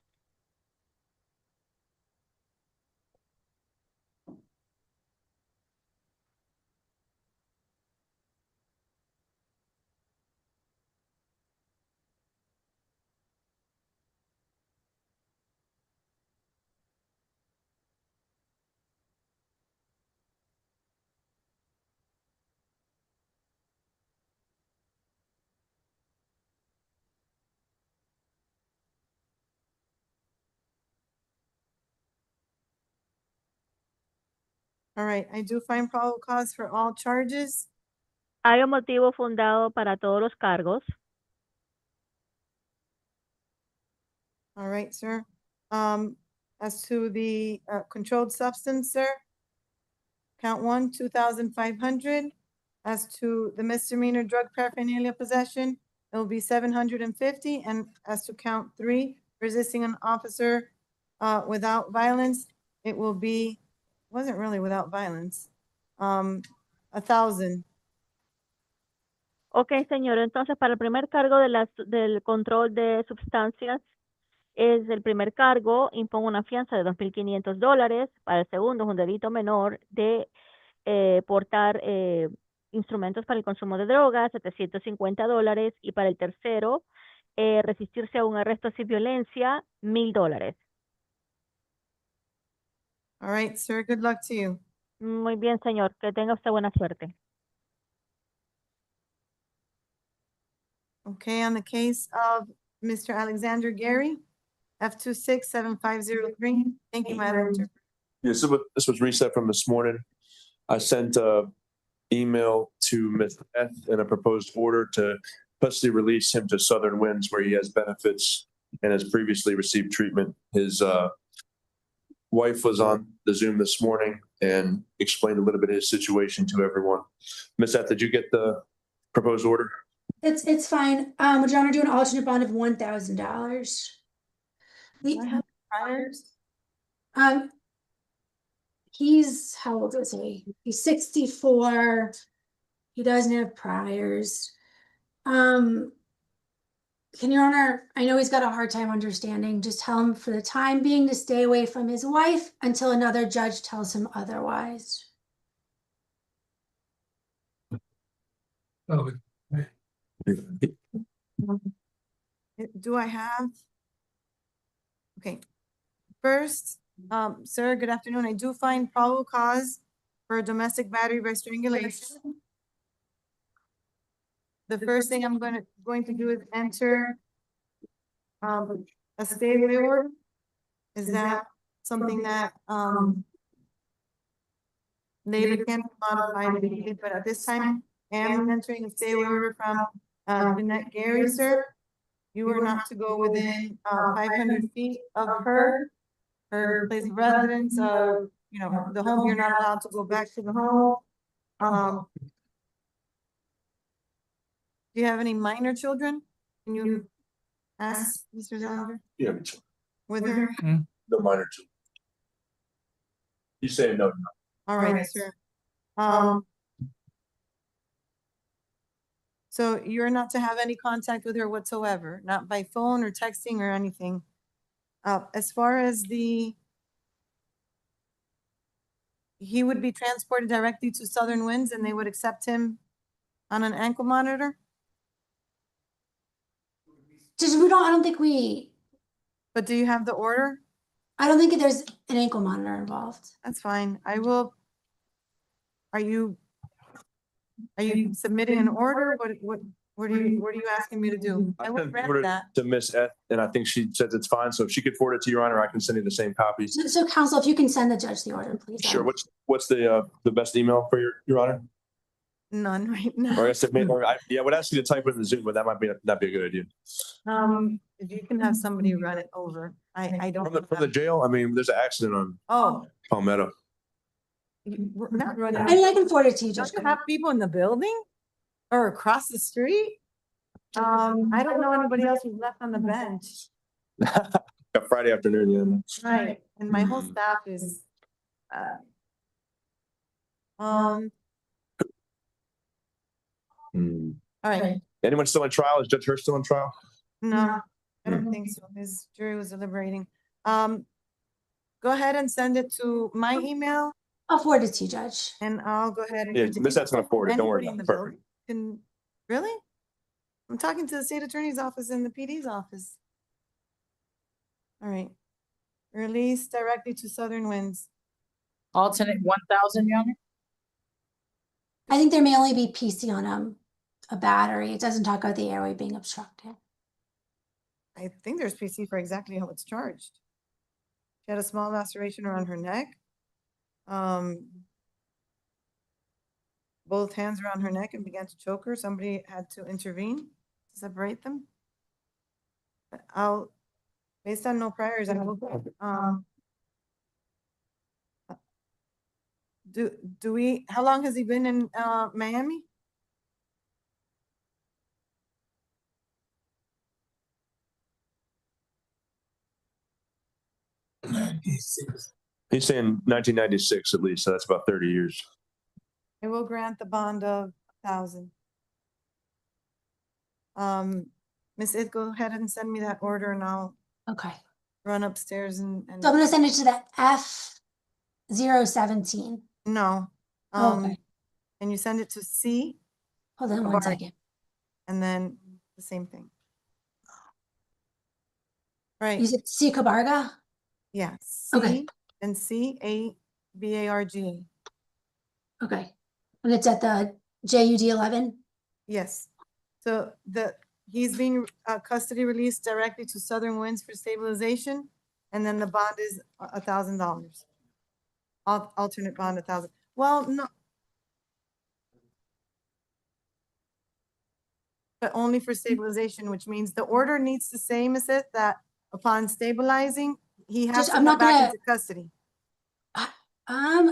All right, I do find probable cause for all charges. Hay un motivo fundado para todos los cargos. All right, sir. As to the controlled substance, sir, count 1, 2,500. As to the misdemeanor drug paraphernalia possession, it will be 750. And as to count 3, resisting an officer without violence, it will be, wasn't really without violence, 1,000. Ok, señor. Entonces, para el primer cargo del control de sustancias, es el primer cargo, impongo una fianza de $2,500. Para el segundo, es un delito menor de portar instrumentos para el consumo de drogas, $750. Y para el tercero, resistirse a un arresto sin violencia, $1,000. All right, sir, good luck to you. Muy bien, señor. Que tenga usted buena suerte. Okay, on the case of Mr. Alexander Gary, F267503. Thank you, Madam Interpreter. Yes, this was reset from this morning. I sent a email to Ms. Beth in a proposed order to custody release him to Southern Winds where he has benefits and has previously received treatment. His wife was on the Zoom this morning and explained a little bit of his situation to everyone. Ms. Beth, did you get the proposed order? It's fine. Would you want to do an alternate bond of $1,000? Priors? He's, how old is he? He's 64. He doesn't have priors. Can Your Honor, I know he's got a hard time understanding. Just tell him for the time being to stay away from his wife until another judge tells him otherwise. Do I have? Okay. First, sir, good afternoon. I do find probable cause for domestic battery by strangulation. The first thing I'm going to do is enter a stay away order. Is that something that later can be modified if needed, but at this time, I am entering a stay away order from Jeanette Gary, sir. You are not to go within 500 feet of her place of residence, the home. You're not allowed to go back to the home. Do you have any minor children? Can you ask Mr. Zellender? Yeah, With her? no minor children. You say no. All right, sir. So you're not to have any contact with her whatsoever, not by phone or texting or anything. As far as he would be transported directly to Southern Winds and they would accept him on an ankle monitor? I don't think we. But do you have the order? I don't think there's an ankle monitor involved. That's fine. I will. Are you submitting an order? What What are you asking me to do? I would sent grant order that. to Miss F, and I think she says it's fine. So if she could forward it to Your Honor, I can send you the same copies. So counsel, if you can send the judge the order, please. Sure. What's the best email for Your Honor? None right Or I now. guess I would ask you to type it in the Zoom, but that might not be a good idea. If you can have somebody run it over, I don't. From the jail, I mean, there's an accident on Oh, Palmetto. we're not running. I mean, I can forward it to you, Judge. Don't you have people in the building or across the street? I don't know anybody else who's left on the bench. Got Friday afternoon, yeah. Right, and my whole staff is, all right, Anyone still on trial? Is Judge Hurst still on trial? no, I don't think so. His jury was deliberating. Go ahead and send it to my email I'll forward it to you, Judge. and I'll go ahead and. Yeah, Miss F's gonna forward it. Don't worry Anybody in about the it. building can, really? I'm talking to the state attorney's office and the PD's office. All right. Release directly to Southern Winds. Alternate 1,000, Your Honor? I think there may only be PC on a battery. It doesn't talk about the airway being obstructed. I think there's PC for exactly how it's charged. She had a small laceration around her neck. Both hands around her neck and began to choke her. Somebody had to intervene to separate them. But based on no priors, I hope, how long has he been in, Miami? He's saying 1996 at least, so that's about 30 years. I will grant the bond of 1,000. Ms. Id, go ahead and send me that order and I'll Okay. run upstairs and. So I'm gonna send it to the F017. No. Okay. And you send it to C. Hold on one second. And then the same thing. Right. Is it C Cabarga? Yeah. Okay. And CABARGA. Okay. And it's at the JUD 11? Yes. So he's being custody released directly to Southern Winds for stabilization. And then the bond is $1,000. Alternate bond 1,000. Well, no. But only for stabilization, which means the order needs to say, Ms. Id, that upon stabilizing, he has to I'm come not back gonna- into custody.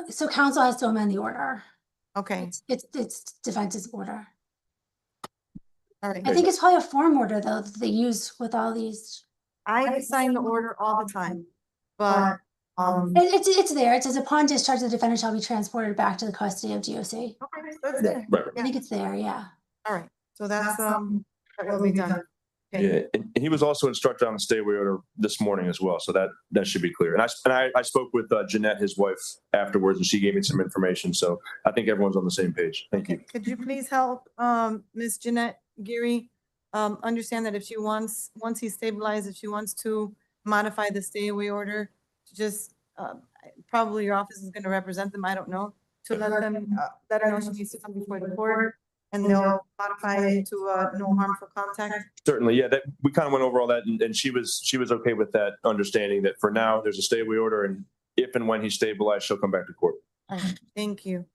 So counsel has to amend the order. Okay. It's defense's order. All right. I think it's probably a form order though that they use with all these. I sign the order all the time, but It's there. It says upon discharge, the defendant shall be transported back to the custody of GOC. okay, that's it. I think it's there, yeah. All right. So that's that will be done. Okay. Yeah, and he was also instructed on a stay away order this morning as well, so that should be clear. And I spoke with Jeanette, his wife, afterwards, and she gave me some information. So I think everyone's on the same page. Thank you. Could you please help Ms. Jeanette Geary understand that if she once he's stabilized, if she wants to modify the stay away order, to just probably your office is going to represent them. I don't know, to let her know she needs to come before the court. And they'll modify it to no harmful contact. Certainly, yeah. That we kind of went over all that, and she was okay with that, understanding that for now there's a stay away order, and if and when he's stabilized, she'll come back to court. All right, thank you.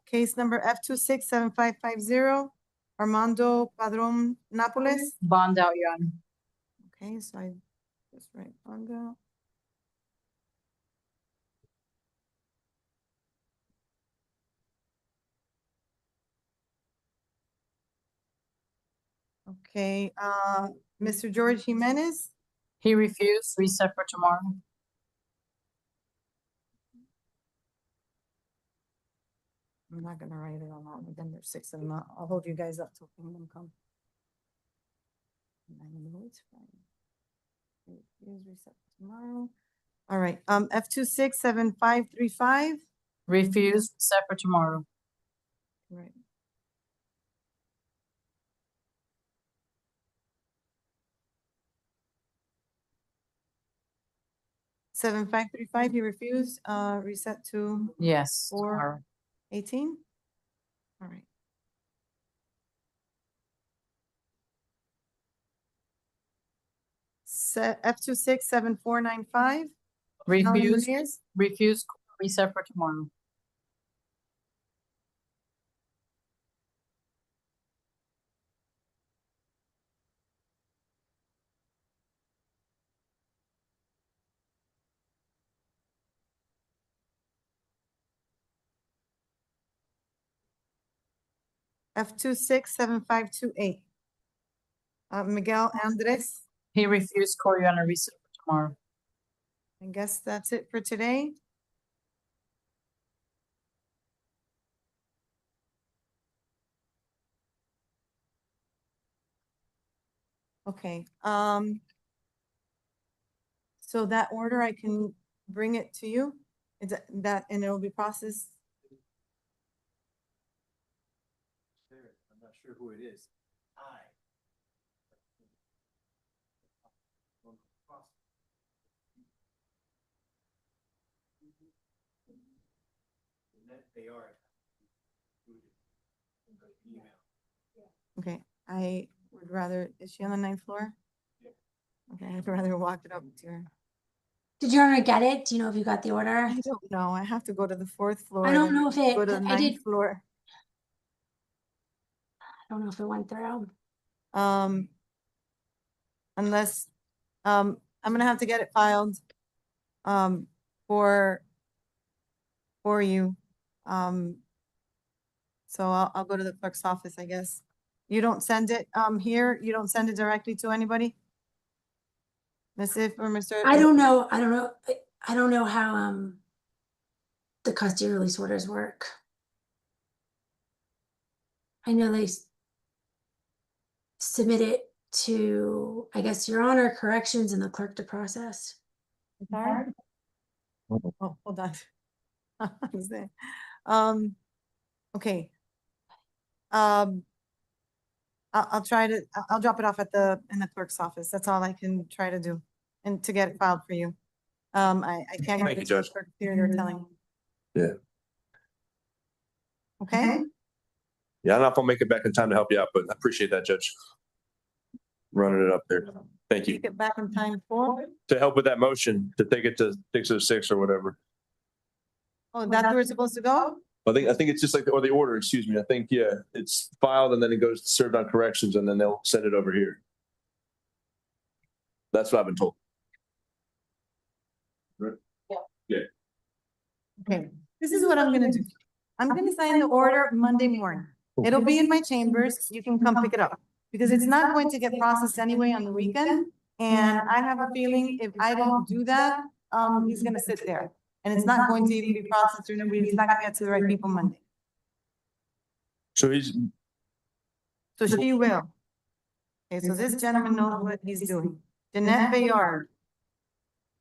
Case number F267550, Armando Padron Napoles. Bond out, Your Honor. Okay, so I just write bond out. Okay, Mr. George Jimenez. He refused, reset for tomorrow. I'm not gonna write it on all of them. There's 6 of them. I'll hold you guys up till them come. And I know it's fine. Refuse, reset for tomorrow. All right, F267535. Refuse, reset for tomorrow. Right. Seven 535, he refused, reset to Yes, 418. All right. F267495. Refuse, refuse, reset for tomorrow. F267528. Miguel Andres, He refused court, Your Honor, reset for tomorrow. I guess that's it for today. Okay, so that order, I can bring it to you? Is that, and it'll be processed? I'm not sure who it is. They are. Okay, I would rather, is she on the 9th floor? Okay, I'd rather walk it up to her. Did Your Honor get it? Do you know if you got the order? I don't know, I have to go to the 4th floor. I don't then know if it, Go to the I 9th did, floor. I don't know if it went through. Unless, I'm gonna have to get it filed, for you. So I'll go to the clerk's office, I guess. You don't send it, here? You don't send it directly to anybody? Ms. If or Mr. I don't know how, the custody release orders work. I know they submit it to, I guess, Your Honor, corrections and the clerk to process. Sorry? Oh, hold on. I was there. Okay. I'll try to, I'll drop it off in the clerk's office. That's all I can try to do, and to get it filed for you. I can't. Thank you, Judge. You're telling. Yeah. Okay? Yeah, I don't know if I'll make it back in time to help you out, but I appreciate that, Judge. Running it up there. Thank you. Get back in time for? To help with that motion, to take it to 606 or whatever. Oh, that's where it's supposed to go? I think it's just like, or the order, excuse me. I think, yeah, it's filed and then it goes served on corrections and then they'll send it over here. That's what I've been told. Right? Yeah. Okay, this is what I'm gonna do. I'm gonna sign the order Monday morning. It'll be in my chambers. You can come pick it up. Because it's not going to get processed anyway on the weekend. And I have a feeling if I don't do that, he's gonna sit there. And it's not going to even be processed or nobody, he's not gonna get to the right people Monday. So he's, So she will. Okay, so this gentleman knows what he's doing. Jeanette Bayard.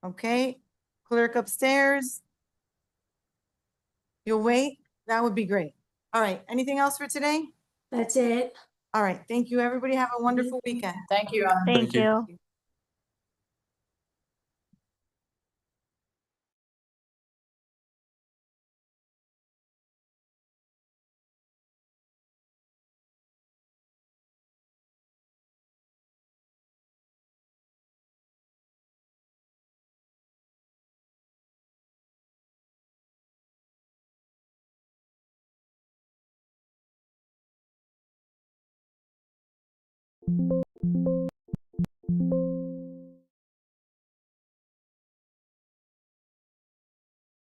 Okay, clerk upstairs. You'll wait? That would be great. All right, anything else for today? That's it. All right, thank you, everybody. Have a wonderful weekend. Thank you, Your Honor. Thank you. Thank you.